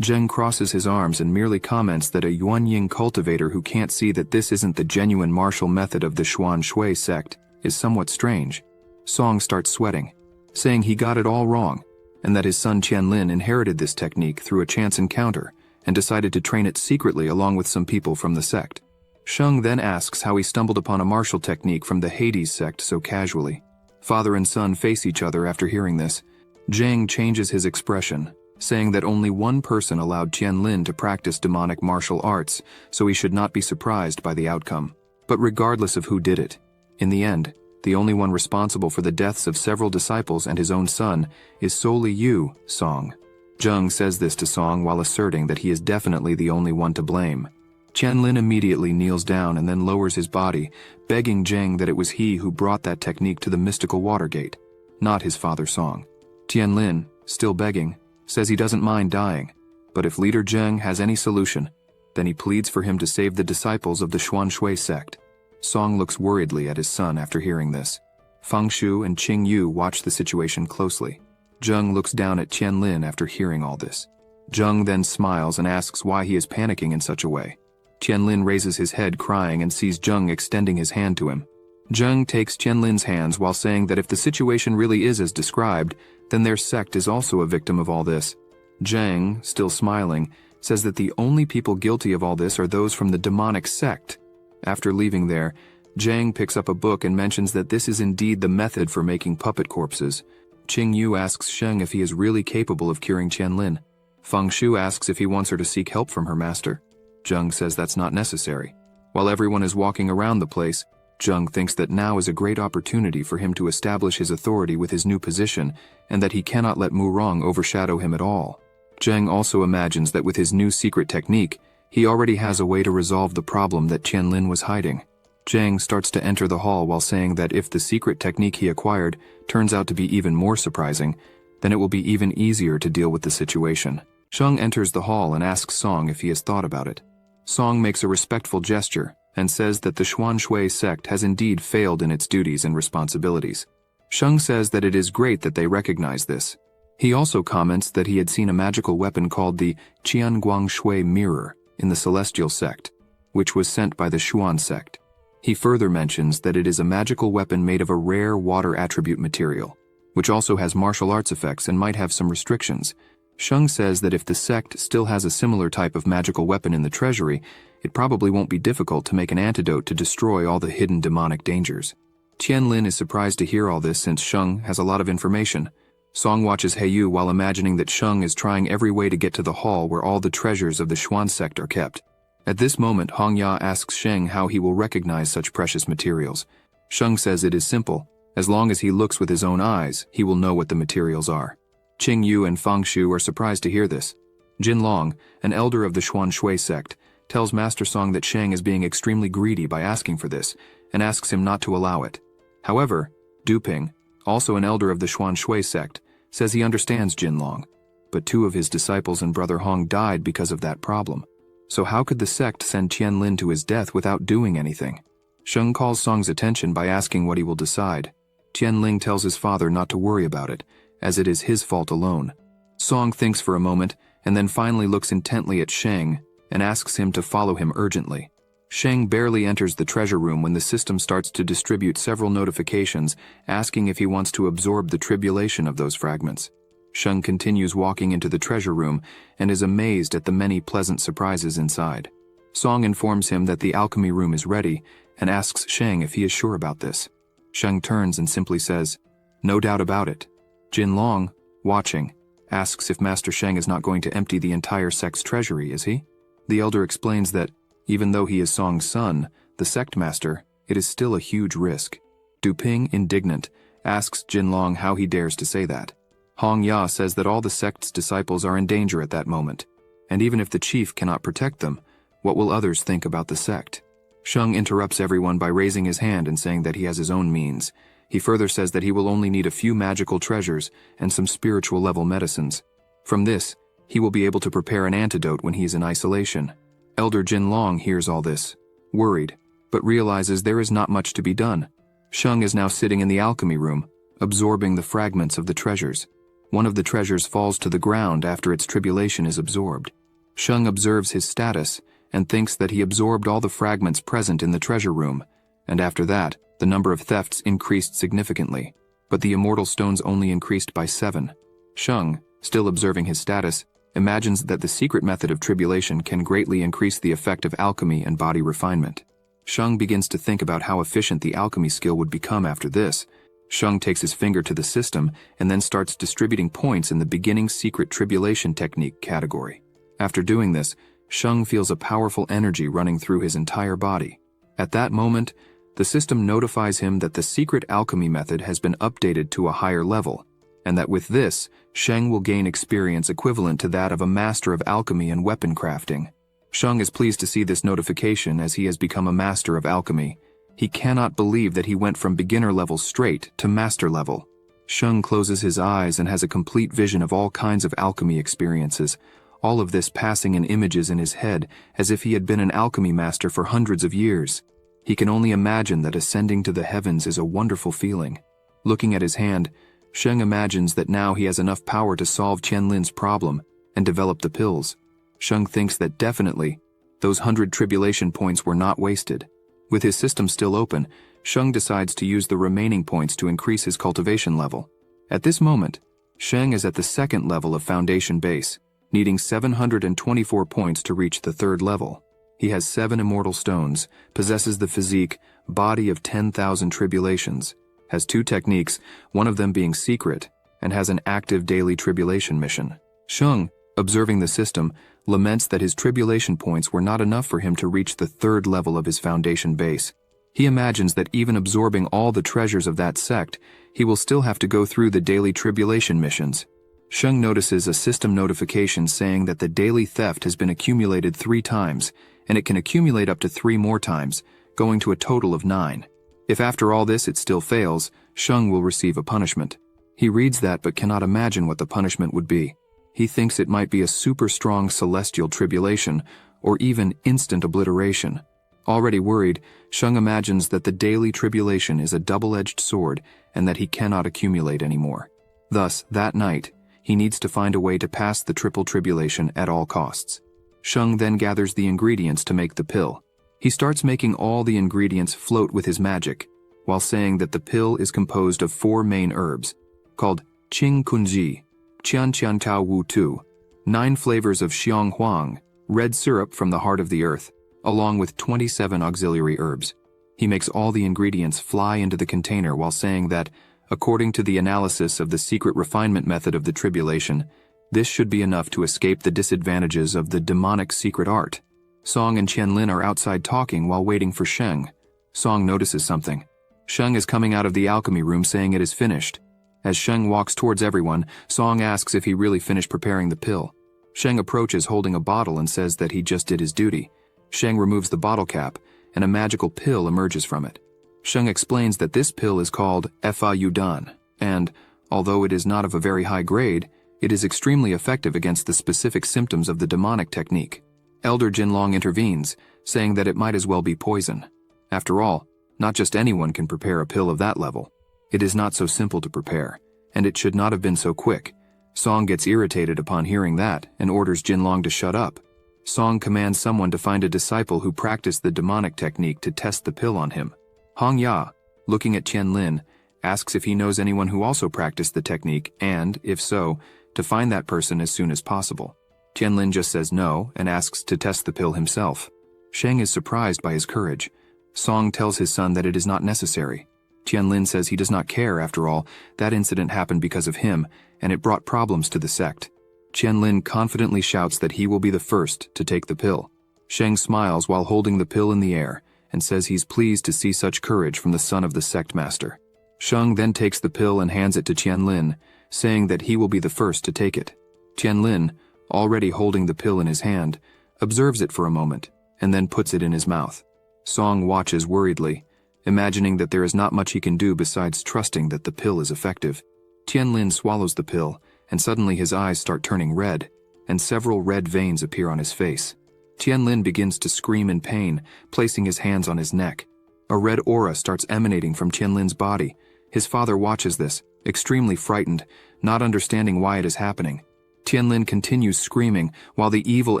Zheng crosses his arms and merely comments that a Yuanying cultivator who can't see that this isn't the genuine martial method of the Xuan Shui sect is somewhat strange. Song starts sweating, saying he got it all wrong, and that his son Qianlin inherited this technique through a chance encounter and decided to train it secretly along with some people from the sect. Sheng then asks how he stumbled upon a martial technique from the Hades sect so casually. Father and son face each other after hearing this. Zheng changes his expression, saying that only one person allowed Qianlin to practice demonic martial arts, so he should not be surprised by the outcome. But regardless of who did it, in the end, the only one responsible for the deaths of several disciples and his own son is solely you, Song. Zheng says this to Song while asserting that he is definitely the only one to blame. Qianlin immediately kneels down and then lowers his body, begging Zheng that it was he who brought that technique to the mystical water gate, not his father Song. Qianlin, still begging, says he doesn't mind dying, but if leader Zheng has any solution, then he pleads for him to save the disciples of the Xuan Shui sect. Song looks worriedly at his son after hearing this. Fang Shu and Qing Yu watch the situation closely. Zheng looks down at Qianlin after hearing all this. Zheng then smiles and asks why he is panicking in such a way. Qianlin raises his head crying and sees Zheng extending his hand to him. Zheng takes Qianlin's hands while saying that if the situation really is as described, then their sect is also a victim of all this. Zheng, still smiling, says that the only people guilty of all this are those from the demonic sect. After leaving there, Zheng picks up a book and mentions that this is indeed the method for making puppet corpses. Qing Yu asks Sheng if he is really capable of curing Qianlin. Fang Shu asks if he wants her to seek help from her master. Zheng says that's not necessary. While everyone is walking around the place, Zheng thinks that now is a great opportunity for him to establish his authority with his new position, and that he cannot let Mu Rong overshadow him at all. Zheng also imagines that with his new secret technique, he already has a way to resolve the problem that Qianlin was hiding. Zheng starts to enter the hall while saying that if the secret technique he acquired turns out to be even more surprising, then it will be even easier to deal with the situation. Sheng enters the hall and asks Song if he has thought about it. Song makes a respectful gesture and says that the Xuan Shui sect has indeed failed in its duties and responsibilities. Sheng says that it is great that they recognize this. He also comments that he had seen a magical weapon called the Qianguang Shui Mirror in the Celestial sect, which was sent by the Xuan sect. He further mentions that it is a magical weapon made of a rare water attribute material, which also has martial arts effects and might have some restrictions, Sheng says that if the sect still has a similar type of magical weapon in the treasury, it probably won't be difficult to make an antidote to destroy all the hidden demonic dangers. Tianlin is surprised to hear all this since Sheng has a lot of information. Song watches Heyu while imagining that Sheng is trying every way to get to the hall where all the treasures of the Xuan sect are kept. At this moment, Hongya asks Sheng how he will recognize such precious materials. Sheng says it is simple. As long as he looks with his own eyes, he will know what the materials are. Qing Yu and Fang Shu are surprised to hear this. Jin Long, an elder of the Xuan Shui sect, tells Master Song that Sheng is being extremely greedy by asking for this, and asks him not to allow it. However, Du Ping, also an elder of the Xuan Shui sect, says he understands Jin Long, but 2 of his disciples and brother Hong died because of that problem. So how could the sect send Tianlin to his death without doing anything? Sheng calls Song's attention by asking what he will decide. Tianling tells his father not to worry about it, as it is his fault alone. Song thinks for a moment, and then finally looks intently at Sheng and asks him to follow him urgently. Sheng barely enters the treasure room when the system starts to distribute several notifications asking if he wants to absorb the tribulation of those fragments. Sheng continues walking into the treasure room and is amazed at the many pleasant surprises inside. Song informs him that the alchemy room is ready and asks Sheng if he is sure about this. Sheng turns and simply says, "No doubt about it." Jin Long, watching, asks if Master Sheng is not going to empty the entire sect's treasury, is he? The elder explains that, even though he is Song's son, the sect master, it is still a huge risk. Du Ping, indignant, asks Jin Long how he dares to say that. Hong Ya says that all the sect's disciples are in danger at that moment, and even if the chief cannot protect them, what will others think about the sect? Sheng interrupts everyone by raising his hand and saying that he has his own means. He further says that he will only need a few magical treasures and some spiritual level medicines. From this, he will be able to prepare an antidote when he is in isolation. Elder Jin Long hears all this, worried, but realizes there is not much to be done. Sheng is now sitting in the alchemy room, absorbing the fragments of the treasures. One of the treasures falls to the ground after its tribulation is absorbed. Sheng observes his status and thinks that he absorbed all the fragments present in the treasure room, and after that, the number of thefts increased significantly, but the immortal stones only increased by 7. Sheng, still observing his status, imagines that the secret method of tribulation can greatly increase the effect of alchemy and body refinement. Sheng begins to think about how efficient the alchemy skill would become after this. Sheng takes his finger to the system and then starts distributing points in the beginning secret tribulation technique category. After doing this, Sheng feels a powerful energy running through his entire body. At that moment, the system notifies him that the secret alchemy method has been updated to a higher level, and that with this, Sheng will gain experience equivalent to that of a master of alchemy and weapon crafting. Sheng is pleased to see this notification as he has become a master of alchemy. He cannot believe that he went from beginner level straight to master level. Sheng closes his eyes and has a complete vision of all kinds of alchemy experiences, all of this passing in images in his head as if he had been an alchemy master for hundreds of years. He can only imagine that ascending to the heavens is a wonderful feeling. Looking at his hand, Sheng imagines that now he has enough power to solve Tianlin's problem and develop the pills. Sheng thinks that definitely, those 100 tribulation points were not wasted. With his system still open, Sheng decides to use the remaining points to increase his cultivation level. At this moment, Sheng is at the 2nd level of foundation base, needing 724 points to reach the 3rd level. He has 7 immortal stones, possesses the physique, body of 10,000 tribulations, has 2 techniques, one of them being secret, and has an active daily tribulation mission. Sheng, observing the system, laments that his tribulation points were not enough for him to reach the 3rd level of his foundation base. He imagines that even absorbing all the treasures of that sect, he will still have to go through the daily tribulation missions. Sheng notices a system notification saying that the daily theft has been accumulated 3 times, and it can accumulate up to 3 more times, going to a total of 9. If after all this it still fails, Sheng will receive a punishment. He reads that but cannot imagine what the punishment would be. He thinks it might be a super strong celestial tribulation, or even instant obliteration. Already worried, Sheng imagines that the daily tribulation is a double-edged sword and that he cannot accumulate anymore. Thus, that night, he needs to find a way to pass the triple tribulation at all costs. Sheng then gathers the ingredients to make the pill. He starts making all the ingredients float with his magic, while saying that the pill is composed of 4 main herbs, called Qing Kunji, Qian Qian Tao Wu Tu, 9 flavors of xiong huang, red syrup from the heart of the earth, along with 27 auxiliary herbs. He makes all the ingredients fly into the container while saying that, according to the analysis of the secret refinement method of the tribulation, this should be enough to escape the disadvantages of the demonic secret art. Song and Qianlin are outside talking while waiting for Sheng. Song notices something. Sheng is coming out of the alchemy room saying it is finished. As Sheng walks towards everyone, Song asks if he really finished preparing the pill. Sheng approaches holding a bottle and says that he just did his duty. Sheng removes the bottle cap, and a magical pill emerges from it. Sheng explains that this pill is called Fa Yudan, and, although it is not of a very high grade, it is extremely effective against the specific symptoms of the demonic technique. Elder Jinlong intervenes, saying that it might as well be poison. After all, not just anyone can prepare a pill of that level. It is not so simple to prepare, and it should not have been so quick. Song gets irritated upon hearing that and orders Jinlong to shut up. Song commands someone to find a disciple who practiced the demonic technique to test the pill on him. Hong Ya, looking at Qianlin, asks if he knows anyone who also practiced the technique and, if so, to find that person as soon as possible. Qianlin just says no and asks to test the pill himself. Sheng is surprised by his courage. Song tells his son that it is not necessary. Qianlin says he does not care, after all, that incident happened because of him, and it brought problems to the sect. Qianlin confidently shouts that he will be the first to take the pill. Sheng smiles while holding the pill in the air, and says he's pleased to see such courage from the son of the sect master. Sheng then takes the pill and hands it to Qianlin, saying that he will be the first to take it. Qianlin, already holding the pill in his hand, observes it for a moment, and then puts it in his mouth. Song watches worriedly, imagining that there is not much he can do besides trusting that the pill is effective. Qianlin swallows the pill, and suddenly his eyes start turning red, and several red veins appear on his face. Qianlin begins to scream in pain, placing his hands on his neck. A red aura starts emanating from Qianlin's body. His father watches this, extremely frightened, not understanding why it is happening. Qianlin continues screaming while the evil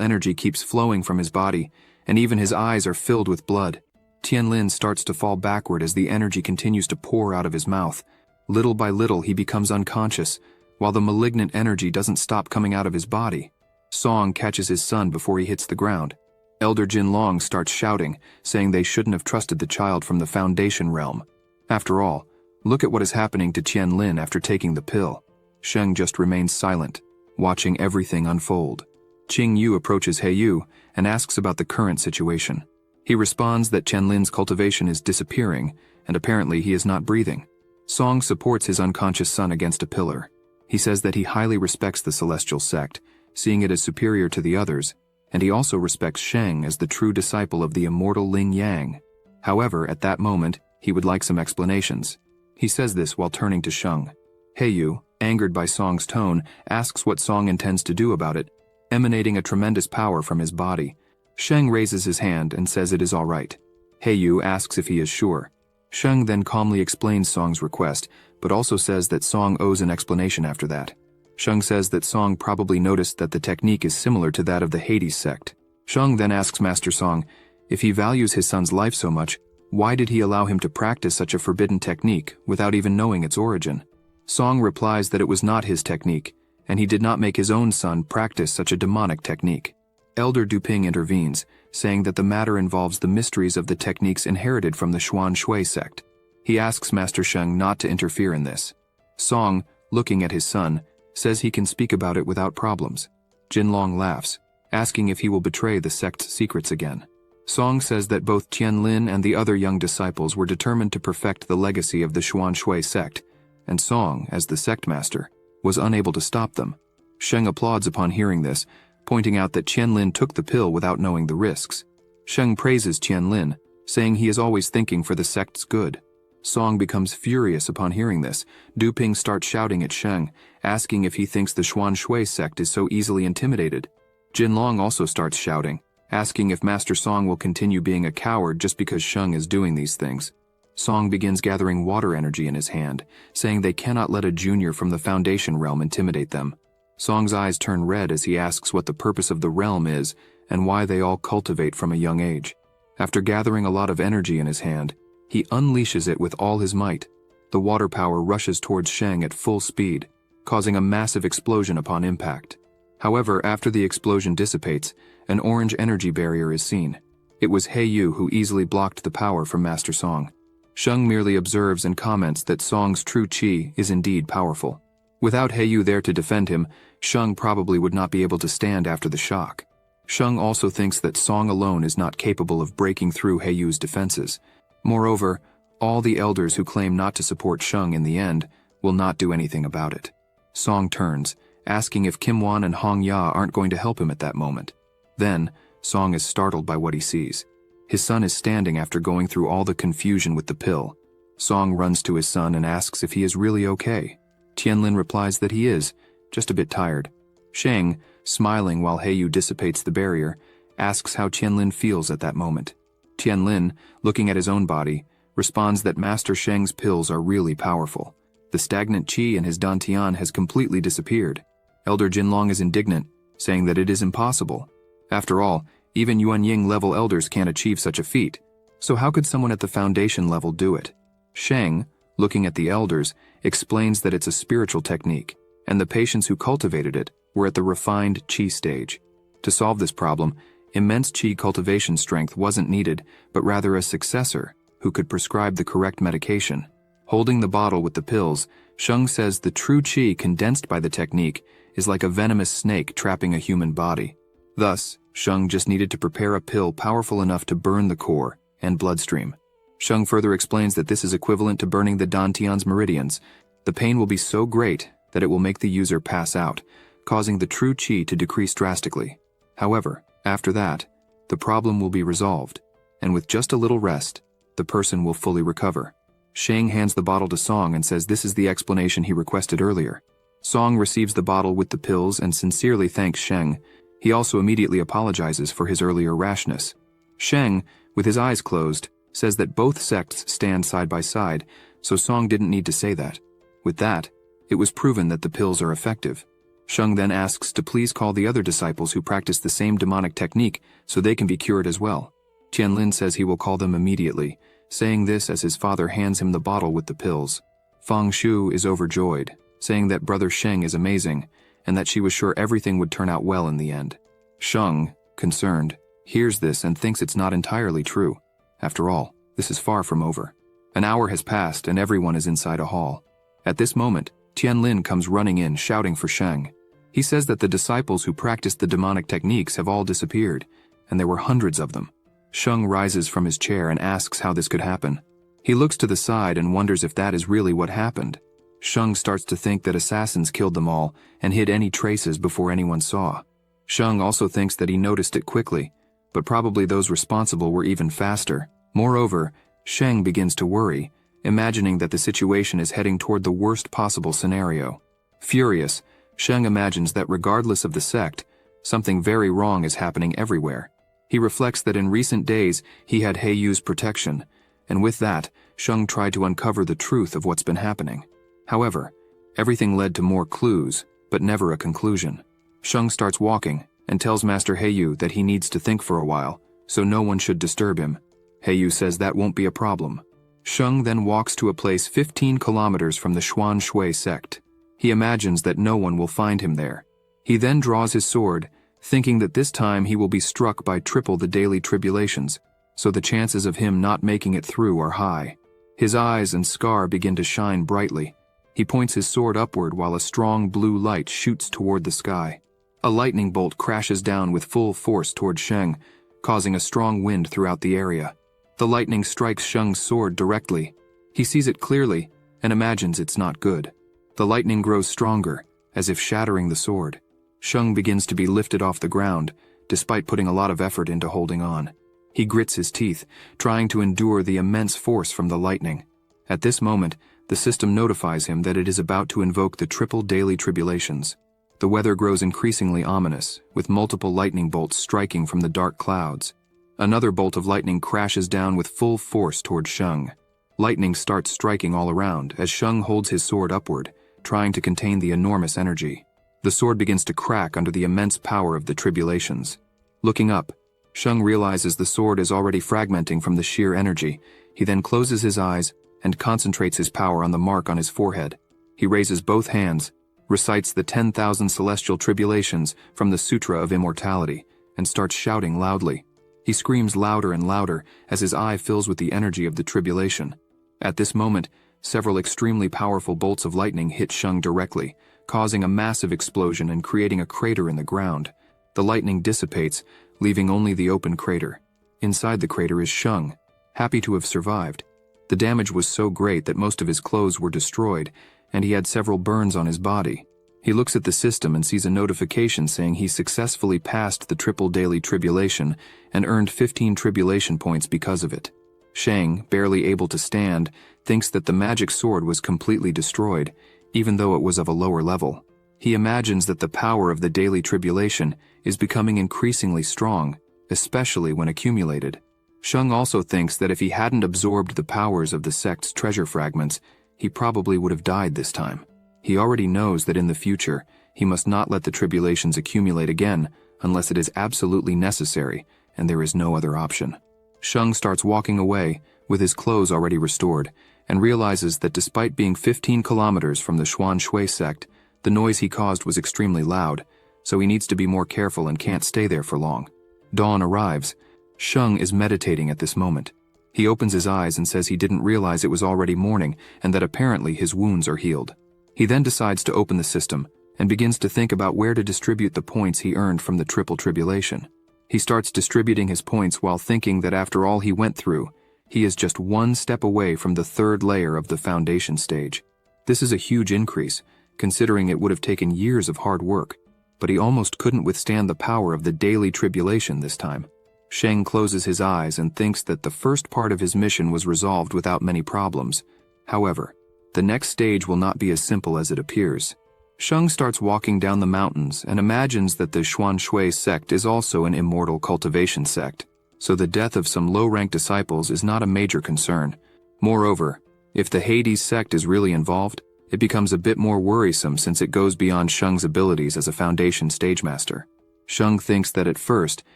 energy keeps flowing from his body, and even his eyes are filled with blood. Qianlin starts to fall backward as the energy continues to pour out of his mouth. Little by little he becomes unconscious, while the malignant energy doesn't stop coming out of his body. Song catches his son before he hits the ground. Elder Jinlong starts shouting, saying they shouldn't have trusted the child from the Foundation realm. After all, look at what is happening to Qianlin after taking the pill. Sheng just remains silent, watching everything unfold. Qing Yu approaches He Yu and asks about the current situation. He responds that Qianlin's cultivation is disappearing, and apparently he is not breathing. Song supports his unconscious son against a pillar. He says that he highly respects the celestial sect, seeing it as superior to the others, and he also respects Sheng as the true disciple of the immortal Ling Yang. However, at that moment, he would like some explanations. He says this while turning to Sheng. He Yu, angered by Song's tone, asks what Song intends to do about it, emanating a tremendous power from his body. Sheng raises his hand and says it is all right. He Yu asks if he is sure. Sheng then calmly explains Song's request, but also says that Song owes an explanation after that. Sheng says that Song probably noticed that the technique is similar to that of the Hades sect. Sheng then asks Master Song, if he values his son's life so much, why did he allow him to practice such a forbidden technique without even knowing its origin? Song replies that it was not his technique, and he did not make his own son practice such a demonic technique. Elder Duping intervenes, saying that the matter involves the mysteries of the techniques inherited from the Xuan Shui sect. He asks Master Sheng not to interfere in this. Song, looking at his son, says he can speak about it without problems. Jinlong laughs, asking if he will betray the sect's secrets again. Song says that both Qianlin and the other young disciples were determined to perfect the legacy of the Xuan Shui sect, and Song, as the sect master, was unable to stop them. Sheng applauds upon hearing this, pointing out that Qianlin took the pill without knowing the risks. Sheng praises Qianlin, saying he is always thinking for the sect's good. Song becomes furious upon hearing this. Duping starts shouting at Sheng, asking if he thinks the Xuan Shui sect is so easily intimidated. Jinlong also starts shouting, asking if Master Song will continue being a coward just because Sheng is doing these things. Song begins gathering water energy in his hand, saying they cannot let a junior from the Foundation realm intimidate them. Song's eyes turn red as he asks what the purpose of the realm is and why they all cultivate from a young age. After gathering a lot of energy in his hand, he unleashes it with all his might. The water power rushes towards Sheng at full speed, causing a massive explosion upon impact. However, after the explosion dissipates, an orange energy barrier is seen. It was Yu who easily blocked the power from Master Song. Sheng merely observes and comments that Song's true qi is indeed powerful. Without Yu there to defend him, Sheng probably would not be able to stand after the shock. Sheng also thinks that Song alone is not capable of breaking through Yu's defenses. Moreover, all the elders who claim not to support Sheng in the end will not do anything about it. Song turns, asking if Kim Wan and Hong Ya aren't going to help him at that moment. Then, Song is startled by what he sees. His son is standing after going through all the confusion with the pill. Song runs to his son and asks if he is really okay. Tianlin replies that he is, just a bit tired. Sheng, smiling while Yu dissipates the barrier, asks how Tianlin feels at that moment. Tianlin, looking at his own body, responds that Master Sheng's pills are really powerful. The stagnant qi in his dantian has completely disappeared. Elder Jinlong is indignant, saying that it is impossible. After all, even Yuanying level elders can't achieve such a feat, so how could someone at the foundation level do it? Sheng, looking at the elders, explains that it's a spiritual technique, and the patients who cultivated it were at the refined qi stage. To solve this problem, immense qi cultivation strength wasn't needed, but rather a successor who could prescribe the correct medication. Holding the bottle with the pills, Sheng says the true qi condensed by the technique is like a venomous snake trapping a human body. Thus, Sheng just needed to prepare a pill powerful enough to burn the core and bloodstream. Sheng further explains that this is equivalent to burning the dantian's meridians. The pain will be so great that it will make the user pass out, causing the true qi to decrease drastically. However, after that, the problem will be resolved, and with just a little rest, the person will fully recover. Sheng hands the bottle to Song and says this is the explanation he requested earlier. Song receives the bottle with the pills and sincerely thanks Sheng. He also immediately apologizes for his earlier rashness. Sheng, with his eyes closed, says that both sects stand side by side, so Song didn't need to say that. With that, it was proven that the pills are effective. Sheng then asks to please call the other disciples who practice the same demonic technique so they can be cured as well. Tianlin says he will call them immediately, saying this as his father hands him the bottle with the pills. Fang Shu is overjoyed, saying that brother Sheng is amazing, and that she was sure everything would turn out well in the end. Sheng, concerned, hears this and thinks it's not entirely true. After all, this is far from over. An hour has passed and everyone is inside a hall. At this moment, Tianlin comes running in, shouting for Sheng. He says that the disciples who practiced the demonic techniques have all disappeared, and there were hundreds of them. Sheng rises from his chair and asks how this could happen. He looks to the side and wonders if that is really what happened. Sheng starts to think that assassins killed them all and hid any traces before anyone saw. Sheng also thinks that he noticed it quickly, but probably those responsible were even faster. Moreover, Sheng begins to worry, imagining that the situation is heading toward the worst possible scenario. Furious, Sheng imagines that regardless of the sect, something very wrong is happening everywhere. He reflects that in recent days he had Yu's protection, and with that, Sheng tried to uncover the truth of what's been happening. However, everything led to more clues, but never a conclusion. Sheng starts walking and tells Master Yu that he needs to think for a while, so no one should disturb him. Yu says that won't be a problem. Sheng then walks to a place 15 kilometers from the Xuan Shui sect. He imagines that no one will find him there. He then draws his sword, thinking that this time he will be struck by triple the daily tribulations, so the chances of him not making it through are high. His eyes and scar begin to shine brightly. He points his sword upward while a strong blue light shoots toward the sky. A lightning bolt crashes down with full force toward Sheng, causing a strong wind throughout the area. The lightning strikes Sheng's sword directly. He sees it clearly and imagines it's not good. The lightning grows stronger, as if shattering the sword. Sheng begins to be lifted off the ground, despite putting a lot of effort into holding on. He grits his teeth, trying to endure the immense force from the lightning. At this moment, the system notifies him that it is about to invoke the triple daily tribulations. The weather grows increasingly ominous, with multiple lightning bolts striking from the dark clouds. Another bolt of lightning crashes down with full force toward Sheng. Lightning starts striking all around as Sheng holds his sword upward, trying to contain the enormous energy. The sword begins to crack under the immense power of the tribulations. Looking up, Sheng realizes the sword is already fragmenting from the sheer energy. He then closes his eyes and concentrates his power on the mark on his forehead. He raises both hands, recites the 10,000 celestial tribulations from the Sutra of Immortality, and starts shouting loudly. He screams louder and louder as his eye fills with the energy of the tribulation. At this moment, several extremely powerful bolts of lightning hit Sheng directly, causing a massive explosion and creating a crater in the ground. The lightning dissipates, leaving only the open crater. Inside the crater is Sheng, happy to have survived. The damage was so great that most of his clothes were destroyed, and he had several burns on his body. He looks at the system and sees a notification saying he successfully passed the triple daily tribulation and earned 15 tribulation points because of it. Sheng, barely able to stand, thinks that the magic sword was completely destroyed, even though it was of a lower level. He imagines that the power of the daily tribulation is becoming increasingly strong, especially when accumulated. Sheng also thinks that if he hadn't absorbed the powers of the sect's treasure fragments, he probably would have died this time. He already knows that in the future, he must not let the tribulations accumulate again unless it is absolutely necessary and there is no other option. Sheng starts walking away, with his clothes already restored, and realizes that despite being 15 kilometers from the Xuan Shui sect, the noise he caused was extremely loud, so he needs to be more careful and can't stay there for long. Dawn arrives. Sheng is meditating at this moment. He opens his eyes and says he didn't realize it was already morning and that apparently his wounds are healed. He then decides to open the system and begins to think about where to distribute the points he earned from the triple tribulation. He starts distributing his points while thinking that after all he went through, he is just one step away from the third layer of the foundation stage. This is a huge increase, considering it would have taken years of hard work, but he almost couldn't withstand the power of the daily tribulation this time. Sheng closes his eyes and thinks that the first part of his mission was resolved without many problems. However, the next stage will not be as simple as it appears. Sheng starts walking down the mountains and imagines that the Xuan Shui sect is also an immortal cultivation sect, so the death of some low-ranked disciples is not a major concern. Moreover, if the Hades sect is really involved, it becomes a bit more worrisome since it goes beyond Sheng's abilities as a foundation stage master. Sheng thinks that at first,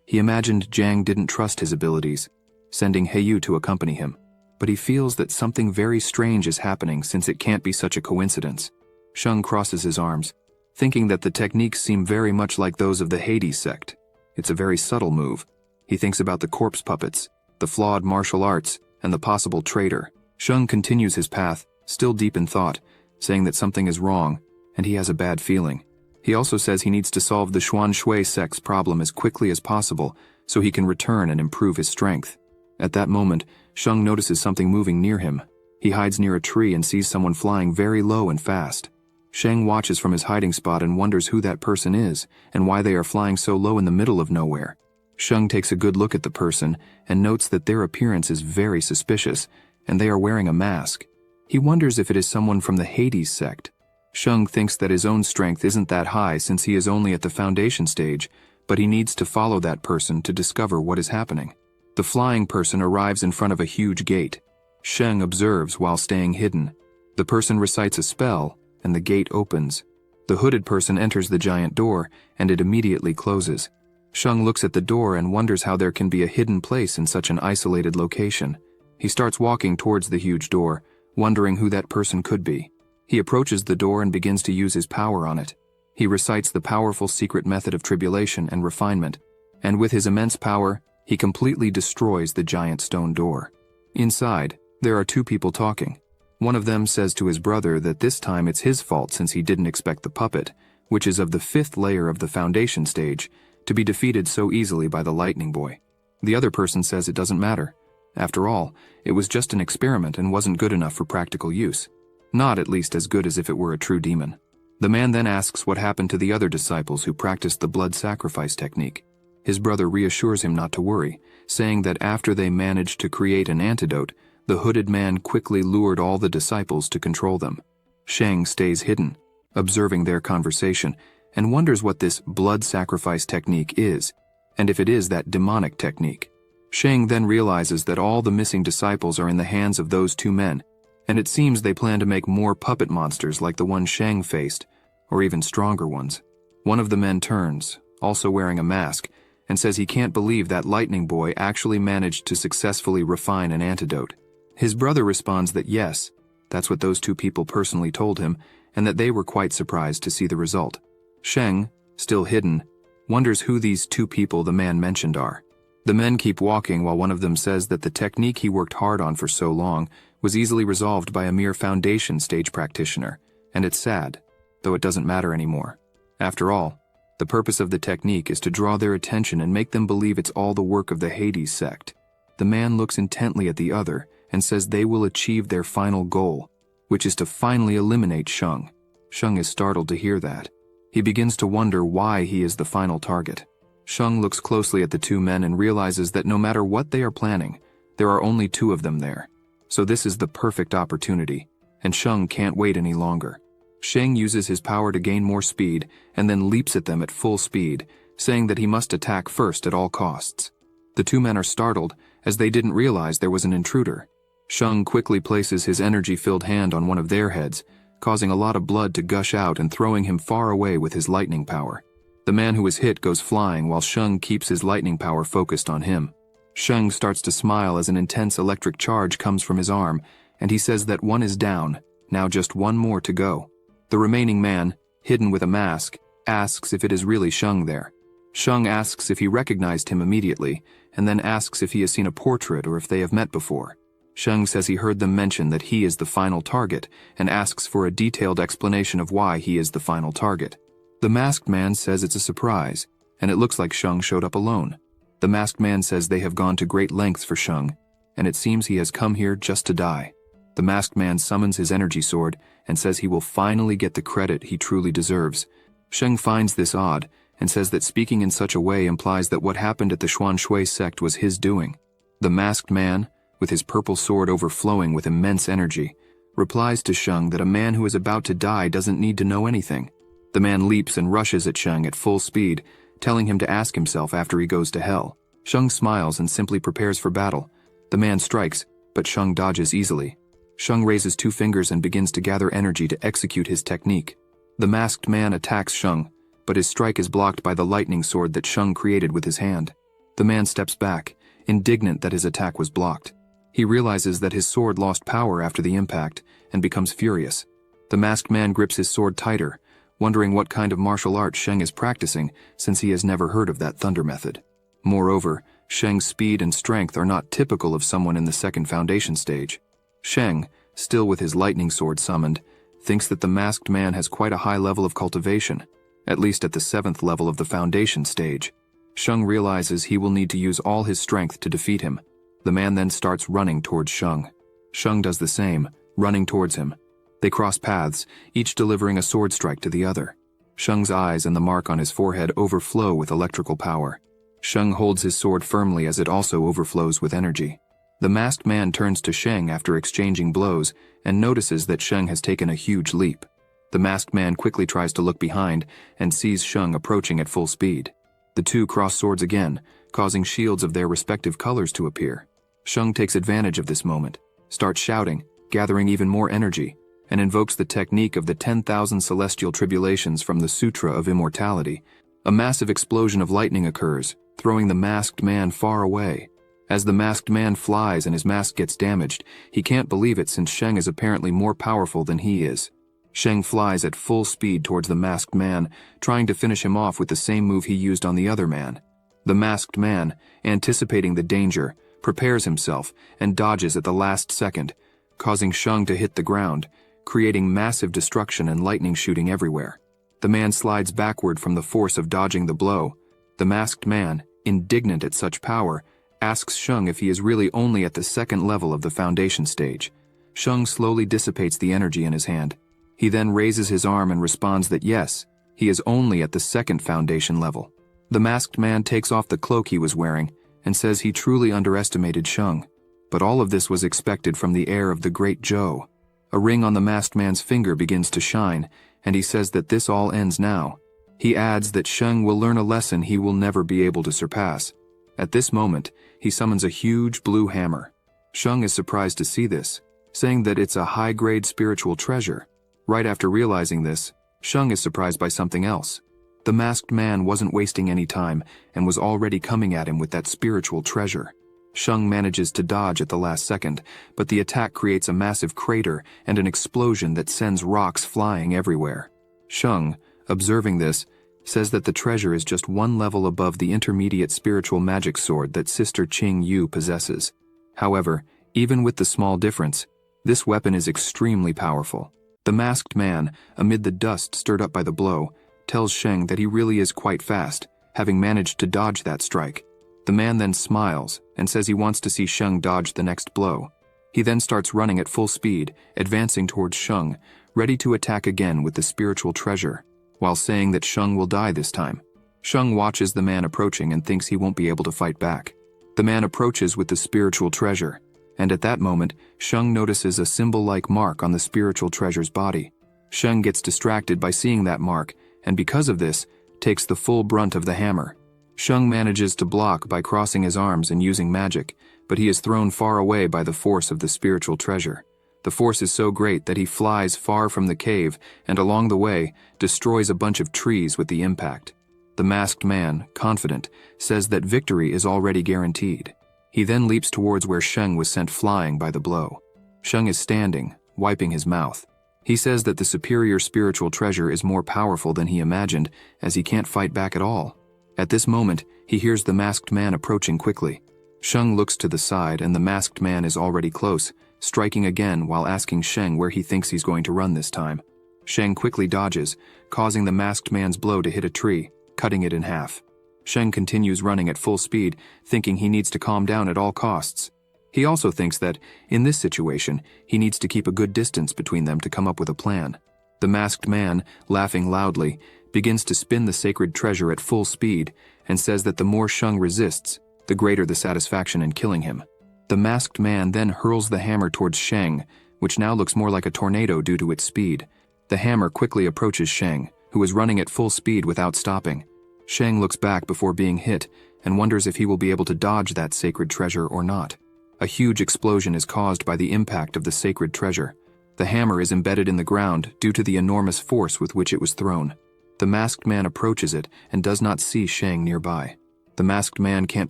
he imagined Jiang didn't trust his abilities, sending Heyu to accompany him, but he feels that something very strange is happening since it can't be such a coincidence. Sheng crosses his arms, thinking that the techniques seem very much like those of the Hades sect. It's a very subtle move. He thinks about the corpse puppets, the flawed martial arts, and the possible traitor. Sheng continues his path, still deep in thought, saying that something is wrong, and he has a bad feeling. He also says he needs to solve the Xuan Shui sect's problem as quickly as possible so he can return and improve his strength. At that moment, Sheng notices something moving near him. He hides near a tree and sees someone flying very low and fast. Sheng watches from his hiding spot and wonders who that person is and why they are flying so low in the middle of nowhere. Sheng takes a good look at the person and notes that their appearance is very suspicious, and they are wearing a mask. He wonders if it is someone from the Hades sect. Sheng thinks that his own strength isn't that high since he is only at the foundation stage, but he needs to follow that person to discover what is happening. The flying person arrives in front of a huge gate. Sheng observes while staying hidden. The person recites a spell, and the gate opens. The hooded person enters the giant door, and it immediately closes. Sheng looks at the door and wonders how there can be a hidden place in such an isolated location. He starts walking towards the huge door, wondering who that person could be. He approaches the door and begins to use his power on it. He recites the powerful secret method of tribulation and refinement, and with his immense power, he completely destroys the giant stone door. Inside, there are two people talking. One of them says to his brother that this time it's his fault since he didn't expect the puppet, which is of the 5th layer of the foundation stage, to be defeated so easily by the lightning boy. The other person says it doesn't matter. After all, it was just an experiment and wasn't good enough for practical use. Not at least as good as if it were a true demon. The man then asks what happened to the other disciples who practiced the blood sacrifice technique. His brother reassures him not to worry, saying that after they managed to create an antidote, the hooded man quickly lured all the disciples to control them. Sheng stays hidden, observing their conversation, and wonders what this blood sacrifice technique is, and if it is that demonic technique. Sheng then realizes that all the missing disciples are in the hands of those two men, and it seems they plan to make more puppet monsters like the one Sheng faced, or even stronger ones. One of the men turns, also wearing a mask, and says he can't believe that lightning boy actually managed to successfully refine an antidote. His brother responds that yes, That's what those two people personally told him, and that they were quite surprised to see the result. Sheng, still hidden, wonders who these two people the man mentioned are. The men keep walking while one of them says that the technique he worked hard on for so long was easily resolved by a mere foundation stage practitioner, and it's sad, though it doesn't matter anymore. After all, the purpose of the technique is to draw their attention and make them believe it's all the work of the Hades sect. The man looks intently at the other and says they will achieve their final goal, which is to finally eliminate Sheng. Sheng is startled to hear that. He begins to wonder why he is the final target. Sheng looks closely at the two men and realizes that no matter what they are planning, there are only two of them there. So this is the perfect opportunity, and Sheng can't wait any longer. Sheng uses his power to gain more speed and then leaps at them at full speed, saying that he must attack first at all costs. The two men are startled as they didn't realize there was an intruder. Sheng quickly places his energy-filled hand on one of their heads, causing a lot of blood to gush out and throwing him far away with his lightning power. The man who is hit goes flying while Sheng keeps his lightning power focused on him. Sheng starts to smile as an intense electric charge comes from his arm, and he says that one is down, now just one more to go. The remaining man, hidden with a mask, asks if it is really Sheng there. Sheng asks if he recognized him immediately, and then asks if he has seen a portrait or if they have met before. Sheng says he heard them mention that he is the final target, and asks for a detailed explanation of why he is the final target. The masked man says it's a surprise, and it looks like Sheng showed up alone. The masked man says they have gone to great lengths for Sheng, and it seems he has come here just to die. The masked man summons his energy sword and says he will finally get the credit he truly deserves. Sheng finds this odd and says that speaking in such a way implies that what happened at the Xuanshui sect was his doing. The masked man, with his purple sword overflowing with immense energy, replies to Sheng that a man who is about to die doesn't need to know anything. The man leaps and rushes at Sheng at full speed, telling him to ask himself after he goes to hell. Sheng smiles and simply prepares for battle. The man strikes, but Sheng dodges easily. Sheng raises two fingers and begins to gather energy to execute his technique. The masked man attacks Sheng, but his strike is blocked by the lightning sword that Sheng created with his hand. The man steps back, indignant that his attack was blocked. He realizes that his sword lost power after the impact and becomes furious. The masked man grips his sword tighter, wondering what kind of martial art Sheng is practicing since he has never heard of that thunder method. Moreover, Sheng's speed and strength are not typical of someone in the second foundation stage. Sheng, still with his lightning sword summoned, thinks that the masked man has quite a high level of cultivation, at least at the 7th level of the foundation stage. Sheng realizes he will need to use all his strength to defeat him. The man then starts running towards Sheng. Sheng does the same, running towards him. They cross paths, each delivering a sword strike to the other. Sheng's eyes and the mark on his forehead overflow with electrical power. Sheng holds his sword firmly as it also overflows with energy. The masked man turns to Sheng after exchanging blows and notices that Sheng has taken a huge leap. The masked man quickly tries to look behind and sees Sheng approaching at full speed. The two cross swords again, causing shields of their respective colors to appear. Sheng takes advantage of this moment, starts shouting, gathering even more energy, and invokes the technique of the 10,000 celestial tribulations from the Sutra of Immortality. A massive explosion of lightning occurs, throwing the masked man far away. As the masked man flies and his mask gets damaged, he can't believe it since Sheng is apparently more powerful than he is. Sheng flies at full speed towards the masked man, trying to finish him off with the same move he used on the other man. The masked man, anticipating the danger, prepares himself and dodges at the last second, causing Sheng to hit the ground, creating massive destruction and lightning shooting everywhere. The man slides backward from the force of dodging the blow. The masked man, indignant at such power, asks Sheng if he is really only at the 2nd level of the foundation stage. Sheng slowly dissipates the energy in his hand. He then raises his arm and responds that yes, he is only at the 2nd foundation level. The masked man takes off the cloak he was wearing and says he truly underestimated Sheng. But all of this was expected from the heir of the great Zhou. A ring on the masked man's finger begins to shine, and he says that this all ends now. He adds that Sheng will learn a lesson he will never be able to surpass. At this moment, he summons a huge blue hammer. Sheng is surprised to see this, saying that it's a high-grade spiritual treasure. Right after realizing this, Sheng is surprised by something else. The masked man wasn't wasting any time and was already coming at him with that spiritual treasure. Sheng manages to dodge at the last second, but the attack creates a massive crater and an explosion that sends rocks flying everywhere. Sheng, observing this, says that the treasure is just one level above the intermediate spiritual magic sword that Sister Qing Yu possesses. However, even with the small difference, this weapon is extremely powerful. The masked man, amid the dust stirred up by the blow, tells Sheng that he really is quite fast, having managed to dodge that strike. The man then smiles and says he wants to see Sheng dodge the next blow. He then starts running at full speed, advancing towards Sheng, ready to attack again with the spiritual treasure, while saying that Sheng will die this time. Sheng watches the man approaching and thinks he won't be able to fight back. The man approaches with the spiritual treasure, and at that moment, Sheng notices a symbol-like mark on the spiritual treasure's body. Sheng gets distracted by seeing that mark, and because of this, takes the full brunt of the hammer. Sheng manages to block by crossing his arms and using magic, but he is thrown far away by the force of the spiritual treasure. The force is so great that he flies far from the cave and along the way, destroys a bunch of trees with the impact. The masked man, confident, says that victory is already guaranteed. He then leaps towards where Sheng was sent flying by the blow. Sheng is standing, wiping his mouth. He says that the superior spiritual treasure is more powerful than he imagined, as he can't fight back at all. At this moment, he hears the masked man approaching quickly. Sheng looks to the side and the masked man is already close, striking again while asking Sheng where he thinks he's going to run this time. Sheng quickly dodges, causing the masked man's blow to hit a tree, cutting it in half. Sheng continues running at full speed, thinking he needs to calm down at all costs. He also thinks that, in this situation, he needs to keep a good distance between them to come up with a plan. The masked man, laughing loudly, begins to spin the sacred treasure at full speed and says that the more Sheng resists, the greater the satisfaction in killing him. The masked man then hurls the hammer towards Sheng, which now looks more like a tornado due to its speed. The hammer quickly approaches Sheng, who is running at full speed without stopping. Sheng looks back before being hit and wonders if he will be able to dodge that sacred treasure or not. A huge explosion is caused by the impact of the sacred treasure. The hammer is embedded in the ground due to the enormous force with which it was thrown. The masked man approaches it and does not see Sheng nearby. The masked man can't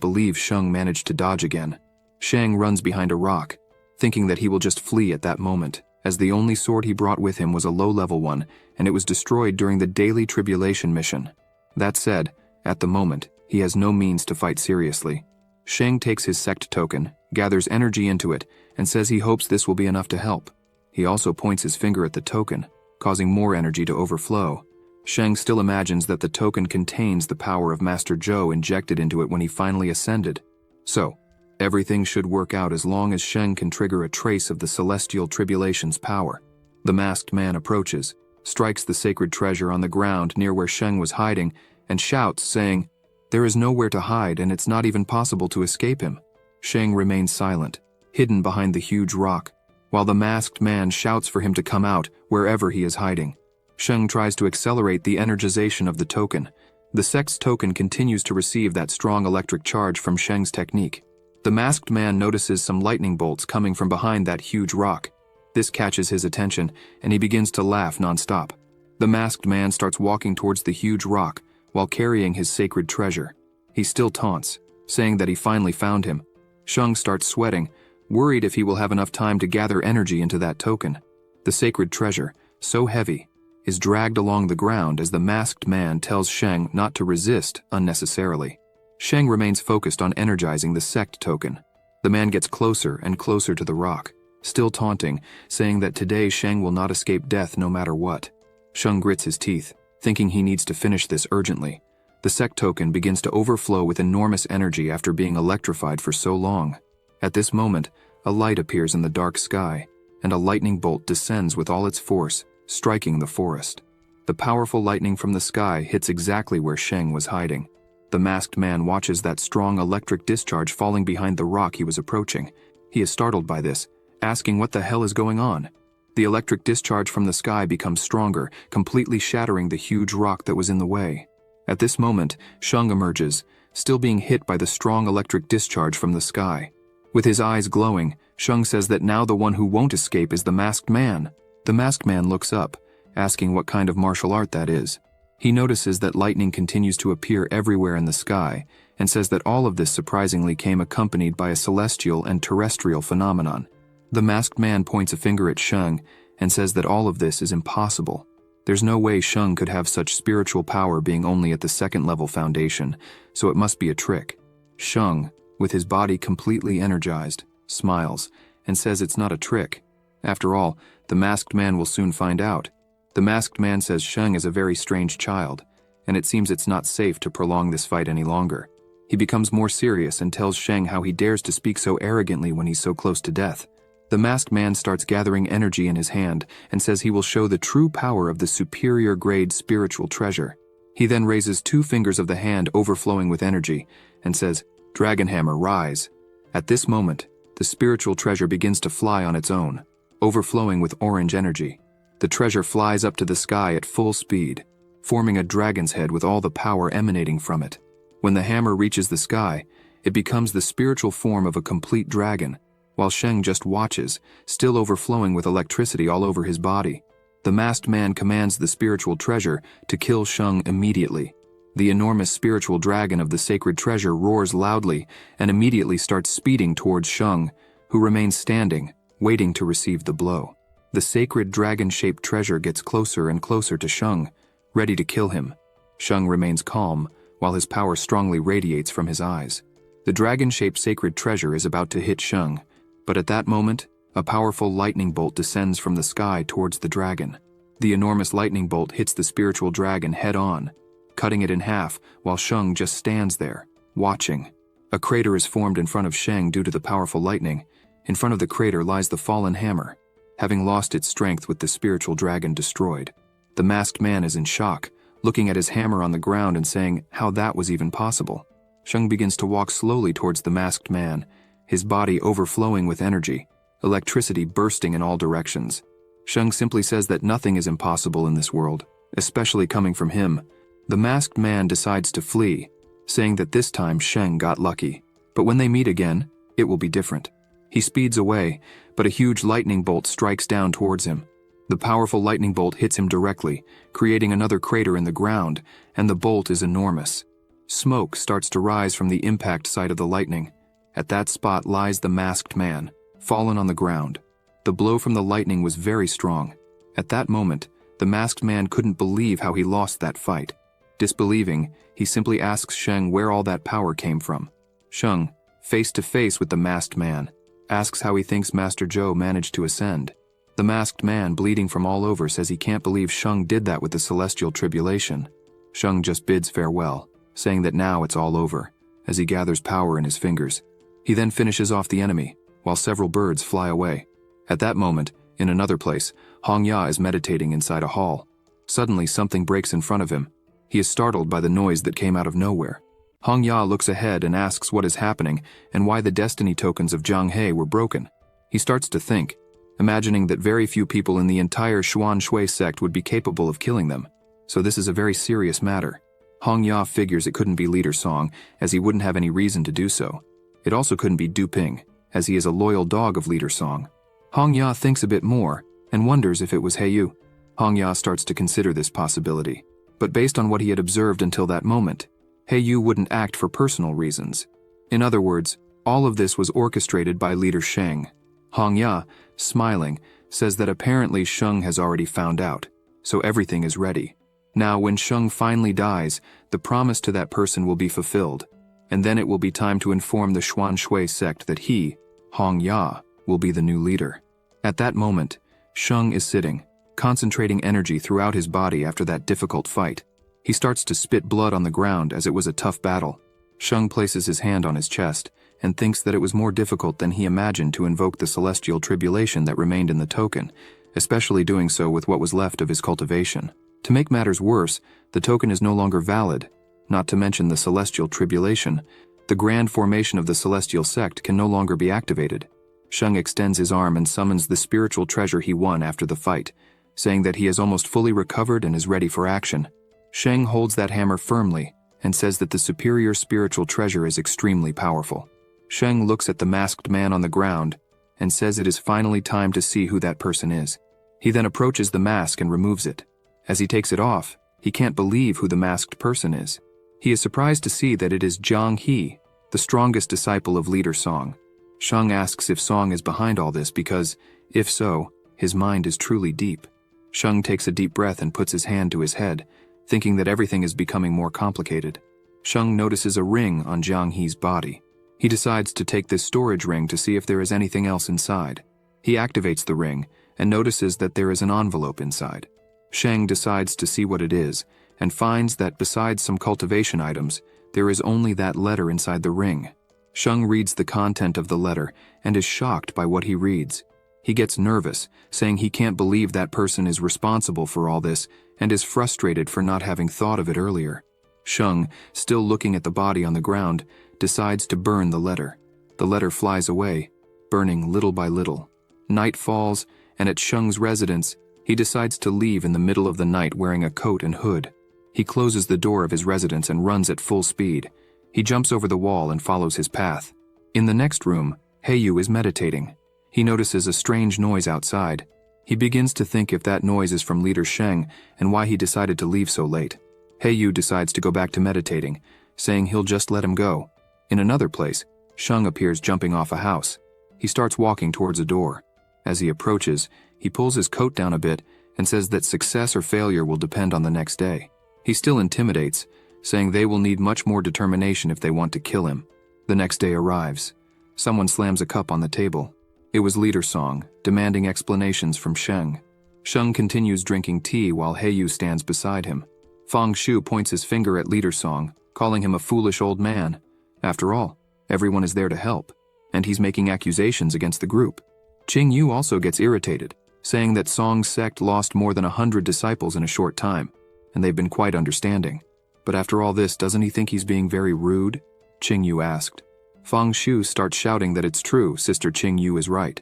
believe Sheng managed to dodge again. Sheng runs behind a rock, thinking that he will just flee at that moment, as the only sword he brought with him was a low-level one, and it was destroyed during the daily tribulation mission. That said, at the moment, he has no means to fight seriously. Sheng takes his sect token, gathers energy into it, and says he hopes this will be enough to help. He also points his finger at the token, causing more energy to overflow. Sheng still imagines that the token contains the power of Master Zhou injected into it when he finally ascended. So, everything should work out as long as Sheng can trigger a trace of the celestial tribulation's power. The masked man approaches, strikes the sacred treasure on the ground near where Sheng was hiding, and shouts, saying, "There is nowhere to hide and it's not even possible to escape him." Sheng remains silent, hidden behind the huge rock, while the masked man shouts for him to come out wherever he is hiding. Sheng tries to accelerate the energization of the token. The sect's token continues to receive that strong electric charge from Sheng's technique. The masked man notices some lightning bolts coming from behind that huge rock. This catches his attention, and he begins to laugh nonstop. The masked man starts walking towards the huge rock while carrying his sacred treasure. He still taunts, saying that he finally found him. Sheng starts sweating, worried if he will have enough time to gather energy into that token. The sacred treasure, so heavy, is dragged along the ground as the masked man tells Sheng not to resist unnecessarily. Sheng remains focused on energizing the sect token. The man gets closer and closer to the rock, still taunting, saying that today Sheng will not escape death no matter what. Sheng grits his teeth, thinking he needs to finish this urgently. The sect token begins to overflow with enormous energy after being electrified for so long. At this moment, a light appears in the dark sky, and a lightning bolt descends with all its force, striking the forest. The powerful lightning from the sky hits exactly where Sheng was hiding. The masked man watches that strong electric discharge falling behind the rock he was approaching. He is startled by this, asking what the hell is going on. The electric discharge from the sky becomes stronger, completely shattering the huge rock that was in the way. At this moment, Sheng emerges, still being hit by the strong electric discharge from the sky. With his eyes glowing, Sheng says that now the one who won't escape is the masked man. The masked man looks up, asking what kind of martial art that is. He notices that lightning continues to appear everywhere in the sky, and says that all of this surprisingly came accompanied by a celestial and terrestrial phenomenon. The masked man points a finger at Sheng and says that all of this is impossible. There's no way Sheng could have such spiritual power being only at the second-level foundation, so it must be a trick. Sheng, with his body completely energized, smiles and says it's not a trick. After all, the masked man will soon find out. The masked man says Sheng is a very strange child, and it seems it's not safe to prolong this fight any longer. He becomes more serious and tells Sheng how he dares to speak so arrogantly when he's so close to death. The masked man starts gathering energy in his hand and says he will show the true power of the superior grade spiritual treasure. He then raises 2 fingers of the hand overflowing with energy and says, "Dragon Hammer, rise." At this moment, the spiritual treasure begins to fly on its own, overflowing with orange energy. The treasure flies up to the sky at full speed, forming a dragon's head with all the power emanating from it. When the hammer reaches the sky, it becomes the spiritual form of a complete dragon, while Sheng just watches, still overflowing with electricity all over his body. The masked man commands the spiritual treasure to kill Sheng immediately. The enormous spiritual dragon of the sacred treasure roars loudly and immediately starts speeding towards Sheng, who remains standing, waiting to receive the blow. The sacred dragon-shaped treasure gets closer and closer to Sheng, ready to kill him. Sheng remains calm, while his power strongly radiates from his eyes. The dragon-shaped sacred treasure is about to hit Sheng, but at that moment, a powerful lightning bolt descends from the sky towards the dragon. The enormous lightning bolt hits the spiritual dragon head-on, cutting it in half while Sheng just stands there, watching. A crater is formed in front of Sheng due to the powerful lightning. In front of the crater lies the fallen hammer, having lost its strength with the spiritual dragon destroyed. The masked man is in shock, looking at his hammer on the ground and saying how that was even possible. Sheng begins to walk slowly towards the masked man, his body overflowing with energy, electricity bursting in all directions. Sheng simply says that nothing is impossible in this world, especially coming from him. The masked man decides to flee, saying that this time Sheng got lucky, but when they meet again, it will be different. He speeds away, but a huge lightning bolt strikes down towards him. The powerful lightning bolt hits him directly, creating another crater in the ground, and the bolt is enormous. Smoke starts to rise from the impact site of the lightning. At that spot lies the masked man, fallen on the ground. The blow from the lightning was very strong. At that moment, the masked man couldn't believe how he lost that fight. Disbelieving, he simply asks Sheng where all that power came from. Sheng, face to face with the masked man, asks how he thinks Master Zhou managed to ascend. The masked man, bleeding from all over, says he can't believe Sheng did that with the celestial tribulation. Sheng just bids farewell, saying that now it's all over, as he gathers power in his fingers. He then finishes off the enemy, while several birds fly away. At that moment, in another place, Hong Ya is meditating inside a hall. Suddenly something breaks in front of him. He is startled by the noise that came out of nowhere. Hong Ya looks ahead and asks what is happening and why the destiny tokens of Zhang He were broken. He starts to think, imagining that very few people in the entire Xuan Shui sect would be capable of killing them. So this is a very serious matter. Hong Ya figures it couldn't be Leader Song, as he wouldn't have any reason to do so. It also couldn't be Du Ping, as he is a loyal dog of Leader Song. Hong Ya thinks a bit more and wonders if it was He Yu. Hong Ya starts to consider this possibility, but based on what he had observed until that moment, He Yu wouldn't act for personal reasons. In other words, all of this was orchestrated by Leader Sheng. Hong Ya, smiling, says that apparently Sheng has already found out, so everything is ready. Now when Sheng finally dies, the promise to that person will be fulfilled, and then it will be time to inform the Xuan Shui sect that he, Hong Ya, will be the new leader. At that moment, Sheng is sitting, concentrating energy throughout his body after that difficult fight. He starts to spit blood on the ground as it was a tough battle. Sheng places his hand on his chest and thinks that it was more difficult than he imagined to invoke the celestial tribulation that remained in the token, especially doing so with what was left of his cultivation. To make matters worse, the token is no longer valid, not to mention the celestial tribulation. The grand formation of the celestial sect can no longer be activated. Sheng extends his arm and summons the spiritual treasure he won after the fight, saying that he has almost fully recovered and is ready for action. Sheng holds that hammer firmly and says that the superior spiritual treasure is extremely powerful. Sheng looks at the masked man on the ground and says it is finally time to see who that person is. He then approaches the mask and removes it. As he takes it off, he can't believe who the masked person is. He is surprised to see that it is Zhang He, the strongest disciple of leader Song. Sheng asks if Song is behind all this because, if so, his mind is truly deep. Sheng takes a deep breath and puts his hand to his head, thinking that everything is becoming more complicated. Sheng notices a ring on Zhang He's body. He decides to take this storage ring to see if there is anything else inside. He activates the ring and notices that there is an envelope inside. Sheng decides to see what it is and finds that besides some cultivation items, there is only that letter inside the ring. Sheng reads the content of the letter and is shocked by what he reads. He gets nervous, saying he can't believe that person is responsible for all this and is frustrated for not having thought of it earlier. Sheng, still looking at the body on the ground, decides to burn the letter. The letter flies away, burning little by little. Night falls, and at Sheng's residence, he decides to leave in the middle of the night wearing a coat and hood. He closes the door of his residence and runs at full speed. He jumps over the wall and follows his path. In the next room, Heiyu is meditating. He notices a strange noise outside. He begins to think if that noise is from leader Sheng and why he decided to leave so late. Heiyu decides to go back to meditating, saying he'll just let him go. In another place, Sheng appears jumping off a house. He starts walking towards a door. As he approaches, he pulls his coat down a bit and says that success or failure will depend on the next day. He still intimidates, saying they will need much more determination if they want to kill him. The next day arrives. Someone slams a cup on the table. It was Leader Song, demanding explanations from Sheng. Sheng continues drinking tea while Heiyu stands beside him. Fang Shu points his finger at Leader Song, calling him a foolish old man. After all, everyone is there to help, and he's making accusations against the group. Qing Yu also gets irritated, saying that Song's sect lost more than 100 disciples in a short time, and they've been quite understanding. But after all this, doesn't he think he's being very rude? Qing Yu asked. Fang Shu starts shouting that it's true, Sister Qing Yu is right.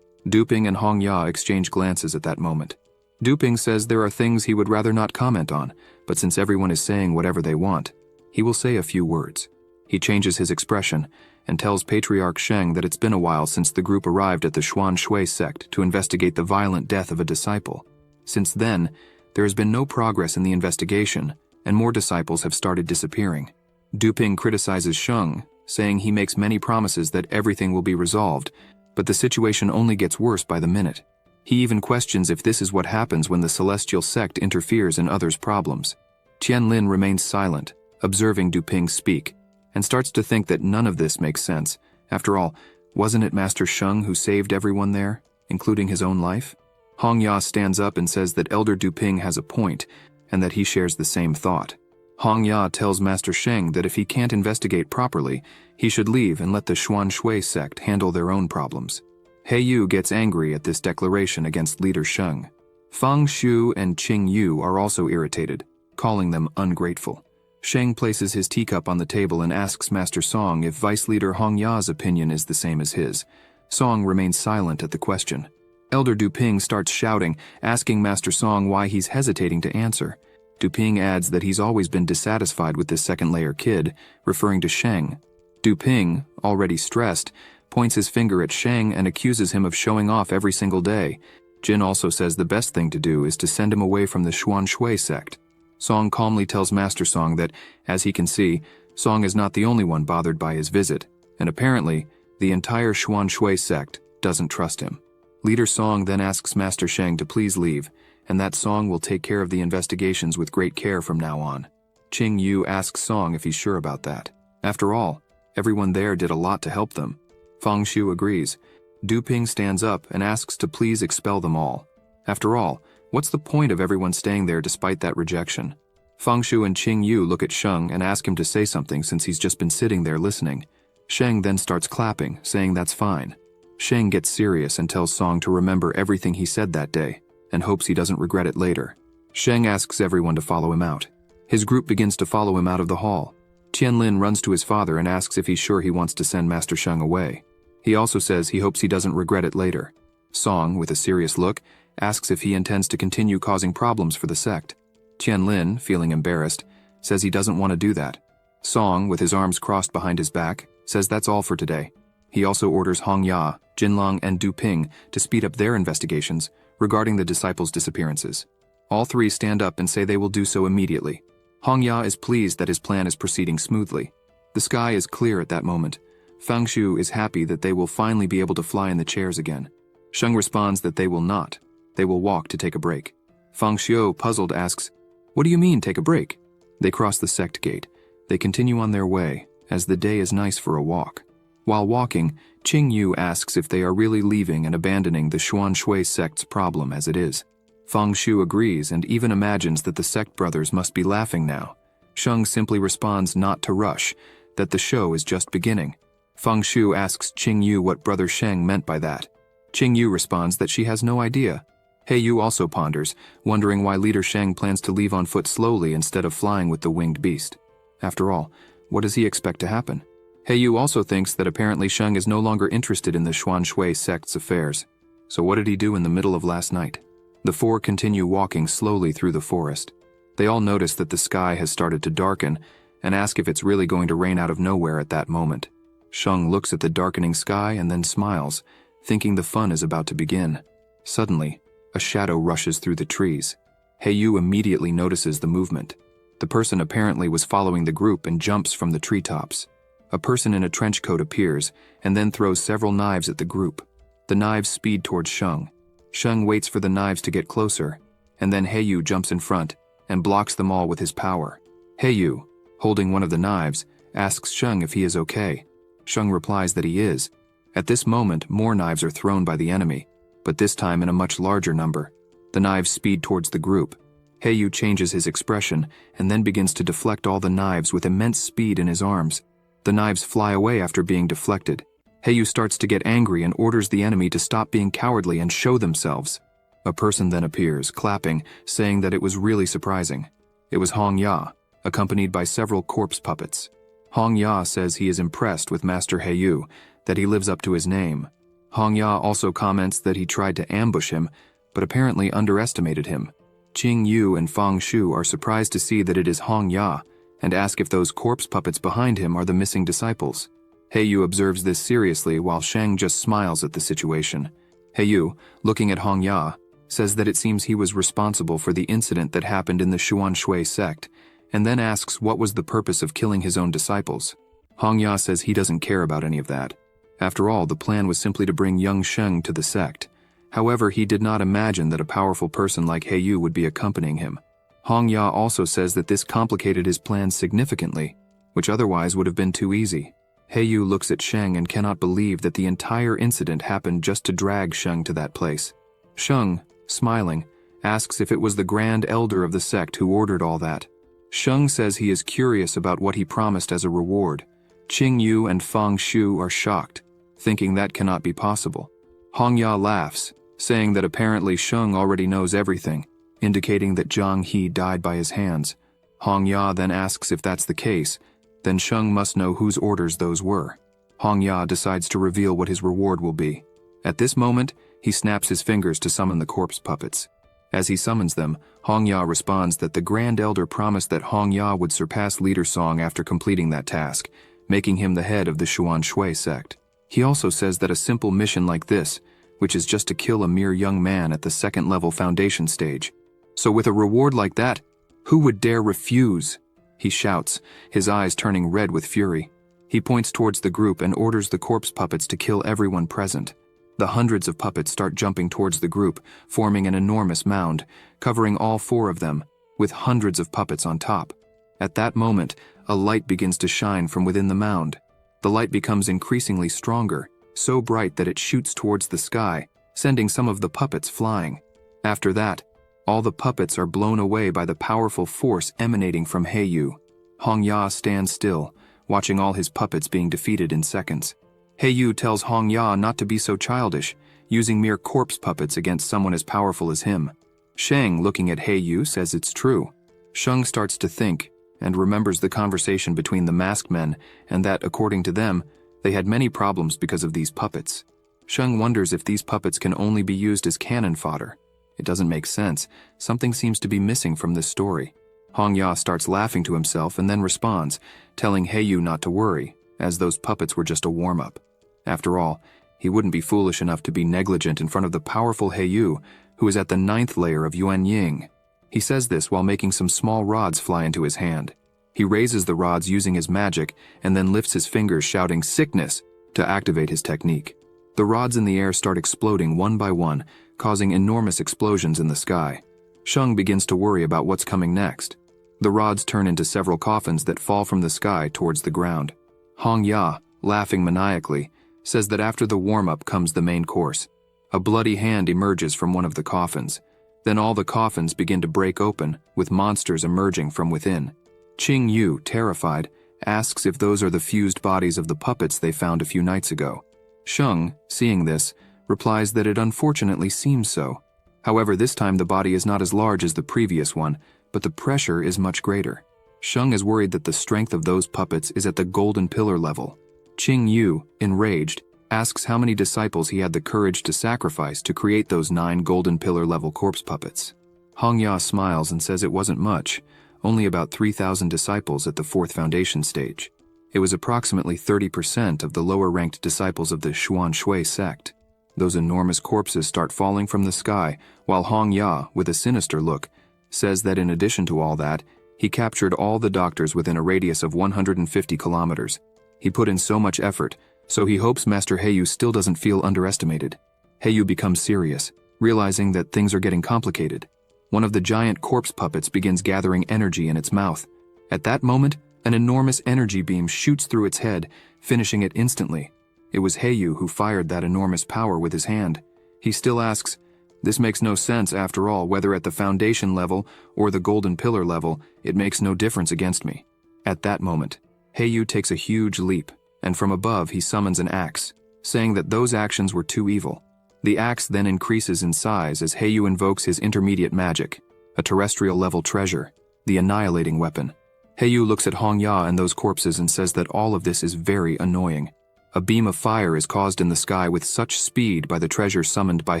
Duping and Hong Ya exchange glances at that moment. Duping says there are things he would rather not comment on, but since everyone is saying whatever they want, he will say a few words. He changes his expression and tells Patriarch Sheng that it's been a while since the group arrived at the Xuan Shui sect to investigate the violent death of a disciple. Since then, there has been no progress in the investigation, and more disciples have started disappearing. Duping criticizes Sheng, saying he makes many promises that everything will be resolved, but the situation only gets worse by the minute. He even questions if this is what happens when the celestial sect interferes in others' problems. Tianlin remains silent, observing Duping speak, and starts to think that none of this makes sense. After all, wasn't it Master Sheng who saved everyone there, including his own life? Hong Ya stands up and says that Elder Duping has a point, and that he shares the same thought. Hong Ya tells Master Sheng that if he can't investigate properly, he should leave and let the Xuan Shui sect handle their own problems. Heiyu gets angry at this declaration against leader Sheng. Fang Shu and Qing Yu are also irritated, calling them ungrateful. Sheng places his teacup on the table and asks Master Song if Vice Leader Hong Ya's opinion is the same as his. Song remains silent at the question. Elder Duping starts shouting, asking Master Song why he's hesitating to answer. Duping adds that he's always been dissatisfied with this second-layer kid, referring to Sheng. Duping, already stressed, points his finger at Sheng and accuses him of showing off every single day. Jin also says the best thing to do is to send him away from the Xuan Shui sect. Song calmly tells Master Song that, as he can see, Song is not the only one bothered by his visit, and apparently, the entire Xuan Shui sect doesn't trust him. Leader Song then asks Master Sheng to please leave, and that Song will take care of the investigations with great care from now on. Qing Yu asks Song if he's sure about that. After all, everyone there did a lot to help them. Fang Shu agrees. Duping stands up and asks to please expel them all. After all, what's the point of everyone staying there despite that rejection? Fang Shu and Qing Yu look at Sheng and ask him to say something since he's just been sitting there listening. Sheng then starts clapping, saying that's fine. Sheng gets serious and tells Song to remember everything he said that day, and hopes he doesn't regret it later. Sheng asks everyone to follow him out. His group begins to follow him out of the hall. Tianlin runs to his father and asks if he's sure he wants to send Master Sheng away. He also says he hopes he doesn't regret it later. Song, with a serious look, asks if he intends to continue causing problems for the sect. Tianlin, feeling embarrassed, says he doesn't want to do that. Song, with his arms crossed behind his back, says that's all for today. He also orders Hong Ya, Jinlong, and Duping to speed up their investigations regarding the disciples' disappearances. All three stand up and say they will do so immediately. Hong Ya is pleased that his plan is proceeding smoothly. The sky is clear at that moment. Fang Shu is happy that they will finally be able to fly in the chairs again. Sheng responds that they will not. They will walk to take a break. Fang Xiu, puzzled, asks, "What do you mean, take a break?" They cross the sect gate. They continue on their way, as the day is nice for a walk. While walking, Qing Yu asks if they are really leaving and abandoning the Xuan Shui sect's problem as it is. Fang Shu agrees and even imagines that the sect brothers must be laughing now. Sheng simply responds not to rush, that the show is just beginning. Fang Shu asks Qing Yu what Brother Sheng meant by that. Qing Yu responds that she has no idea. He Yu also ponders, wondering why Leader Sheng plans to leave on foot slowly instead of flying with the winged beast. After all, what does he expect to happen? He Yu also thinks that apparently Sheng is no longer interested in the Xuan Shui sect's affairs. So what did he do in the middle of last night? The four continue walking slowly through the forest. They all notice that the sky has started to darken and ask if it's really going to rain out of nowhere at that moment. Sheng looks at the darkening sky and then smiles, thinking the fun is about to begin. Suddenly, a shadow rushes through the trees. He Yu immediately notices the movement. The person apparently was following the group and jumps from the treetops. A person in a trench coat appears and then throws several knives at the group. The knives speed towards Sheng. Sheng waits for the knives to get closer, and then He Yu jumps in front and blocks them all with his power. He Yu, holding one of the knives, asks Sheng if he is okay. Sheng replies that he is. At this moment, more knives are thrown by the enemy, but this time in a much larger number. The knives speed towards the group. He Yu changes his expression and then begins to deflect all the knives with immense speed in his arms. The knives fly away after being deflected. He Yu starts to get angry and orders the enemy to stop being cowardly and show themselves. A person then appears, clapping, saying that it was really surprising. It was Hong Ya, accompanied by several corpse puppets. Hong Ya says he is impressed with Master He Yu, that he lives up to his name. Hong Ya also comments that he tried to ambush him, but apparently underestimated him. Qing Yu and Fang Shu are surprised to see that it is Hong Ya, and ask if those corpse puppets behind him are the missing disciples. He Yu observes this seriously while Sheng just smiles at the situation. He Yu, looking at Hong Ya, says that it seems he was responsible for the incident that happened in the Xuan Shui sect, and then asks what was the purpose of killing his own disciples. Hong Ya says he doesn't care about any of that. After all, the plan was simply to bring young Sheng to the sect. However, he did not imagine that a powerful person like He Yu would be accompanying him. Hong Ya also says that this complicated his plans significantly, which otherwise would have been too easy. He Yu looks at Sheng and cannot believe that the entire incident happened just to drag Sheng to that place. Sheng, smiling, asks if it was the Grand Elder of the sect who ordered all that. Sheng says he is curious about what he promised as a reward. Qing Yu and Fang Shu are shocked, thinking that cannot be possible. Hong Ya laughs, saying that apparently Sheng already knows everything, indicating that Zhang He died by his hands. Hong Ya then asks if that's the case, then Sheng must know whose orders those were. Hong Ya decides to reveal what his reward will be. At this moment, he snaps his fingers to summon the corpse puppets. As he summons them, Hong Ya responds that the Grand Elder promised that Hong Ya would surpass Leader Song after completing that task, making him the head of the Xuan Shui sect. He also says that a simple mission like this, which is just to kill a mere young man at the second-level foundation stage. So with a reward like that, who would dare refuse? He shouts, his eyes turning red with fury. He points towards the group and orders the corpse puppets to kill everyone present. The hundreds of puppets start jumping towards the group, forming an enormous mound, covering all four of them, with hundreds of puppets on top. At that moment, a light begins to shine from within the mound. The light becomes increasingly stronger, so bright that it shoots towards the sky, sending some of the puppets flying. After that, all the puppets are blown away by the powerful force emanating from He Yu. Hong Ya stands still, watching all his puppets being defeated in seconds. He Yu tells Hong Ya not to be so childish, using mere corpse puppets against someone as powerful as him. Sheng, looking at He Yu, says it's true. Sheng starts to think, and remembers the conversation between the masked men, and that, according to them, they had many problems because of these puppets. Sheng wonders if these puppets can only be used as cannon fodder. It doesn't make sense. Something seems to be missing from this story. Hong Ya starts laughing to himself and then responds, telling He Yu not to worry, as those puppets were just a warm-up. After all, he wouldn't be foolish enough to be negligent in front of the powerful He Yu, who is at the 9th layer of Yuan Ying. He says this while making some small rods fly into his hand. He raises the rods using his magic and then lifts his fingers shouting "sickness" to activate his technique. The rods in the air start exploding one by one, causing enormous explosions in the sky. Sheng begins to worry about what's coming next. The rods turn into several coffins that fall from the sky towards the ground. Hong Ya, laughing maniacally, says that after the warm-up comes the main course. A bloody hand emerges from one of the coffins. Then all the coffins begin to break open, with monsters emerging from within. Qing Yu, terrified, asks if those are the fused bodies of the puppets they found a few nights ago. Sheng, seeing this, replies that it unfortunately seems so. However, this time the body is not as large as the previous one, but the pressure is much greater. Sheng is worried that the strength of those puppets is at the golden pillar level. Qing Yu, enraged, asks how many disciples he had the courage to sacrifice to create those 9 golden pillar level corpse puppets. Hong Ya smiles and says it wasn't much, only about 3,000 disciples at the 4th foundation stage. It was approximately 30% of the lower-ranked disciples of the Xuan Shui sect. Those enormous corpses start falling from the sky, while Hong Ya, with a sinister look, says that in addition to all that, he captured all the doctors within a radius of 150 kilometers. He put in so much effort, so he hopes Master Heyu still doesn't feel underestimated. Heyu becomes serious, realizing that things are getting complicated. One of the giant corpse puppets begins gathering energy in its mouth. At that moment, an enormous energy beam shoots through its head, finishing it instantly. It was Heyu who fired that enormous power with his hand. He still asks, "This makes no sense after all, whether at the foundation level or the golden pillar level, it makes no difference against me." At that moment, Heyu takes a huge leap, and from above he summons an axe, saying that those actions were too evil. The axe then increases in size as Heyu invokes his intermediate magic, a terrestrial-level treasure, the annihilating weapon. Heyu looks at Hong Ya and those corpses and says that all of this is very annoying. A beam of fire is caused in the sky with such speed by the treasure summoned by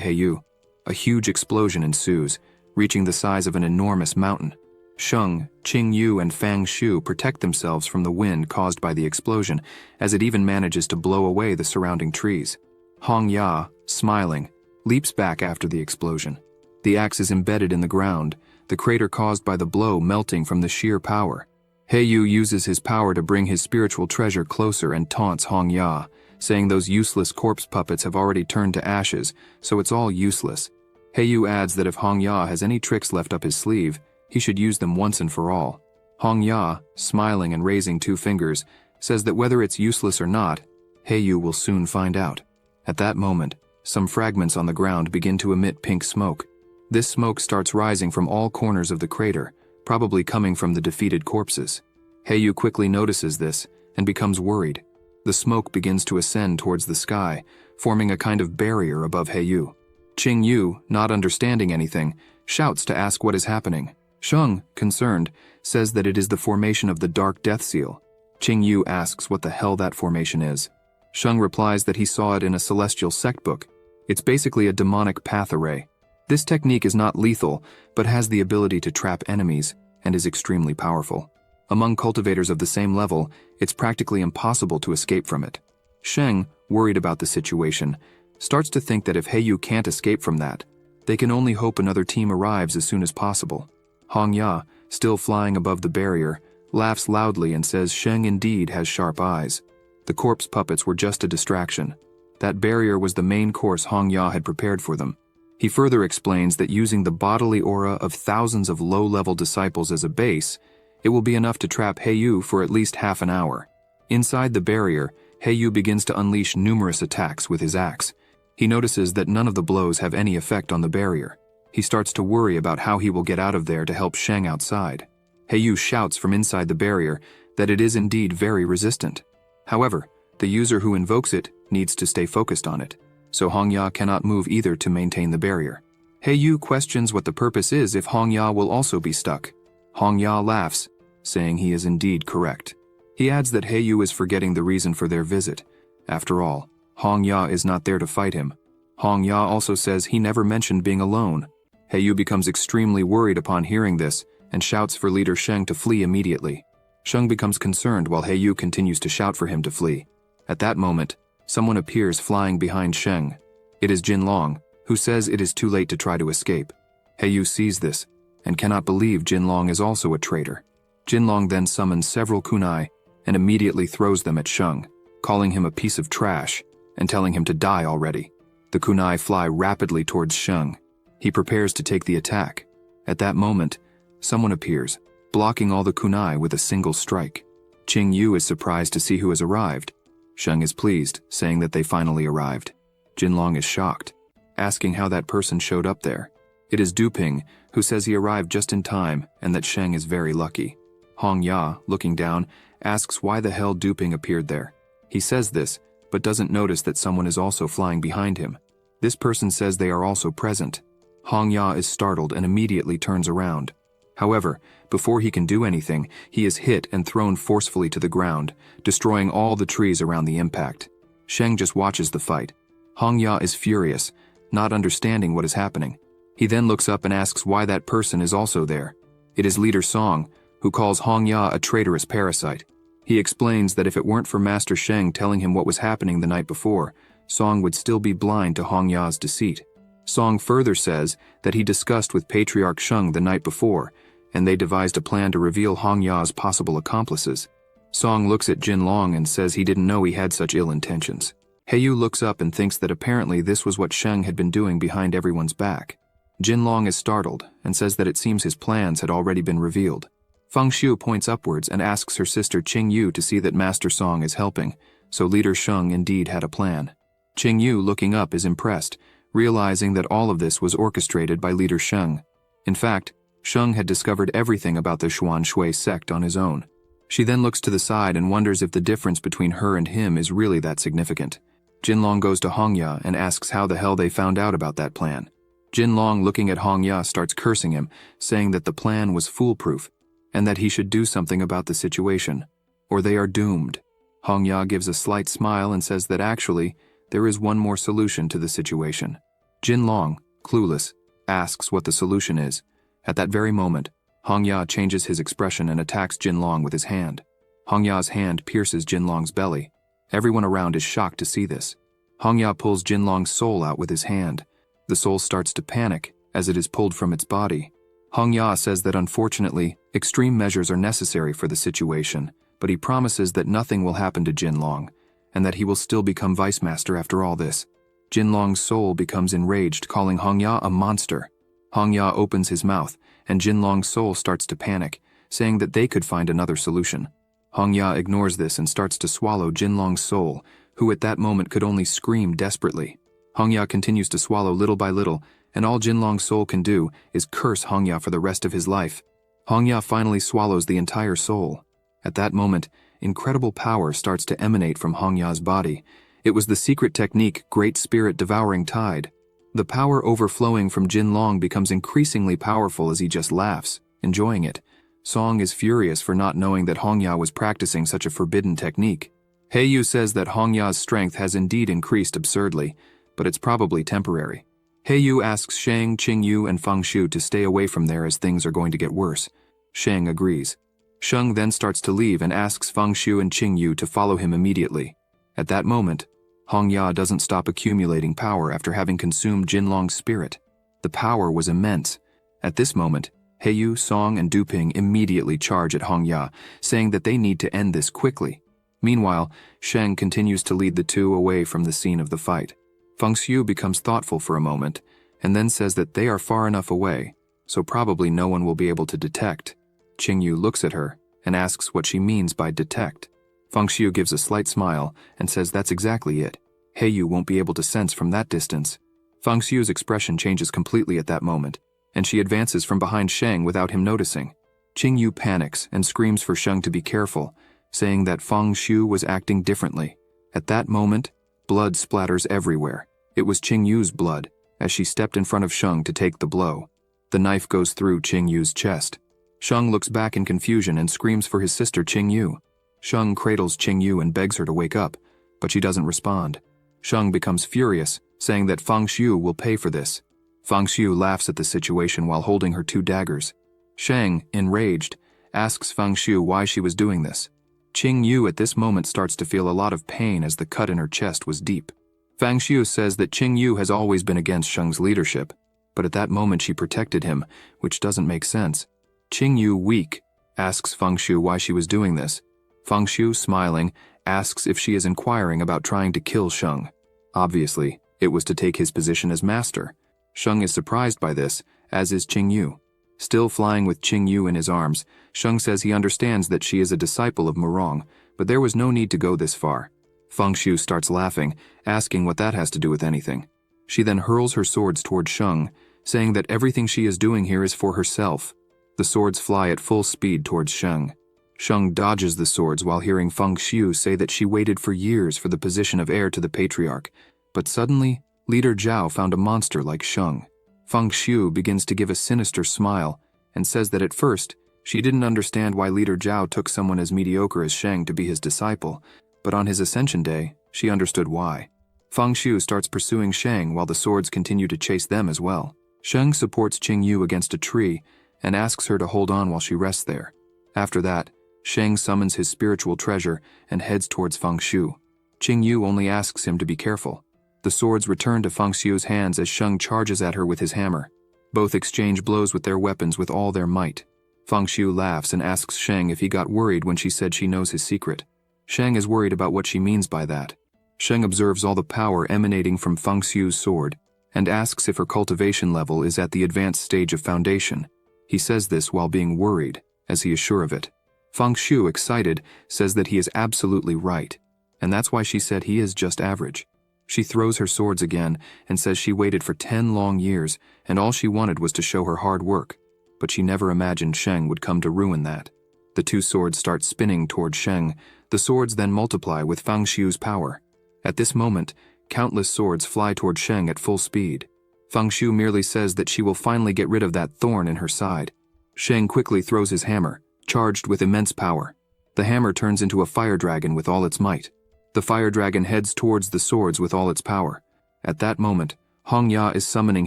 Heyu. A huge explosion ensues, reaching the size of an enormous mountain. Sheng, Qing Yu, and Fang Shu protect themselves from the wind caused by the explosion, as it even manages to blow away the surrounding trees. Hong Ya, smiling, leaps back after the explosion. The axe is embedded in the ground, the crater caused by the blow melting from the sheer power. Heyu uses his power to bring his spiritual treasure closer and taunts Hong Ya, saying those useless corpse puppets have already turned to ashes, so it's all useless. Heyu adds that if Hong Ya has any tricks left up his sleeve, he should use them once and for all. Hong Ya, smiling and raising 2 fingers, says that whether it's useless or not, Heyu will soon find out. At that moment, some fragments on the ground begin to emit pink smoke. This smoke starts rising from all corners of the crater, probably coming from the defeated corpses. Heyu quickly notices this and becomes worried. The smoke begins to ascend towards the sky, forming a kind of barrier above Heyu. Qing Yu, not understanding anything, shouts to ask what is happening. Sheng, concerned, says that it is the formation of the Dark Death Seal. Qing Yu asks what the hell that formation is. Sheng replies that he saw it in a celestial sect book. It's basically a demonic path array. This technique is not lethal, but has the ability to trap enemies, and is extremely powerful. Among cultivators of the same level, it's practically impossible to escape from it. Sheng, worried about the situation, starts to think that if Heyu can't escape from that, they can only hope another team arrives as soon as possible. Hong Ya, still flying above the barrier, laughs loudly and says Sheng indeed has sharp eyes. The corpse puppets were just a distraction. That barrier was the main course Hong Ya had prepared for them. He further explains that using the bodily aura of thousands of low-level disciples as a base, it will be enough to trap Heyu for at least half an hour. Inside the barrier, Heyu begins to unleash numerous attacks with his axe. He notices that none of the blows have any effect on the barrier. He starts to worry about how he will get out of there to help Sheng outside. Heyu shouts from inside the barrier that it is indeed very resistant. However, the user who invokes it needs to stay focused on it, so Hong Ya cannot move either to maintain the barrier. Heyu questions what the purpose is if Hong Ya will also be stuck. Hong Ya laughs, saying he is indeed correct. He adds that Heyu is forgetting the reason for their visit. After all, Hong Ya is not there to fight him. Hong Ya also says he never mentioned being alone. Heyu becomes extremely worried upon hearing this and shouts for leader Sheng to flee immediately. Sheng becomes concerned while Heyu continues to shout for him to flee. At that moment, someone appears flying behind Sheng. It is Jinlong, who says it is too late to try to escape. Heyu sees this and cannot believe Jinlong is also a traitor. Jinlong then summons several kunai and immediately throws them at Sheng, calling him a piece of trash and telling him to die already. The kunai fly rapidly towards Sheng. He prepares to take the attack. At that moment, someone appears, blocking all the kunai with a single strike. Qing Yu is surprised to see who has arrived. Sheng is pleased, saying that they finally arrived. Jinlong is shocked, asking how that person showed up there. It is Duping, who says he arrived just in time and that Sheng is very lucky. Hong Ya, looking down, asks why the hell Duping appeared there. He says this, but doesn't notice that someone is also flying behind him. This person says they are also present. Hong Ya is startled and immediately turns around. However, before he can do anything, he is hit and thrown forcefully to the ground, destroying all the trees around the impact. Sheng just watches the fight. Hong Ya is furious, not understanding what is happening. He then looks up and asks why that person is also there. It is Leader Song, who calls Hong Ya a traitorous parasite. He explains that if it weren't for Master Sheng telling him what was happening the night before, Song would still be blind to Hong Ya's deceit. Song further says that he discussed with Patriarch Sheng the night before, and they devised a plan to reveal Hong Ya's possible accomplices. Song looks at Jinlong and says he didn't know he had such ill intentions. Heiyu looks up and thinks that apparently this was what Sheng had been doing behind everyone's back. Jinlong is startled and says that it seems his plans had already been revealed. Feng Xiu points upwards and asks her sister Qing Yu to see that Master Song is helping, so Leader Sheng indeed had a plan. Qing Yu, looking up, is impressed, realizing that all of this was orchestrated by Leader Sheng. In fact, Sheng had discovered everything about the Xuan Shui sect on his own. She then looks to the side and wonders if the difference between her and him is really that significant. Jinlong goes to Hong Ya and asks how the hell they found out about that plan. Jinlong, looking at Hong Ya, starts cursing him, saying that the plan was foolproof, and that he should do something about the situation, or they are doomed. Hong Ya gives a slight smile and says that actually, there is one more solution to the situation. Jinlong, clueless, asks what the solution is. At that very moment, Hong Ya changes his expression and attacks Jinlong with his hand. Hong Ya's hand pierces Jinlong's belly. Everyone around is shocked to see this. Hong Ya pulls Jinlong's soul out with his hand. The soul starts to panic as it is pulled from its body. Hong Ya says that unfortunately, extreme measures are necessary for the situation, but he promises that nothing will happen to Jinlong, and that he will still become Vice Master after all this. Jinlong's soul becomes enraged, calling Hong Ya a monster. Hong Ya opens his mouth, and Jinlong's soul starts to panic, saying that they could find another solution. Hong Ya ignores this and starts to swallow Jinlong's soul, who at that moment could only scream desperately. Hong Ya continues to swallow little by little, and all Jinlong's soul can do is curse Hong Ya for the rest of his life. Hong Ya finally swallows the entire soul. At that moment, incredible power starts to emanate from Hong Ya's body. It was the secret technique Great Spirit Devouring Tide. The power overflowing from Jinlong becomes increasingly powerful as he just laughs, enjoying it. Song is furious for not knowing that Hong Ya was practicing such a forbidden technique. Heiyu says that Hong Ya's strength has indeed increased absurdly, but it's probably temporary. Heiyu asks Shang, Qing Yu, and Feng Shu to stay away from there as things are going to get worse. Shang agrees. Sheng then starts to leave and asks Feng Shu and Qing Yu to follow him immediately. At that moment, Hong Ya doesn't stop accumulating power after having consumed Jinlong's spirit. The power was immense. At this moment, Heiyu, Song, and Duping immediately charge at Hong Ya, saying that they need to end this quickly. Meanwhile, Sheng continues to lead the two away from the scene of the fight. Feng Shu becomes thoughtful for a moment, and then says that they are far enough away, so probably no one will be able to detect. Qing Yu looks at her and asks what she means by detect. Feng Shu gives a slight smile and says that's exactly it. Heiyu won't be able to sense from that distance. Feng Shu's expression changes completely at that moment, and she advances from behind Sheng without him noticing. Qing Yu panics and screams for Sheng to be careful, saying that Feng Shu was acting differently. At that moment, blood splatters everywhere. It was Qing Yu's blood, as she stepped in front of Sheng to take the blow. The knife goes through Qing Yu's chest. Sheng looks back in confusion and screams for his sister Qing Yu. Sheng cradles Qing Yu and begs her to wake up, but she doesn't respond. Sheng becomes furious, saying that Feng Shu will pay for this. Feng Shu laughs at the situation while holding her two daggers. Sheng, enraged, asks Feng Shu why she was doing this. Qing Yu at this moment starts to feel a lot of pain as the cut in her chest was deep. Feng Shu says that Qing Yu has always been against Sheng's leadership. but at that moment she protected him, which doesn't make sense. Qing Yu, weak, asks Feng Shu why she was doing this. Feng Shu, smiling, asks if she is inquiring about trying to kill Sheng. Obviously, it was to take his position as master. Sheng is surprised by this, as is Qing Yu. Still flying with Qing Yu in his arms, Sheng says he understands that she is a disciple of Murong, but there was no need to go this far. Feng Shu starts laughing, asking what that has to do with anything. She then hurls her swords toward Sheng, saying that everything she is doing here is for herself. The swords fly at full speed towards Sheng. Sheng dodges the swords while hearing Feng Shu say that she waited for years for the position of heir to the patriarch, but suddenly, Leader Zhao found a monster like Sheng. Feng Shu begins to give a sinister smile and says that at first, she didn't understand why Leader Zhao took someone as mediocre as Sheng to be his disciple, but on his ascension day, she understood why. Feng Shu starts pursuing Sheng while the swords continue to chase them as well. Sheng supports Qing Yu against a tree and asks her to hold on while she rests there. After that, Sheng summons his spiritual treasure and heads towards Feng Shu. Qing Yu only asks him to be careful. The swords return to Feng Shu's hands as Sheng charges at her with his hammer. Both exchange blows with their weapons with all their might. Feng Shu laughs and asks Sheng if he got worried when she said she knows his secret. Sheng is worried about what she means by that. Sheng observes all the power emanating from Feng Shu's sword and asks if her cultivation level is at the advanced stage of foundation. He says this while being worried, as he is sure of it. Feng Shu, excited, says that he is absolutely right, and that's why she said he is just average. She throws her swords again and says she waited for 10 long years and all she wanted was to show her hard work, but she never imagined Sheng would come to ruin that. The two swords start spinning toward Sheng. The swords then multiply with Feng Shu's power. At this moment, countless swords fly toward Sheng at full speed. Feng Shu merely says that she will finally get rid of that thorn in her side. Sheng quickly throws his hammer, charged with immense power. The hammer turns into a fire dragon with all its might. The fire dragon heads towards the swords with all its power. At that moment, Hong Ya is summoning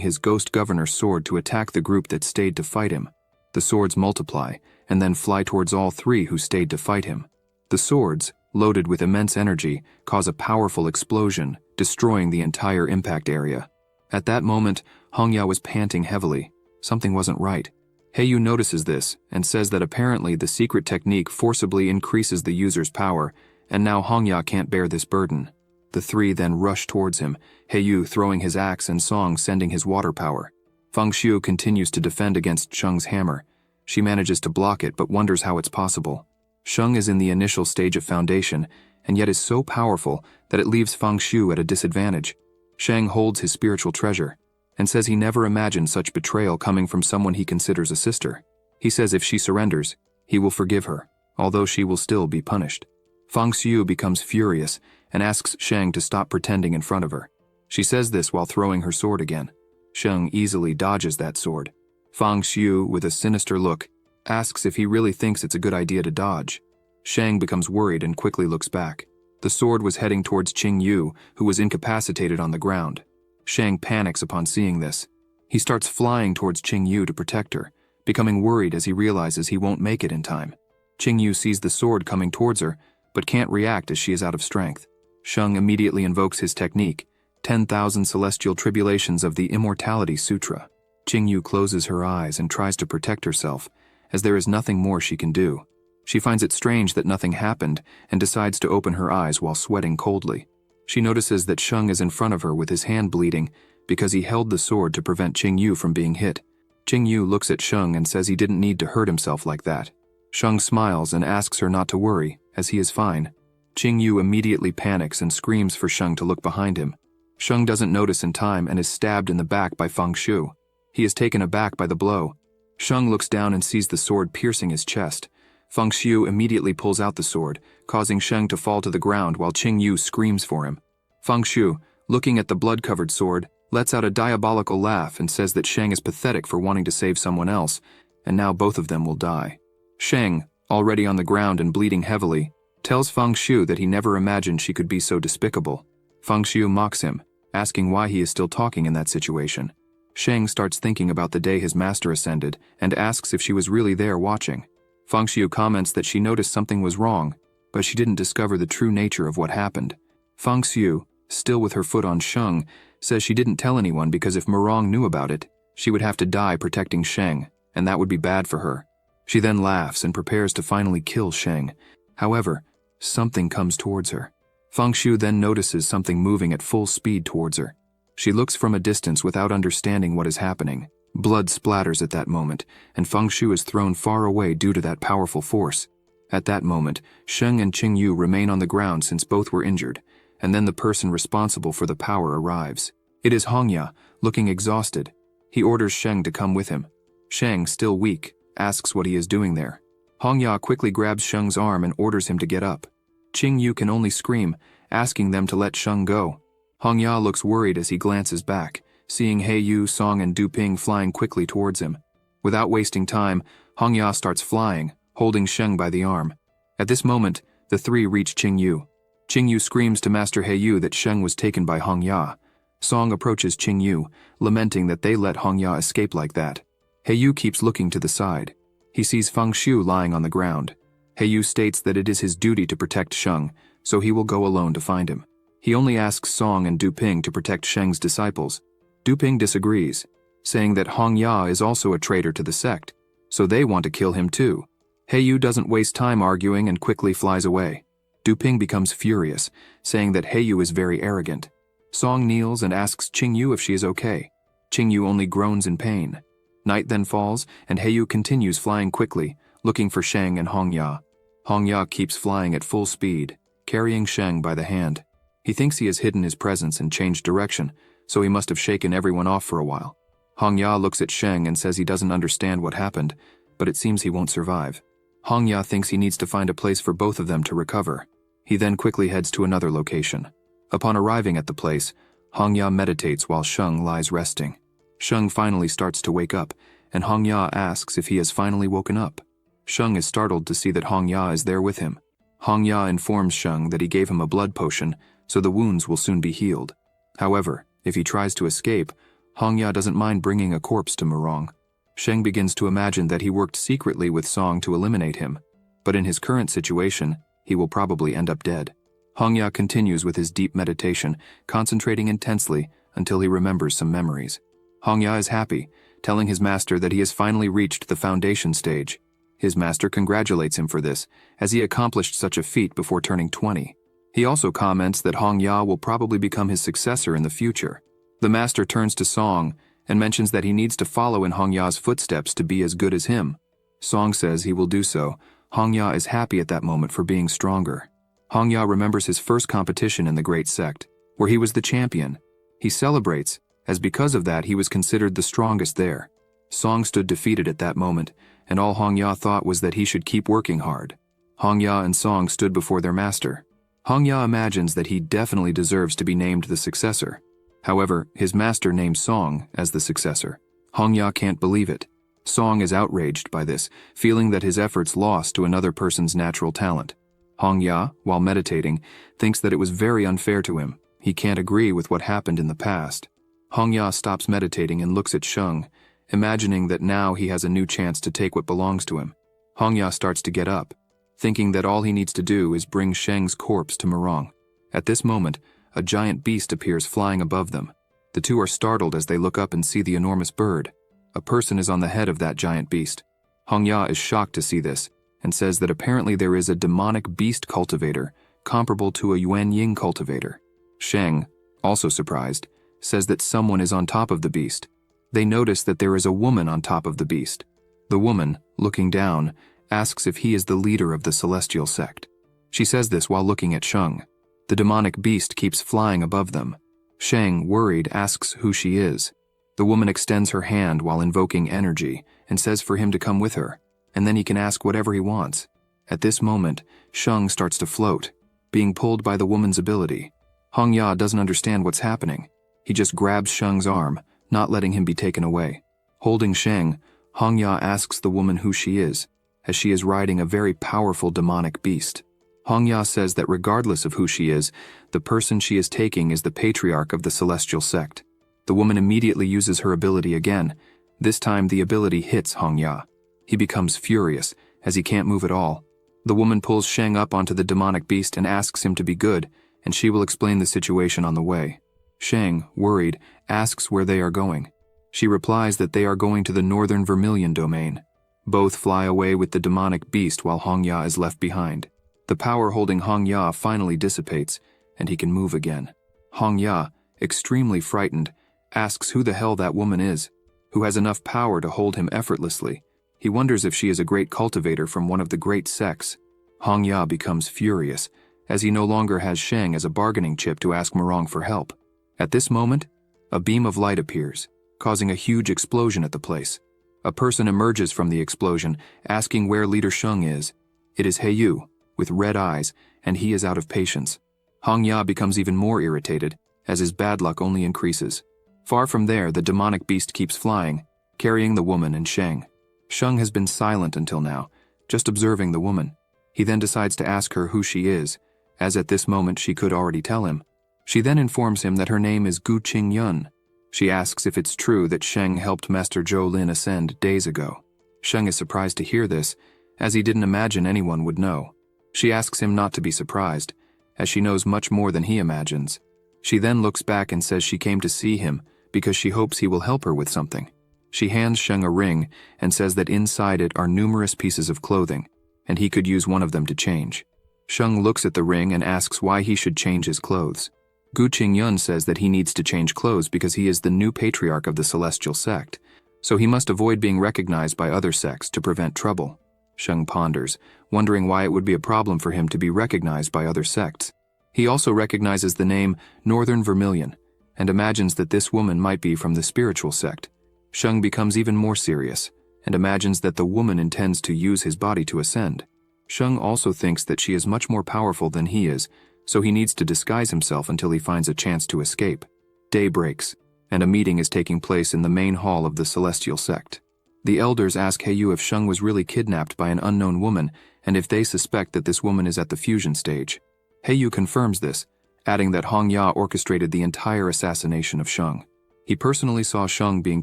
his ghost governor's sword to attack the group that stayed to fight him. The swords multiply, and then fly towards all three who stayed to fight him. The swords, loaded with immense energy, cause a powerful explosion, destroying the entire impact area. At that moment, Hong Ya was panting heavily. Something wasn't right. Heiyu notices this and says that apparently the secret technique forcibly increases the user's power, and now Hong Ya can't bear this burden. The three then rush towards him, Heiyu throwing his axe and Song sending his water power. Feng Shu continues to defend against Sheng's hammer. She manages to block it but wonders how it's possible. Sheng is in the initial stage of foundation, and yet is so powerful that it leaves Feng Shu at a disadvantage. Sheng holds his spiritual treasure, and says he never imagined such betrayal coming from someone he considers a sister. He says if she surrenders, he will forgive her, although she will still be punished. Feng Shu becomes furious and asks Sheng to stop pretending in front of her. She says this while throwing her sword again. Sheng easily dodges that sword. Feng Shu, with a sinister look, asks if he really thinks it's a good idea to dodge. Sheng becomes worried and quickly looks back. The sword was heading towards Qing Yu, who was incapacitated on the ground. Sheng panics upon seeing this. He starts flying towards Qing Yu to protect her, becoming worried as he realizes he won't make it in time. Qing Yu sees the sword coming towards her, but can't react as she is out of strength. Sheng immediately invokes his technique, 10,000 celestial tribulations of the Immortality Sutra. Qing Yu closes her eyes and tries to protect herself, as there is nothing more she can do. She finds it strange that nothing happened and decides to open her eyes while sweating coldly. She notices that Sheng is in front of her with his hand bleeding because he held the sword to prevent Qing Yu from being hit. Qing Yu looks at Sheng and says he didn't need to hurt himself like that. Sheng smiles and asks her not to worry, as he is fine. Qing Yu immediately panics and screams for Sheng to look behind him. Sheng doesn't notice in time and is stabbed in the back by Feng Shu. He is taken aback by the blow. Sheng looks down and sees the sword piercing his chest. Feng Shu immediately pulls out the sword, causing Sheng to fall to the ground while Qing Yu screams for him. Feng Shu, looking at the blood-covered sword, lets out a diabolical laugh and says that Sheng is pathetic for wanting to save someone else, and now both of them will die. Sheng, already on the ground and bleeding heavily, tells Feng Shu that he never imagined she could be so despicable. Feng Shu mocks him, asking why he is still talking in that situation. Sheng starts thinking about the day his master ascended and asks if she was really there watching. Feng Shu comments that she noticed something was wrong, but she didn't discover the true nature of what happened. Feng Shu, still with her foot on Sheng, says she didn't tell anyone because if Murong knew about it, She would have to die protecting Sheng, and that would be bad for her. She then laughs and prepares to finally kill Sheng. However, something comes towards her. Feng Shu then notices something moving at full speed towards her. She looks from a distance without understanding what is happening. Blood splatters at that moment, and Feng Shu is thrown far away due to that powerful force. At that moment, Sheng and Qing Yu remain on the ground since both were injured, and then the person responsible for the power arrives. It is Hongya, looking exhausted. He orders Sheng to come with him. Sheng, still weak, asks what he is doing there. Hongya quickly grabs Sheng's arm and orders him to get up. Qing Yu can only scream, asking them to let Sheng go. Hongya looks worried as he glances back, seeing He Yu, Song and Du Ping flying quickly towards him. Without wasting time, Hongya starts flying, holding Sheng by the arm. At this moment, the three reach Qing Yu. Qing Yu screams to Master He Yu that Sheng was taken by Hongya. Song approaches Qing Yu, lamenting that they let Hongya escape like that. He Yu keeps looking to the side. He sees Feng Shu lying on the ground. He Yu states that it is his duty to protect Sheng, so he will go alone to find him. He only asks Song and Du Ping to protect Sheng's disciples. Du Ping disagrees, saying that Hongya is also a traitor to the sect, so they want to kill him too. He Yu doesn't waste time arguing and quickly flies away. Du Ping becomes furious, saying that He Yu is very arrogant. Song kneels and asks Qing Yu if she is okay. Qing Yu only groans in pain. Night then falls, and He Yu continues flying quickly, looking for Sheng and Hongya. Hongya keeps flying at full speed, carrying Sheng by the hand. He thinks he has hidden his presence and changed direction, so he must have shaken everyone off for a while. Hongya looks at Sheng and says he doesn't understand what happened, but it seems he won't survive. Hongya thinks he needs to find a place for both of them to recover. He then quickly heads to another location. Upon arriving at the place, Hongya meditates while Sheng lies resting. Sheng finally starts to wake up, and Hongya asks if he has finally woken up. Sheng is startled to see that Hongya is there with him. Hongya informs Sheng that he gave him a blood potion, so the wounds will soon be healed. However, if he tries to escape, Hongya doesn't mind bringing a corpse to Murong. Sheng begins to imagine that he worked secretly with Song to eliminate him, but in his current situation, he will probably end up dead. Hongya continues with his deep meditation, concentrating intensely until he remembers some memories. Hongya is happy, telling his master that he has finally reached the foundation stage. His master congratulates him for this, as he accomplished such a feat before turning 20. He also comments that Hongya will probably become his successor in the future. The master turns to Song and mentions that he needs to follow in Hongya's footsteps to be as good as him. Song says he will do so. Hongya is happy at that moment for being stronger. Hongya remembers his first competition in the Great Sect, where he was the champion. He celebrates, as because of that he was considered the strongest there. Song stood defeated at that moment, and all Hongya thought was that he should keep working hard. Hongya and Song stood before their master. Hongya imagines that he definitely deserves to be named the successor. However, his master names Song as the successor. Hongya can't believe it. Song is outraged by this, feeling that his efforts lost to another person's natural talent. Hongya, while meditating, thinks that it was very unfair to him. He can't agree with what happened in the past. Hongya stops meditating and looks at Sheng, imagining that now he has a new chance to take what belongs to him. Hongya starts to get up, thinking that all he needs to do is bring Sheng's corpse to Murong. At this moment, a giant beast appears flying above them. The two are startled as they look up and see the enormous bird. A person is on the head of that giant beast. Hongya is shocked to see this, and says that apparently there is a demonic beast cultivator, comparable to a Yuan Ying cultivator. Sheng, also surprised, says that someone is on top of the beast. They notice that there is a woman on top of the beast. The woman, looking down, asks if he is the leader of the celestial sect. She says this while looking at Sheng. The demonic beast keeps flying above them. Sheng, worried, asks who she is. The woman extends her hand while invoking energy and says for him to come with her, and then he can ask whatever he wants. At this moment, Sheng starts to float, being pulled by the woman's ability. Hongya doesn't understand what's happening. He just grabs Sheng's arm, not letting him be taken away. Holding Sheng, Hongya asks the woman who she is, as she is riding a very powerful demonic beast. Hongya says that regardless of who she is, the person she is taking is the patriarch of the celestial sect. The woman immediately uses her ability again. This time the ability hits Hongya. He becomes furious, as he can't move at all. The woman pulls Sheng up onto the demonic beast and asks him to be good, and she will explain the situation on the way. Sheng, worried, asks where they are going. She replies that they are going to the northern Vermilion domain. Both fly away with the demonic beast while Hongya is left behind. The power holding Hongya finally dissipates, and he can move again. Hongya, extremely frightened, asks who the hell that woman is, who has enough power to hold him effortlessly. He wonders if she is a great cultivator from one of the great sects. Hongya becomes furious, as he no longer has Sheng as a bargaining chip to ask Murong for help. At this moment, a beam of light appears, causing a huge explosion at the place. A person emerges from the explosion, asking where Leader Sheng is. It is Heyu, with red eyes, and he is out of patience. Hongya becomes even more irritated, as his bad luck only increases. Far from there, the demonic beast keeps flying, carrying the woman and Sheng. Sheng has been silent until now, just observing the woman. He then decides to ask her who she is, as at this moment she could already tell him. She then informs him that her name is Gu Qingyun. She asks if it's true that Sheng helped Master Zhou Lin ascend days ago. Sheng is surprised to hear this, as he didn't imagine anyone would know. She asks him not to be surprised, as she knows much more than he imagines. She then looks back and says she came to see him because she hopes he will help her with something. She hands Sheng a ring and says that inside it are numerous pieces of clothing, and he could use one of them to change. Sheng looks at the ring and asks why he should change his clothes. Gu Qingyun says that he needs to change clothes because he is the new patriarch of the celestial sect, so he must avoid being recognized by other sects to prevent trouble. Sheng ponders, wondering why it would be a problem for him to be recognized by other sects. He also recognizes the name Northern Vermilion, and imagines that this woman might be from the spiritual sect. Sheng becomes even more serious, and imagines that the woman intends to use his body to ascend. Sheng also thinks that she is much more powerful than he is, so he needs to disguise himself until he finds a chance to escape. Day breaks, and a meeting is taking place in the main hall of the celestial sect. The elders ask Heyu if Sheng was really kidnapped by an unknown woman, and if they suspect that this woman is at the fusion stage. Heyu confirms this, adding that Hongya orchestrated the entire assassination of Sheng. He personally saw Sheng being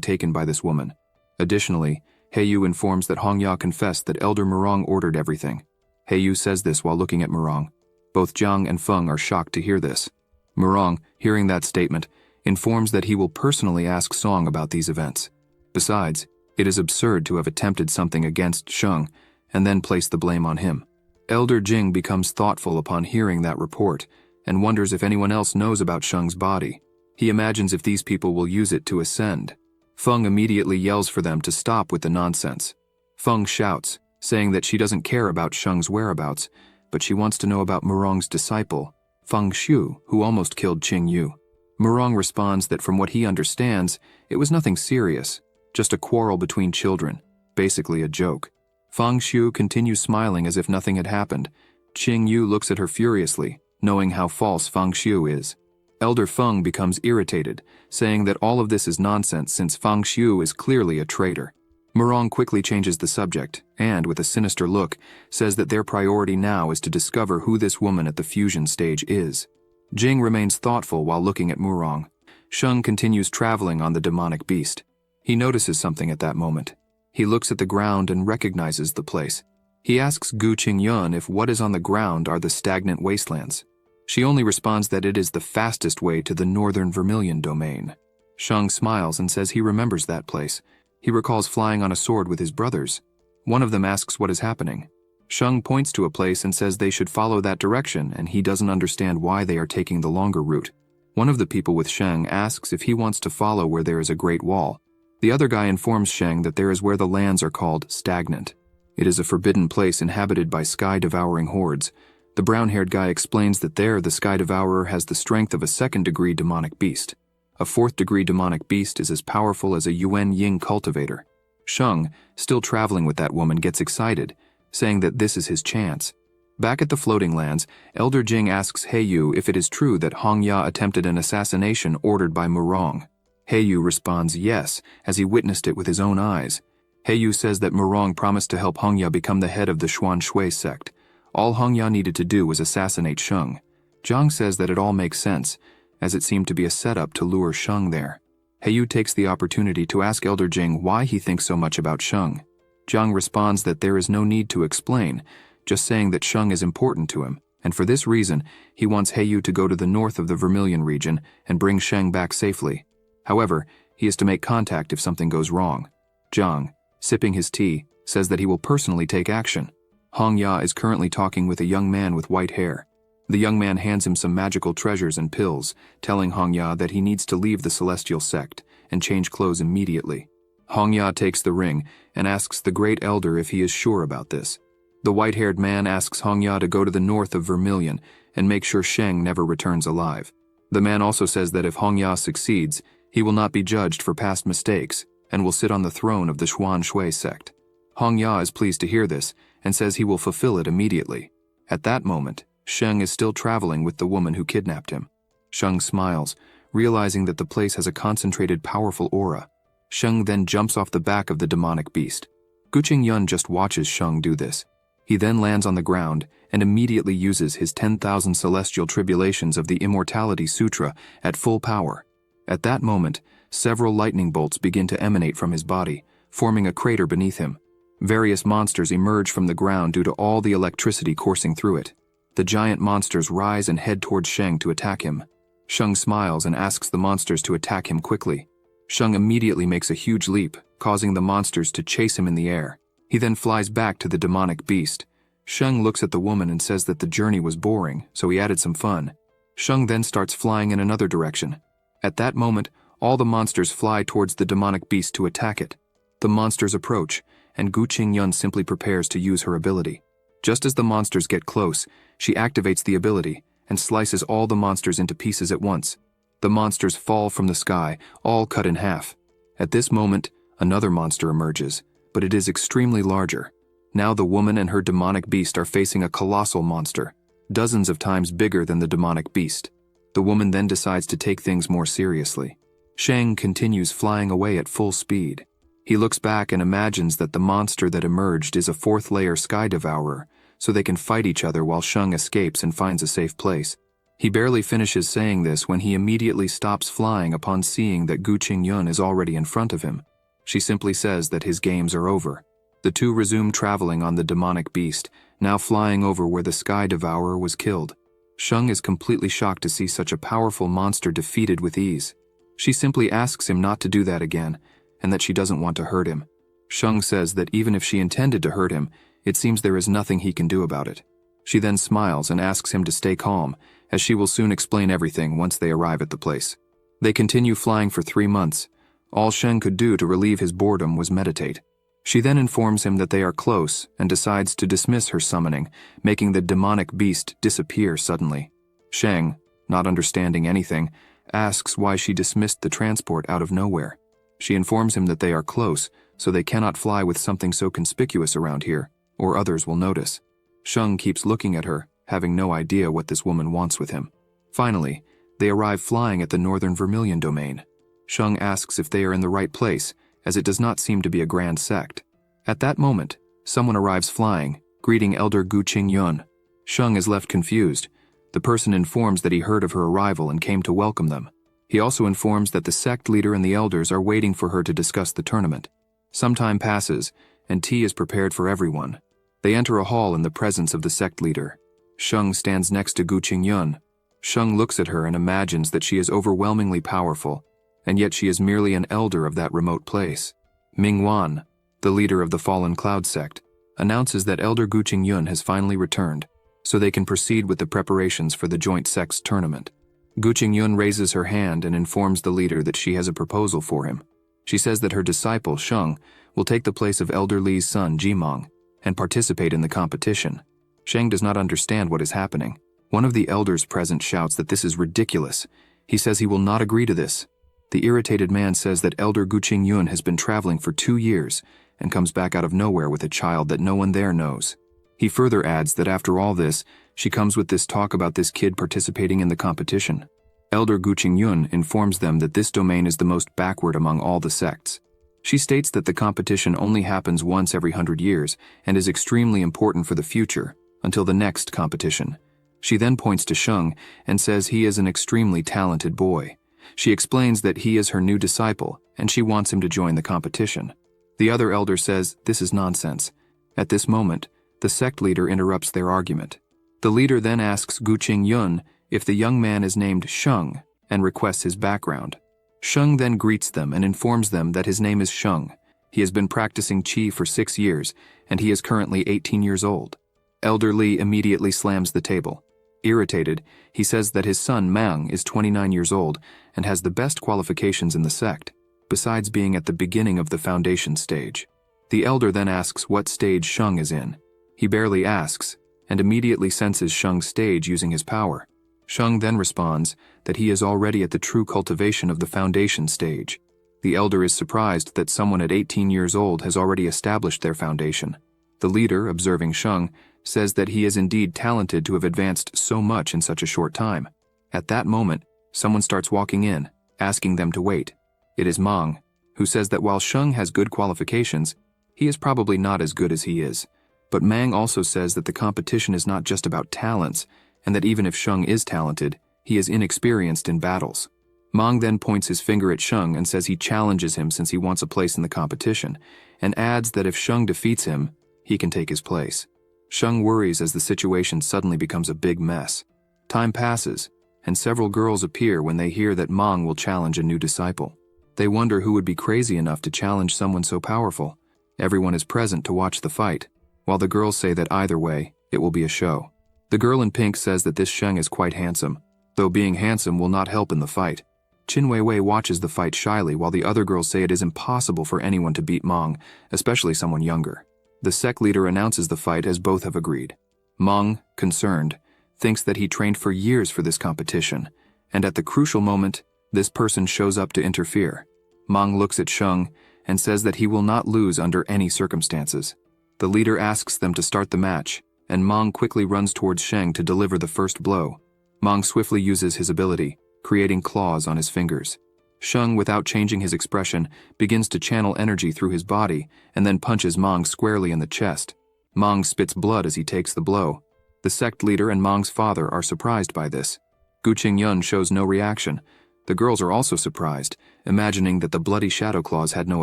taken by this woman. Additionally, Heyu informs that Hongya confessed that Elder Murong ordered everything. Heyu says this while looking at Murong. Both Jiang and Feng are shocked to hear this. Murong, hearing that statement, informs that he will personally ask Song about these events. Besides, it is absurd to have attempted something against Sheng and then place the blame on him. Elder Jing becomes thoughtful upon hearing that report and wonders if anyone else knows about Sheng's body. He imagines if these people will use it to ascend. Feng immediately yells for them to stop with the nonsense. Feng shouts, saying that she doesn't care about Sheng's whereabouts, but she wants to know about Murong's disciple, Feng Shu, who almost killed Qing Yu. Murong responds that from what he understands, it was nothing serious, just a quarrel between children, basically a joke. Feng Shu continues smiling as if nothing had happened. Qing Yu looks at her furiously, knowing how false Feng Shu is. Elder Feng becomes irritated, saying that all of this is nonsense since Feng Shu is clearly a traitor. Murong quickly changes the subject and, with a sinister look, says that their priority now is to discover who this woman at the fusion stage is. Jing remains thoughtful while looking at Murong. Sheng continues traveling on the demonic beast. He notices something at that moment. He looks at the ground and recognizes the place. He asks Gu Qingyun if what is on the ground are the stagnant wastelands. She only responds that it is the fastest way to the northern Vermilion domain. Sheng smiles and says he remembers that place. He recalls flying on a sword with his brothers. One of them asks what is happening. Sheng points to a place and says they should follow that direction, and he doesn't understand why they are taking the longer route. One of the people with Sheng asks if he wants to follow where there is a great wall. The other guy informs Sheng that there is where the lands are called stagnant. It is a forbidden place inhabited by sky-devouring hordes. The brown-haired guy explains that there the sky-devourer has the strength of a second-degree demonic beast. A fourth-degree demonic beast is as powerful as a Yuan Ying cultivator. Sheng, still traveling with that woman, gets excited, saying that this is his chance. Back at the floating lands, Elder Jing asks Heyu if it is true that Hongya attempted an assassination ordered by Murong. Heyu responds yes, as he witnessed it with his own eyes. Heyu says that Murong promised to help Hongya become the head of the Xuan Shui sect. All Hongya needed to do was assassinate Sheng. Jiang says that it all makes sense, as it seemed to be a setup to lure Sheng there. Heyu takes the opportunity to ask Elder Jing why he thinks so much about Sheng. Jiang responds that there is no need to explain, just saying that Sheng is important to him, and for this reason, he wants Heyu to go to the north of the Vermilion region and bring Sheng back safely. However, He is to make contact if something goes wrong. Jiang, sipping his tea, says that he will personally take action. Hong Ya is currently talking with a young man with white hair. The young man hands him some magical treasures and pills, telling Hong Ya that he needs to leave the celestial sect and change clothes immediately. Hong Ya takes the ring and asks the great elder if he is sure about this. The white-haired man asks Hong Ya to go to the north of Vermilion and make sure Sheng never returns alive. The man also says that if Hong Ya succeeds, he will not be judged for past mistakes and will sit on the throne of the Xuan Shui sect. Hong Ya is pleased to hear this and says he will fulfill it immediately. At that moment, Sheng is still traveling with the woman who kidnapped him. Sheng smiles, realizing that the place has a concentrated, powerful aura. Sheng then jumps off the back of the demonic beast. Guqing Yun just watches Sheng do this. He then lands on the ground and immediately uses his 10,000 celestial tribulations of the Immortality Sutra at full power. At that moment, several lightning bolts begin to emanate from his body, forming a crater beneath him. Various monsters emerge from the ground due to all the electricity coursing through it. The giant monsters rise and head towards Sheng to attack him. Sheng smiles and asks the monsters to attack him quickly. Sheng immediately makes a huge leap, causing the monsters to chase him in the air. He then flies back to the demonic beast. Sheng looks at the woman and says that the journey was boring, so he added some fun. Sheng then starts flying in another direction. At that moment, all the monsters fly towards the demonic beast to attack it. The monsters approach, and Guqing Yun simply prepares to use her ability. Just as the monsters get close, she activates the ability and slices all the monsters into pieces at once. The monsters fall from the sky, all cut in half. At this moment, another monster emerges, but it is extremely larger. Now the woman and her demonic beast are facing a colossal monster, dozens of times bigger than the demonic beast. The woman then decides to take things more seriously. Sheng continues flying away at full speed. He looks back and imagines that the monster that emerged is a fourth-layer sky devourer, so they can fight each other while Sheng escapes and finds a safe place. He barely finishes saying this when he immediately stops flying upon seeing that Guqing Yun is already in front of him. She simply says that his games are over. The two resume traveling on the demonic beast, now flying over where the sky devourer was killed. Sheng is completely shocked to see such a powerful monster defeated with ease. She simply asks him not to do that again, and that she doesn't want to hurt him. Sheng says that even if she intended to hurt him, it seems there is nothing he can do about it. She then smiles and asks him to stay calm, as she will soon explain everything once they arrive at the place. They continue flying for 3 months. All Sheng could do to relieve his boredom was meditate. She then informs him that they are close and decides to dismiss her summoning, making the demonic beast disappear suddenly. Sheng, not understanding anything, asks why she dismissed the transport out of nowhere. She informs him that they are close, so they cannot fly with something so conspicuous around here, or others will notice. Sheng keeps looking at her, having no idea what this woman wants with him. Finally, they arrive flying at the northern Vermilion domain. Sheng asks if they are in the right place, as it does not seem to be a grand sect. At that moment, someone arrives flying, greeting Elder Guqing Yun. Sheng is left confused. The person informs that he heard of her arrival and came to welcome them. He also informs that the sect leader and the elders are waiting for her to discuss the tournament. Some time passes, and tea is prepared for everyone. They enter a hall in the presence of the sect leader. Sheng stands next to Guqing Yun. Sheng looks at her and imagines that she is overwhelmingly powerful, and yet she is merely an elder of that remote place. Ming Wan, the leader of the Fallen Cloud sect, announces that Elder Guqing Yun has finally returned, so they can proceed with the preparations for the joint sects tournament. Guqing Yun raises her hand and informs the leader that she has a proposal for him. She says that her disciple, Sheng, will take the place of Elder Li's son, Jimong, and participate in the competition. Sheng does not understand what is happening. One of the elders present shouts that this is ridiculous. He says he will not agree to this. The irritated man says that Elder Guqing Yun has been traveling for 2 years and comes back out of nowhere with a child that no one there knows. He further adds that after all this, she comes with this talk about this kid participating in the competition. Elder Guqing Yun informs them that this domain is the most backward among all the sects. She states that the competition only happens once every 100 years and is extremely important for the future, until the next competition. She then points to Sheng and says he is an extremely talented boy. She explains that he is her new disciple and she wants him to join the competition. The other elder says this is nonsense. At this moment, the sect leader interrupts their argument. The leader then asks Guqing Yun if the young man is named Sheng and requests his background. Sheng then greets them and informs them that his name is Sheng. He has been practicing Qi for 6 years, and he is currently 18 years old. Elder Li immediately slams the table. Irritated, he says that his son Mang is 29 years old and has the best qualifications in the sect, besides being at the beginning of the foundation stage. The elder then asks what stage Sheng is in. He barely asks, and immediately senses Sheng's stage using his power. Sheng then responds that he is already at the true cultivation of the foundation stage. The elder is surprised that someone at 18 years old has already established their foundation. The leader, observing Sheng, says that he is indeed talented to have advanced so much in such a short time. At that moment, someone starts walking in, asking them to wait. It is Mang, who says that while Sheng has good qualifications, he is probably not as good as he is. But Mang also says that the competition is not just about talents, and that even if Sheng is talented, he is inexperienced in battles. Mang then points his finger at Sheng and says he challenges him since he wants a place in the competition, and adds that if Sheng defeats him, he can take his place. Sheng worries as the situation suddenly becomes a big mess. Time passes, and several girls appear when they hear that Mang will challenge a new disciple. They wonder who would be crazy enough to challenge someone so powerful. Everyone is present to watch the fight, while the girls say that either way, it will be a show. The girl in pink says that this Sheng is quite handsome, though being handsome will not help in the fight. Qin Weiwei watches the fight shyly while the other girls say it is impossible for anyone to beat Mang, especially someone younger. The sect leader announces the fight as both have agreed. Mang, concerned, thinks that he trained for years for this competition, and at the crucial moment, this person shows up to interfere. Mang looks at Sheng and says that he will not lose under any circumstances. The leader asks them to start the match, and Mang quickly runs towards Sheng to deliver the first blow. Mang swiftly uses his ability, creating claws on his fingers. Sheng, without changing his expression, begins to channel energy through his body and then punches Mang squarely in the chest. Mang spits blood as he takes the blow. The sect leader and Mang's father are surprised by this. Gu Qingyun shows no reaction. The girls are also surprised, imagining that the bloody shadow claws had no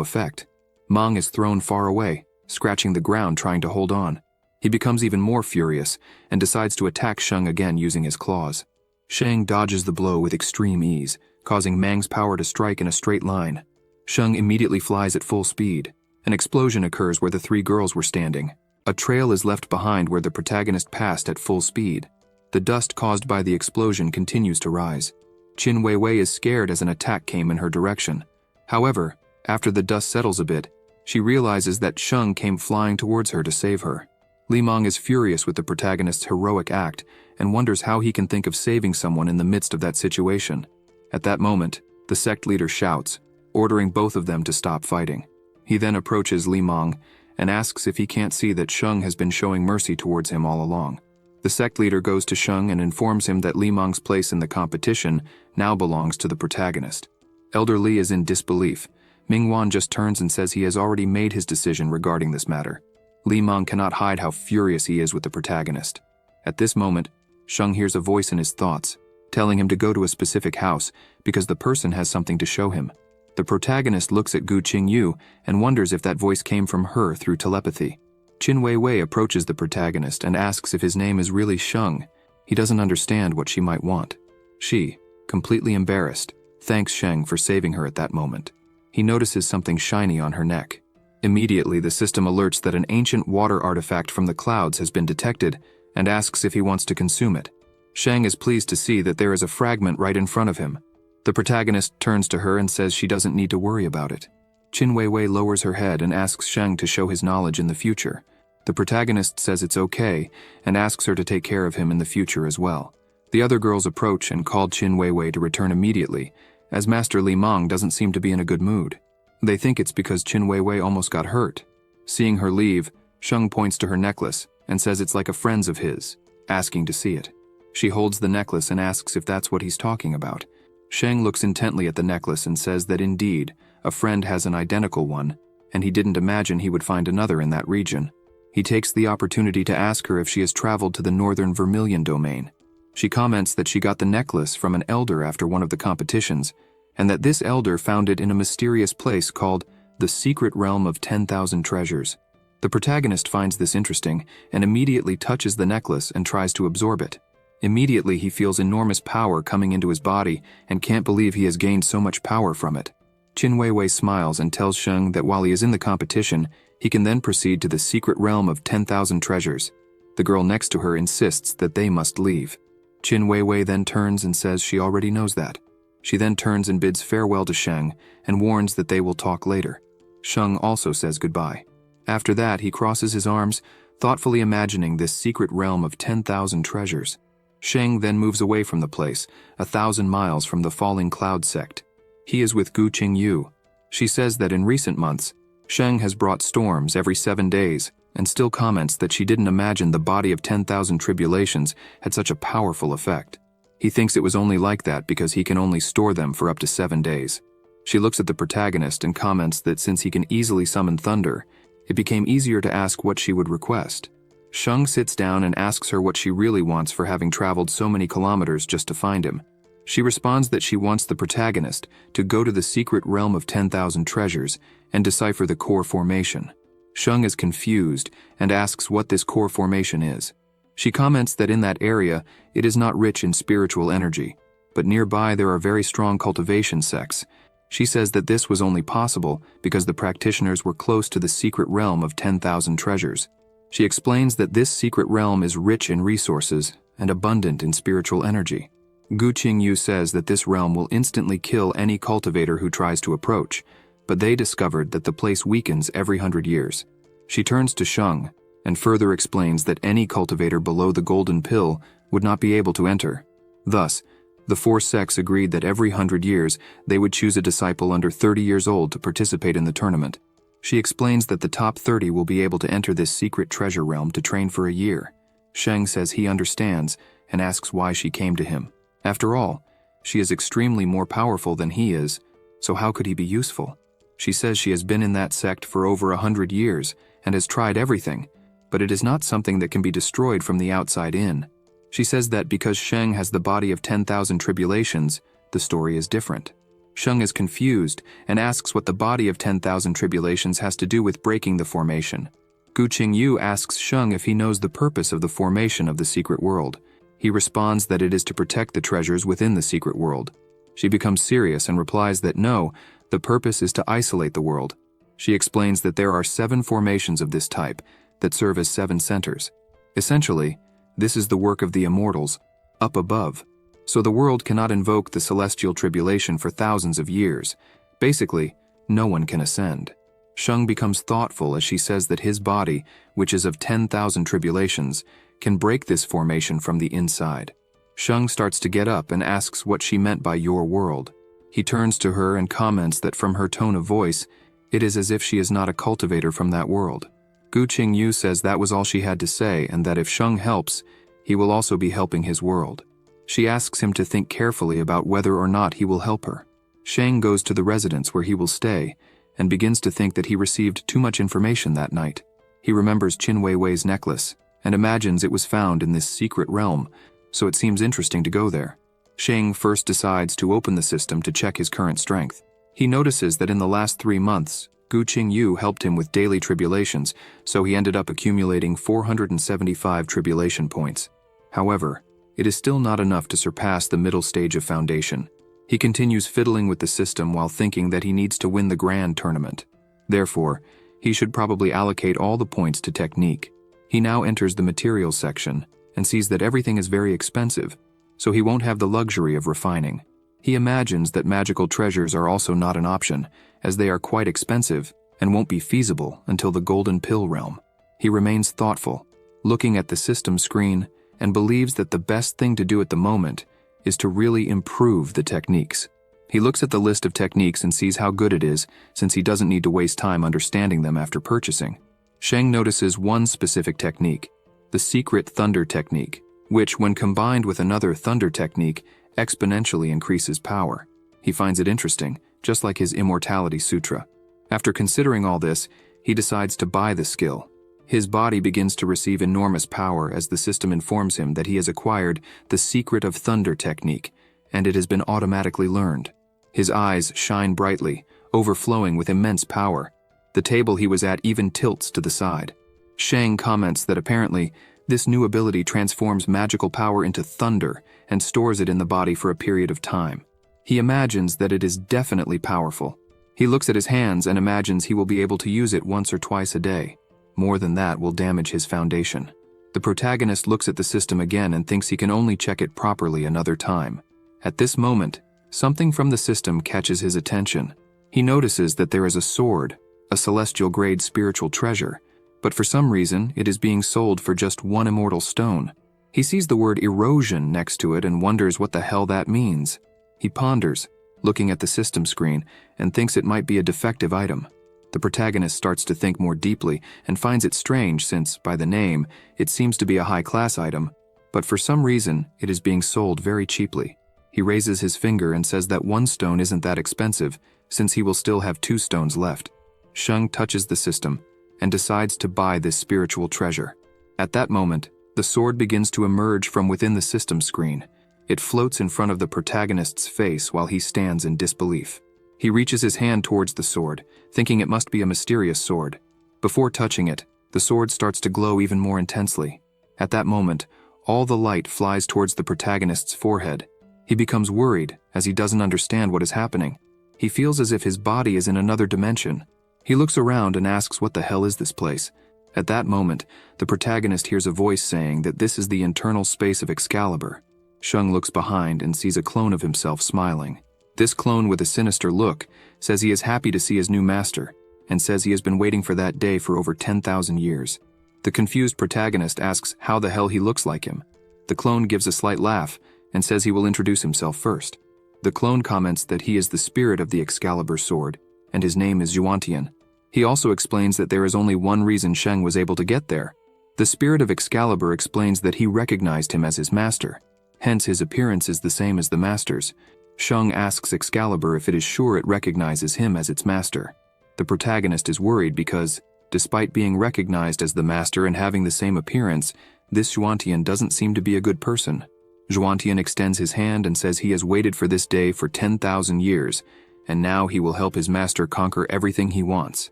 effect. Mang is thrown far away, scratching the ground trying to hold on. He becomes even more furious and decides to attack Sheng again using his claws. Sheng dodges the blow with extreme ease, causing Mang's power to strike in a straight line. Sheng immediately flies at full speed. An explosion occurs where the 3 girls were standing. A trail is left behind where the protagonist passed at full speed. The dust caused by the explosion continues to rise. Qin Weiwei is scared as an attack came in her direction. However, after the dust settles a bit, she realizes that Sheng came flying towards her to save her. Li Mang is furious with the protagonist's heroic act and wonders how he can think of saving someone in the midst of that situation. At that moment, the sect leader shouts, ordering both of them to stop fighting. He then approaches Li Mang and asks if he can't see that Sheng has been showing mercy towards him all along. The sect leader goes to Sheng and informs him that Li Mang's place in the competition now belongs to the protagonist. Elder Li is in disbelief. Mingwan just turns and says he has already made his decision regarding this matter. Li Mang cannot hide how furious he is with the protagonist. At this moment, Sheng hears a voice in his thoughts, telling him to go to a specific house because the person has something to show him. The protagonist looks at Gu Qingyu and wonders if that voice came from her through telepathy. Qin Weiwei approaches the protagonist and asks if his name is really Sheng. He doesn't understand what she might want. She, completely embarrassed, thanks Sheng for saving her at that moment. He notices something shiny on her neck. Immediately, the system alerts that an ancient water artifact from the clouds has been detected and asks if he wants to consume it. Sheng is pleased to see that there is a fragment right in front of him. The protagonist turns to her and says she doesn't need to worry about it. Qin Weiwei lowers her head and asks Sheng to show his knowledge in the future. The protagonist says it's okay and asks her to take care of him in the future as well. The other girls approach and call Qin Weiwei to return immediately, as Master Li Mang doesn't seem to be in a good mood. They think it's because Qin Weiwei almost got hurt. Seeing her leave, Sheng points to her necklace and says it's like a friend's of his, asking to see it. She holds the necklace and asks if that's what he's talking about. Sheng looks intently at the necklace and says that indeed, a friend has an identical one, and he didn't imagine he would find another in that region. He takes the opportunity to ask her if she has traveled to the northern Vermilion domain. She comments that she got the necklace from an elder after one of the competitions, and that this elder found it in a mysterious place called the Secret Realm of 10,000 Treasures. The protagonist finds this interesting and immediately touches the necklace and tries to absorb it. Immediately he feels enormous power coming into his body and can't believe he has gained so much power from it. Qin Weiwei smiles and tells Sheng that while he is in the competition, he can then proceed to the secret realm of 10,000 treasures. The girl next to her insists that they must leave. Qin Weiwei then turns and says she already knows that. She then turns and bids farewell to Sheng and warns that they will talk later. Sheng also says goodbye. After that, he crosses his arms, thoughtfully imagining this secret realm of 10,000 treasures. Sheng then moves away from the place, 1,000 miles from the falling cloud sect. He is with Gu Qingyu. She says that in recent months, Sheng has brought storms every 7 days, and still comments that she didn't imagine the body of 10,000 tribulations had such a powerful effect. He thinks it was only like that because he can only store them for up to 7 days. She looks at the protagonist and comments that since he can easily summon thunder, it became easier to ask what she would request. Sheng sits down and asks her what she really wants for having traveled so many kilometers just to find him. She responds that she wants the protagonist to go to the secret realm of 10,000 treasures and decipher the core formation. Sheng is confused and asks what this core formation is. She comments that in that area, it is not rich in spiritual energy, but nearby there are very strong cultivation sects. She says that this was only possible because the practitioners were close to the secret realm of 10,000 treasures. She explains that this secret realm is rich in resources and abundant in spiritual energy. Gu Qingyu says that this realm will instantly kill any cultivator who tries to approach, but they discovered that the place weakens every 100 years. She turns to Sheng and further explains that any cultivator below the golden pill would not be able to enter. Thus, the 4 sects agreed that every 100 years they would choose a disciple under 30 years old to participate in the tournament. She explains that the top 30 will be able to enter this secret treasure realm to train for a year. Sheng says he understands and asks why she came to him. After all, she is extremely more powerful than he is, so how could he be useful? She says she has been in that sect for over 100 years and has tried everything, but it is not something that can be destroyed from the outside in. She says that because Sheng has the body of 10,000 tribulations, the story is different. Sheng is confused and asks what the body of 10,000 tribulations has to do with breaking the formation. Gu Qingyu asks Sheng if he knows the purpose of the formation of the secret world. He responds that it is to protect the treasures within the secret world. She becomes serious and replies that no, the purpose is to isolate the world. She explains that there are 7 formations of this type that serve as 7 centers. Essentially, this is the work of the immortals, up above. So the world cannot invoke the celestial tribulation for thousands of years. Basically, no one can ascend. Sheng becomes thoughtful as she says that his body, which is of 10,000 tribulations, can break this formation from the inside. Sheng starts to get up and asks what she meant by your world. He turns to her and comments that from her tone of voice, it is as if she is not a cultivator from that world. Gu Qingyu says that was all she had to say and that if Sheng helps, he will also be helping his world. She asks him to think carefully about whether or not he will help her. Sheng goes to the residence where he will stay and begins to think that he received too much information that night. He remembers Qin Weiwei's necklace and imagines it was found in this secret realm, so it seems interesting to go there. Sheng first decides to open the system to check his current strength. He notices that in the last 3 months, Gu Qingyu helped him with daily tribulations, so he ended up accumulating 475 tribulation points. However, it is still not enough to surpass the middle stage of foundation. He continues fiddling with the system while thinking that he needs to win the grand tournament. Therefore, he should probably allocate all the points to technique. He now enters the materials section and sees that everything is very expensive, so he won't have the luxury of refining. He imagines that magical treasures are also not an option, as they are quite expensive and won't be feasible until the golden pill realm. He remains thoughtful, looking at the system screen, and believes that the best thing to do at the moment is to really improve the techniques. He looks at the list of techniques and sees how good it is, since he doesn't need to waste time understanding them after purchasing. Sheng notices one specific technique, the secret thunder technique, which, when combined with another thunder technique, exponentially increases power. He finds it interesting, just like his Immortality Sutra. After considering all this, he decides to buy the skill. His body begins to receive enormous power as the system informs him that he has acquired the secret of thunder technique, and it has been automatically learned. His eyes shine brightly, overflowing with immense power. The table he was at even tilts to the side. Sheng comments that apparently This new ability transforms magical power into thunder and stores it in the body for a period of time. He imagines that it is definitely powerful. He looks at his hands and imagines he will be able to use it once or twice a day. More than that will damage his foundation. The protagonist looks at the system again and thinks he can only check it properly another time. At this moment, something from the system catches his attention. He notices that there is a sword, a celestial-grade spiritual treasure, but for some reason it is being sold for just one immortal stone. He sees the word erosion next to it and wonders what the hell that means. He ponders, looking at the system screen, and thinks it might be a defective item. The protagonist starts to think more deeply and finds it strange since, by the name, it seems to be a high-class item, but for some reason it is being sold very cheaply. He raises his finger and says that one stone isn't that expensive, since he will still have 2 stones left. Sheng touches the system and decides to buy this spiritual treasure. At that moment, the sword begins to emerge from within the system screen. It floats in front of the protagonist's face while he stands in disbelief. He reaches his hand towards the sword, thinking it must be a mysterious sword. Before touching it, the sword starts to glow even more intensely. At that moment, all the light flies towards the protagonist's forehead. He becomes worried as he doesn't understand what is happening. He feels as if his body is in another dimension. He looks around and asks what the hell is this place. At that moment, the protagonist hears a voice saying that this is the internal space of Excalibur. Sheng looks behind and sees a clone of himself smiling. This clone with a sinister look says he is happy to see his new master, and says he has been waiting for that day for over 10,000 years. The confused protagonist asks how the hell he looks like him. The clone gives a slight laugh and says he will introduce himself first. The clone comments that he is the spirit of the Excalibur sword, and his name is Zhuantian. He also explains that there is only one reason Sheng was able to get there. The spirit of Excalibur explains that he recognized him as his master. Hence his appearance is the same as the master's. Sheng asks Excalibur if it is sure it recognizes him as its master. The protagonist is worried because, despite being recognized as the master and having the same appearance, this Zhuantian doesn't seem to be a good person. Zhuantian extends his hand and says he has waited for this day for 10,000 years, and now he will help his master conquer everything he wants.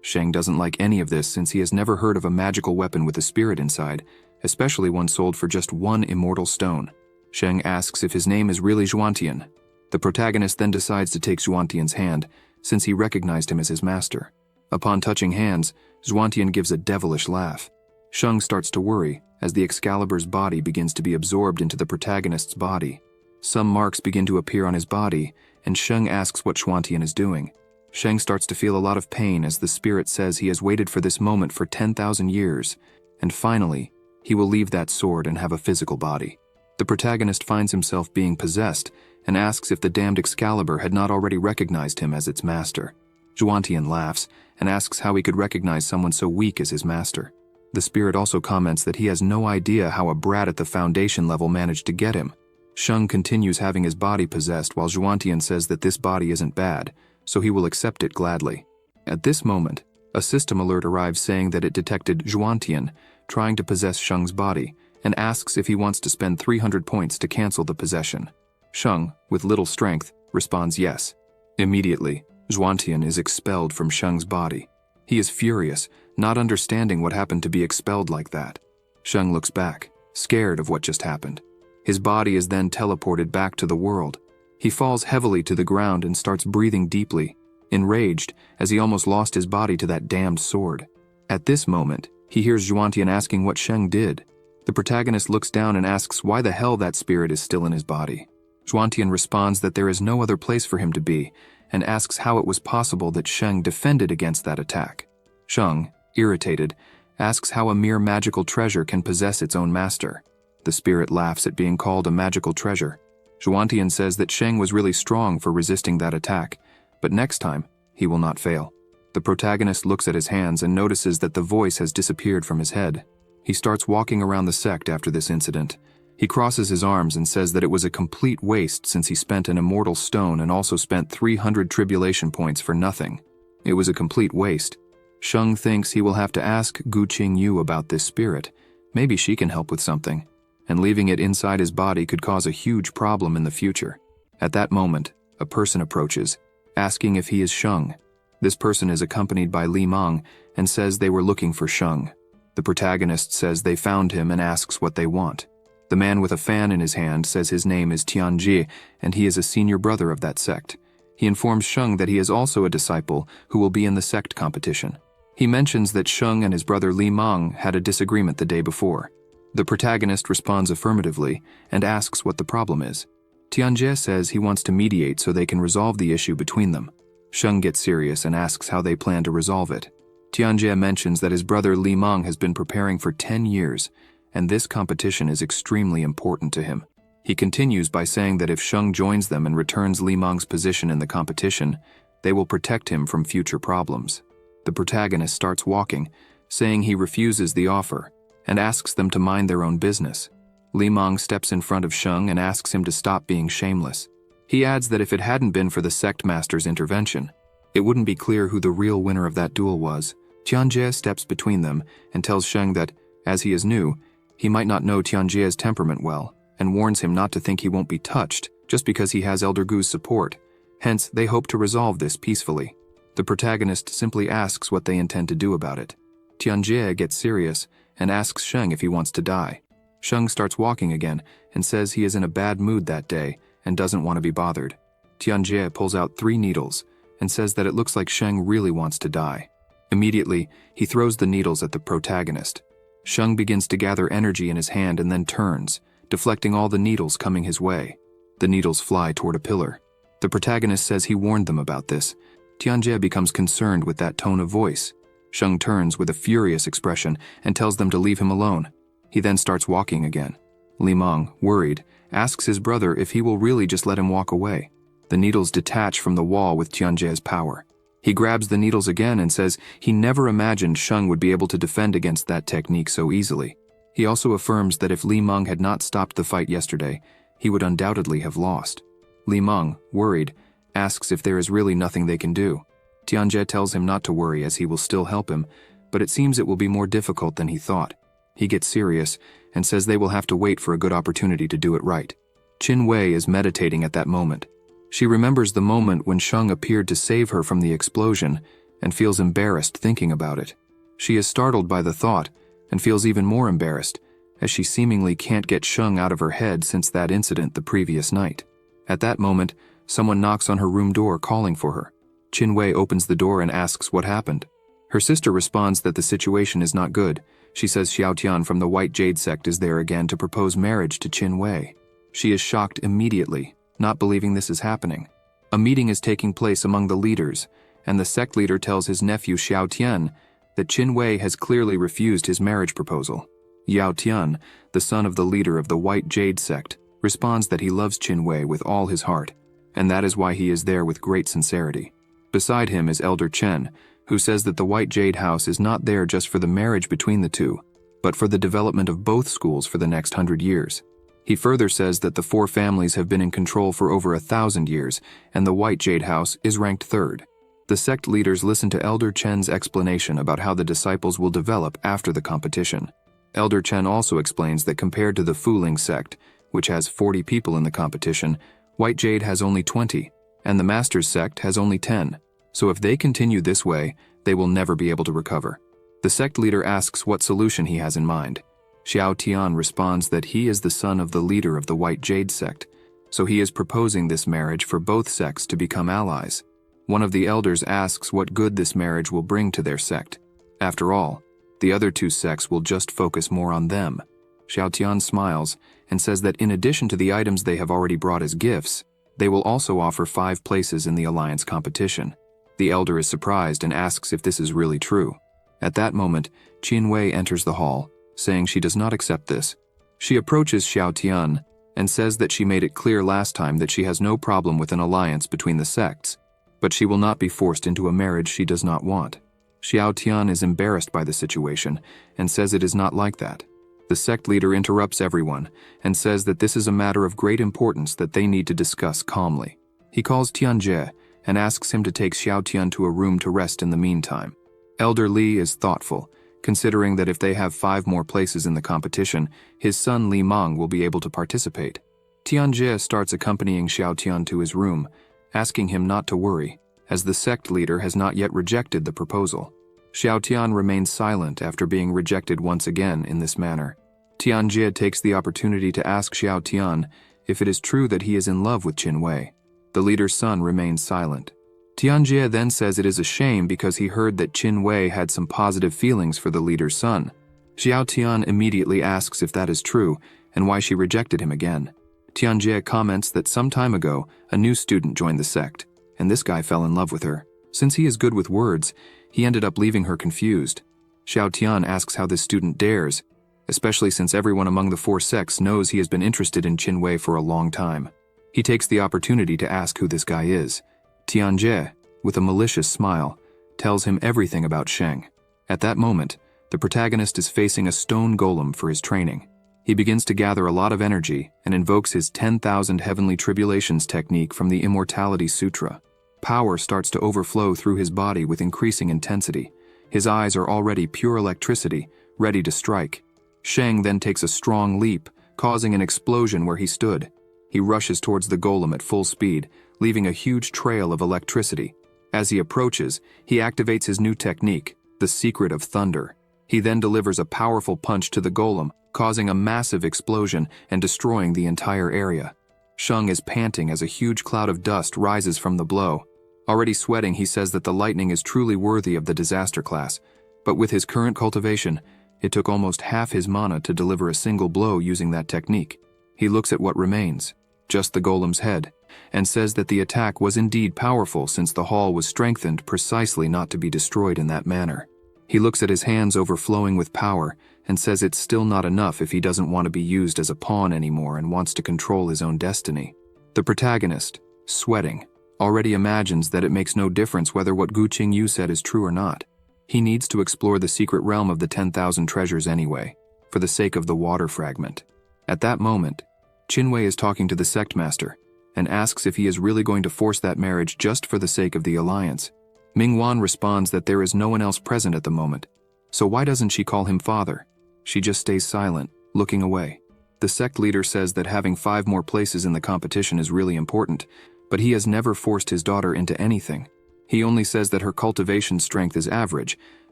Sheng doesn't like any of this since he has never heard of a magical weapon with a spirit inside, especially one sold for just one immortal stone. Sheng asks if his name is really Zhuantian. The protagonist then decides to take Zhuantian's hand, since he recognized him as his master. Upon touching hands, Zhuantian gives a devilish laugh. Sheng starts to worry, as the Excalibur's body begins to be absorbed into the protagonist's body. Some marks begin to appear on his body, and Sheng asks what Zhuantian is doing. Sheng starts to feel a lot of pain as the spirit says he has waited for this moment for 10,000 years, and finally, he will leave that sword and have a physical body. The protagonist finds himself being possessed and asks if the damned Excalibur had not already recognized him as its master. Zhuantian laughs and asks how he could recognize someone so weak as his master. The spirit also comments that he has no idea how a brat at the foundation level managed to get him. Sheng continues having his body possessed while Zhuantian says that this body isn't bad, so he will accept it gladly. At this moment, a system alert arrives saying that it detected Zhuantian trying to possess Sheng's body and asks if he wants to spend 300 points to cancel the possession. Sheng, with little strength, responds yes. Immediately, Zhuantian is expelled from Sheng's body. He is furious, not understanding what happened to be expelled like that. Sheng looks back, scared of what just happened. His body is then teleported back to the world. He falls heavily to the ground and starts breathing deeply, enraged as he almost lost his body to that damned sword. At this moment, he hears Zhuantian asking what Sheng did. The protagonist looks down and asks why the hell that spirit is still in his body. Zhuantian responds that there is no other place for him to be, and asks how it was possible that Sheng defended against that attack. Sheng, irritated, asks how a mere magical treasure can possess its own master. The spirit laughs at being called a magical treasure. Zhuantian says that Sheng was really strong for resisting that attack, but next time, he will not fail. The protagonist looks at his hands and notices that the voice has disappeared from his head. He starts walking around the sect after this incident. He crosses his arms and says that it was a complete waste since he spent an immortal stone and also spent 300 tribulation points for nothing. It was a complete waste. Sheng thinks he will have to ask Gu Qingyu about this spirit. Maybe she can help with something. And leaving it inside his body could cause a huge problem in the future. At that moment, a person approaches, asking if he is Sheng. This person is accompanied by Li Meng and says they were looking for Sheng. The protagonist says they found him and asks what they want. The man with a fan in his hand says his name is Tianjie and he is a senior brother of that sect. He informs Sheng that he is also a disciple who will be in the sect competition. He mentions that Sheng and his brother Li Meng had a disagreement the day before. The protagonist responds affirmatively and asks what the problem is. Tianjie says he wants to mediate so they can resolve the issue between them. Sheng gets serious and asks how they plan to resolve it. Tianjie mentions that his brother Li Meng has been preparing for 10 years, and this competition is extremely important to him. He continues by saying that if Sheng joins them and returns Li Meng's position in the competition, they will protect him from future problems. The protagonist starts walking, saying he refuses the offer, and asks them to mind their own business. Li Meng steps in front of Sheng and asks him to stop being shameless. He adds that if it hadn't been for the sect master's intervention, it wouldn't be clear who the real winner of that duel was. Tianjie steps between them and tells Sheng that, as he is new, he might not know Tianjie's temperament well, and warns him not to think he won't be touched just because he has Elder Gu's support. Hence, they hope to resolve this peacefully. The protagonist simply asks what they intend to do about it. Tianjie gets serious and asks Sheng if he wants to die. Sheng starts walking again and says he is in a bad mood that day and doesn't want to be bothered. Tianjie pulls out 3 needles and says that it looks like Sheng really wants to die. Immediately, he throws the needles at the protagonist. Sheng begins to gather energy in his hand and then turns, deflecting all the needles coming his way. The needles fly toward a pillar. The protagonist says he warned them about this. Tianjie becomes concerned with that tone of voice. Sheng turns with a furious expression and tells them to leave him alone. He then starts walking again. Li Meng, worried, asks his brother if he will really just let him walk away. The needles detach from the wall with Tianjie's power. He grabs the needles again and says he never imagined Sheng would be able to defend against that technique so easily. He also affirms that if Li Meng had not stopped the fight yesterday, he would undoubtedly have lost. Li Meng, worried, asks if there is really nothing they can do. Tianjie tells him not to worry as he will still help him, but it seems it will be more difficult than he thought. He gets serious and says they will have to wait for a good opportunity to do it right. Qin Wei is meditating at that moment. She remembers the moment when Sheng appeared to save her from the explosion and feels embarrassed thinking about it. She is startled by the thought and feels even more embarrassed as she seemingly can't get Sheng out of her head since that incident the previous night. At that moment, someone knocks on her room door calling for her. Qin Wei opens the door and asks what happened. Her sister responds that the situation is not good. She says Xiao Tian from the White Jade sect is there again to propose marriage to Qin Wei. She is shocked immediately, not believing this is happening. A meeting is taking place among the leaders, and the sect leader tells his nephew Xiao Tian that Qin Wei has clearly refused his marriage proposal. Yao Tian, the son of the leader of the White Jade sect, responds that he loves Qin Wei with all his heart, and that is why he is there with great sincerity. Beside him is Elder Chen, who says that the White Jade House is not there just for the marriage between the two, but for the development of both schools for the next 100 years. He further says that the 4 families have been in control for over 1,000 years, and the White Jade House is ranked 3rd. The sect leaders listen to Elder Chen's explanation about how the disciples will develop after the competition. Elder Chen also explains that compared to the Fuling sect, which has 40 people in the competition, White Jade has only 20, and the Master's sect has only 10. So if they continue this way, they will never be able to recover. The sect leader asks what solution he has in mind. Xiao Tian responds that he is the son of the leader of the White Jade sect, so he is proposing this marriage for both sects to become allies. One of the elders asks what good this marriage will bring to their sect. After all, the other 2 sects will just focus more on them. Xiao Tian smiles and says that in addition to the items they have already brought as gifts, they will also offer 5 places in the alliance competition. The elder is surprised and asks if this is really true. At that moment, Qin Wei enters the hall, saying she does not accept this. She approaches Xiao Tian and says that she made it clear last time that she has no problem with an alliance between the sects, but she will not be forced into a marriage she does not want. Xiao Tian is embarrassed by the situation and says it is not like that. The sect leader interrupts everyone and says that this is a matter of great importance that they need to discuss calmly. He calls Tianjie and asks him to take Xiao Tian to a room to rest in the meantime. Elder Li is thoughtful, considering that if they have 5 more places in the competition, his son Li Meng will be able to participate. Tianjie starts accompanying Xiao Tian to his room, asking him not to worry, as the sect leader has not yet rejected the proposal. Xiao Tian remains silent after being rejected once again in this manner. Tianjie takes the opportunity to ask Xiao Tian if it is true that he is in love with Qin Wei. The leader's son remains silent. Tianjie then says it is a shame because he heard that Qin Wei had some positive feelings for the leader's son. Xiao Tian immediately asks if that is true and why she rejected him again. Tianjie comments that some time ago, a new student joined the sect, and this guy fell in love with her. Since he is good with words, he ended up leaving her confused. Xiao Tian asks how this student dares, especially since everyone among the four sects knows he has been interested in Qin Wei for a long time. He takes the opportunity to ask who this guy is. Tianjie, with a malicious smile, tells him everything about Sheng. At that moment, the protagonist is facing a stone golem for his training. He begins to gather a lot of energy and invokes his 10,000 heavenly tribulations technique from the Immortality Sutra. Power starts to overflow through his body with increasing intensity. His eyes are already pure electricity, ready to strike. Sheng then takes a strong leap, causing an explosion where he stood. He rushes towards the golem at full speed, leaving a huge trail of electricity. As he approaches, he activates his new technique, the Secret of Thunder. He then delivers a powerful punch to the golem, causing a massive explosion and destroying the entire area. Sheng is panting as a huge cloud of dust rises from the blow. Already sweating, he says that the lightning is truly worthy of the disaster class, but with his current cultivation, it took almost half his mana to deliver a single blow using that technique. He looks at what remains, just the golem's head, and says that the attack was indeed powerful since the hall was strengthened precisely not to be destroyed in that manner. He looks at his hands overflowing with power and says it's still not enough if he doesn't want to be used as a pawn anymore and wants to control his own destiny. The protagonist, sweating, already imagines that it makes no difference whether what Gu Qingyu said is true or not. He needs to explore the secret realm of the 10,000 treasures anyway, for the sake of the water fragment. At that moment, Qin Wei is talking to the sect master and asks if he is really going to force that marriage just for the sake of the alliance. Mingwan responds that there is no one else present at the moment, so why doesn't she call him father? She just stays silent, looking away. The sect leader says that having 5 more places in the competition is really important, but he has never forced his daughter into anything. He only says that her cultivation strength is average,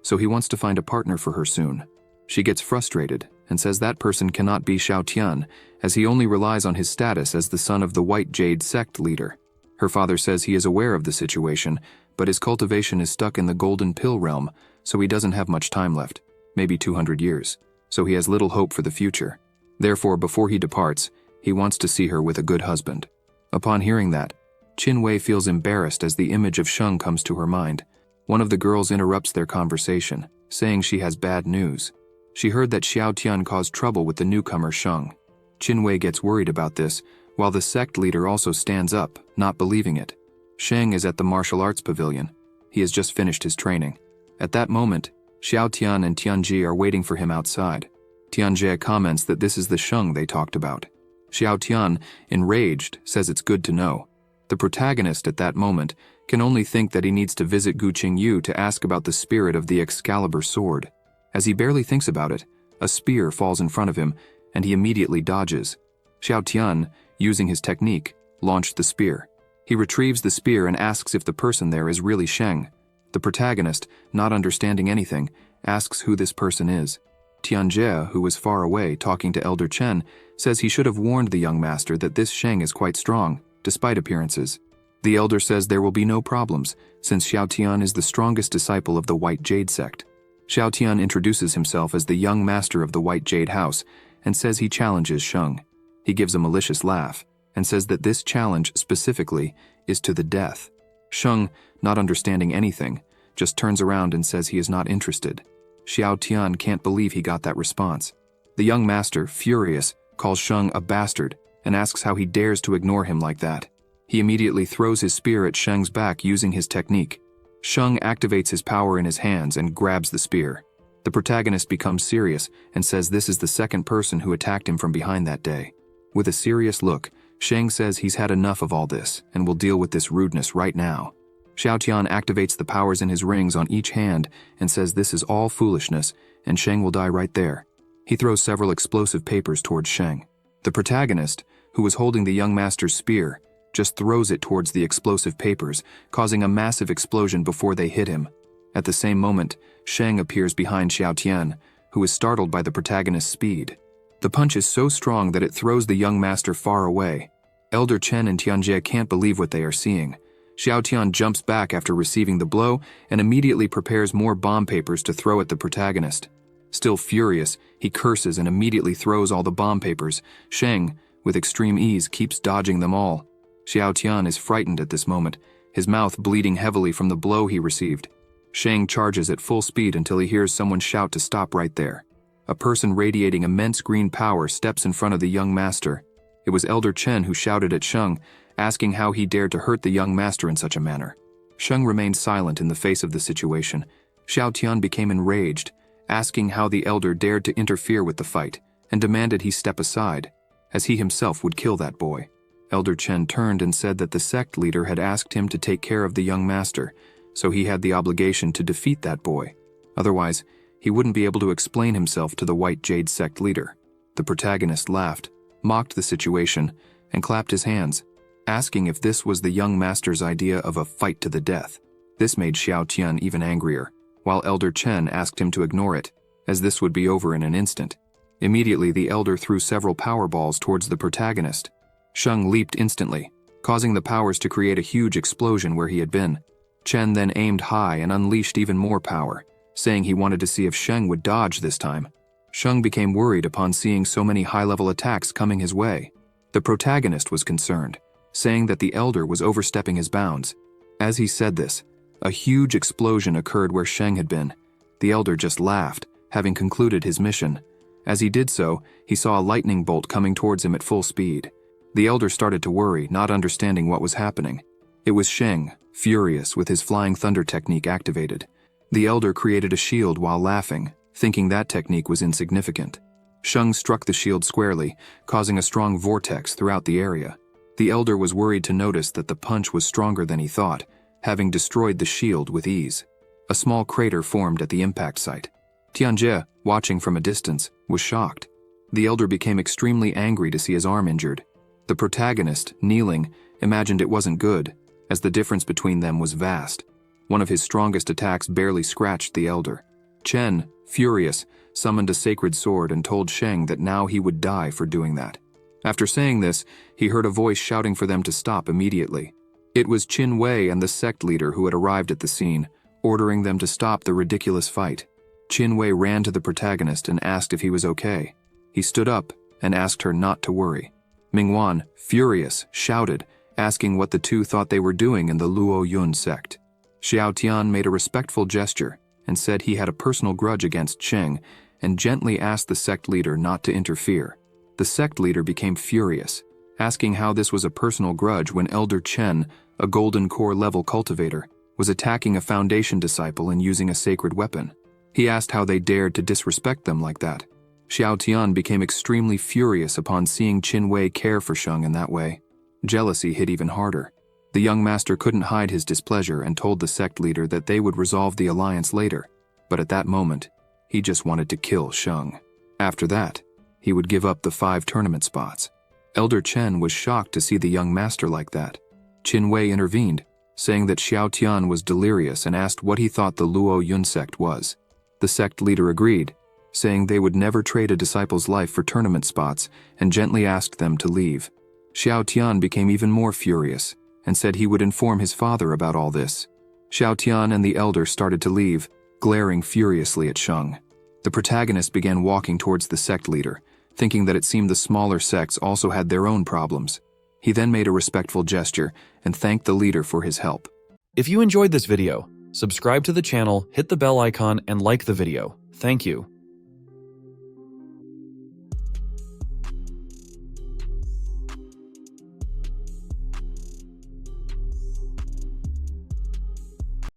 so he wants to find a partner for her soon. She gets frustrated and says that person cannot be Xiao Tian, as he only relies on his status as the son of the White Jade sect leader. Her father says he is aware of the situation, but his cultivation is stuck in the Golden Pill realm, so he doesn't have much time left, maybe 200 years, so he has little hope for the future. Therefore, before he departs, he wants to see her with a good husband. Upon hearing that, Qin Wei feels embarrassed as the image of Sheng comes to her mind. One of the girls interrupts their conversation, saying she has bad news. She heard that Xiao Tian caused trouble with the newcomer Sheng. Qin Wei gets worried about this, while the sect leader also stands up, not believing it. Sheng is at the martial arts pavilion. He has just finished his training. At that moment, Xiao Tian and Tianjie are waiting for him outside. Tianjie comments that this is the Sheng they talked about. Xiao Tian, enraged, says it's good to know. The protagonist at that moment can only think that he needs to visit Gu Qingyu to ask about the spirit of the Excalibur sword. As he barely thinks about it, a spear falls in front of him, and he immediately dodges. Xiao Tian, using his technique, launched the spear. He retrieves the spear and asks if the person there is really Sheng. The protagonist, not understanding anything, asks who this person is. Tianjie, who was far away talking to Elder Chen, says he should have warned the young master that this Sheng is quite strong, despite appearances. The elder says there will be no problems, since Xiao Tian is the strongest disciple of the White Jade sect. Xiao Tian introduces himself as the young master of the White Jade house and says he challenges Sheng. He gives a malicious laugh and says that this challenge specifically is to the death. Sheng, not understanding anything, just turns around and says he is not interested. Xiao Tian can't believe he got that response. The young master, furious, calls Sheng a bastard and asks how he dares to ignore him like that. He immediately throws his spear at Sheng's back using his technique. Sheng activates his power in his hands and grabs the spear. The protagonist becomes serious and says this is the second person who attacked him from behind that day. With a serious look, Sheng says he's had enough of all this and will deal with this rudeness right now. Xiao Tian activates the powers in his rings on each hand and says this is all foolishness and Sheng will die right there. He throws several explosive papers towards Sheng. The protagonist, who was holding the young master's spear, just throws it towards the explosive papers, causing a massive explosion before they hit him. At the same moment, Sheng appears behind Xiao Tian, who is startled by the protagonist's speed. The punch is so strong that it throws the young master far away. Elder Chen and Tianjie can't believe what they are seeing. Xiao Tian jumps back after receiving the blow and immediately prepares more bomb papers to throw at the protagonist. Still furious, he curses and immediately throws all the bomb papers. Sheng, with extreme ease, keeps dodging them all. Xiao Tian is frightened at this moment, his mouth bleeding heavily from the blow he received. Sheng charges at full speed until he hears someone shout to stop right there. A person radiating immense green power steps in front of the young master. It was Elder Chen who shouted at Sheng, asking how he dared to hurt the young master in such a manner. Sheng remained silent in the face of the situation. Xiao Tian became enraged, asking how the elder dared to interfere with the fight, and demanded he step aside, as he himself would kill that boy. Elder Chen turned and said that the sect leader had asked him to take care of the young master, so he had the obligation to defeat that boy. Otherwise, he wouldn't be able to explain himself to the White Jade sect leader. The protagonist laughed, mocked the situation, and clapped his hands, asking if this was the young master's idea of a fight to the death. This made Xiao Tian even angrier, while Elder Chen asked him to ignore it, as this would be over in an instant. Immediately, the elder threw several power balls towards the protagonist. Sheng leaped instantly, causing the powers to create a huge explosion where he had been. Chen then aimed high and unleashed even more power, saying he wanted to see if Sheng would dodge this time. Sheng became worried upon seeing so many high-level attacks coming his way. The protagonist was concerned, saying that the elder was overstepping his bounds. As he said this, a huge explosion occurred where Sheng had been. The elder just laughed, having concluded his mission. As he did so, he saw a lightning bolt coming towards him at full speed. The elder started to worry, not understanding what was happening. It was Sheng, furious with his flying thunder technique activated. The elder created a shield while laughing, thinking that technique was insignificant. Sheng struck the shield squarely, causing a strong vortex throughout the area. The elder was worried to notice that the punch was stronger than he thought, having destroyed the shield with ease. A small crater formed at the impact site. Tianjie, watching from a distance, was shocked. The elder became extremely angry to see his arm injured. The protagonist, kneeling, imagined it wasn't good, as the difference between them was vast. One of his strongest attacks barely scratched the elder. Chen, furious, summoned a sacred sword and told Sheng that now he would die for doing that. After saying this, he heard a voice shouting for them to stop immediately. It was Qin Wei and the sect leader who had arrived at the scene, ordering them to stop the ridiculous fight. Qin Wei ran to the protagonist and asked if he was okay. He stood up and asked her not to worry. Mingwan, furious, shouted, asking what the two thought they were doing in the Luo Yun sect. Xiao Tian made a respectful gesture and said he had a personal grudge against Sheng and gently asked the sect leader not to interfere. The sect leader became furious, asking how this was a personal grudge when Elder Chen, a golden core level cultivator, was attacking a foundation disciple and using a sacred weapon. He asked how they dared to disrespect them like that. Xiao Tian became extremely furious upon seeing Qin Wei care for Sheng in that way. Jealousy hit even harder. The young master couldn't hide his displeasure and told the sect leader that they would resolve the alliance later, but at that moment, he just wanted to kill Sheng. After that, he would give up the 5 tournament spots. Elder Chen was shocked to see the young master like that. Qin Wei intervened, saying that Xiao Tian was delirious and asked what he thought the Luo Yun sect was. The sect leader agreed, saying they would never trade a disciple's life for tournament spots and gently asked them to leave. Xiao Tian became even more furious and said he would inform his father about all this. Xiao Tian and the elder started to leave, glaring furiously at Sheng. The protagonist began walking towards the sect leader, thinking that it seemed the smaller sects also had their own problems. He then made a respectful gesture and thanked the leader for his help. If you enjoyed this video, subscribe to the channel, hit the bell icon, and like the video. Thank you.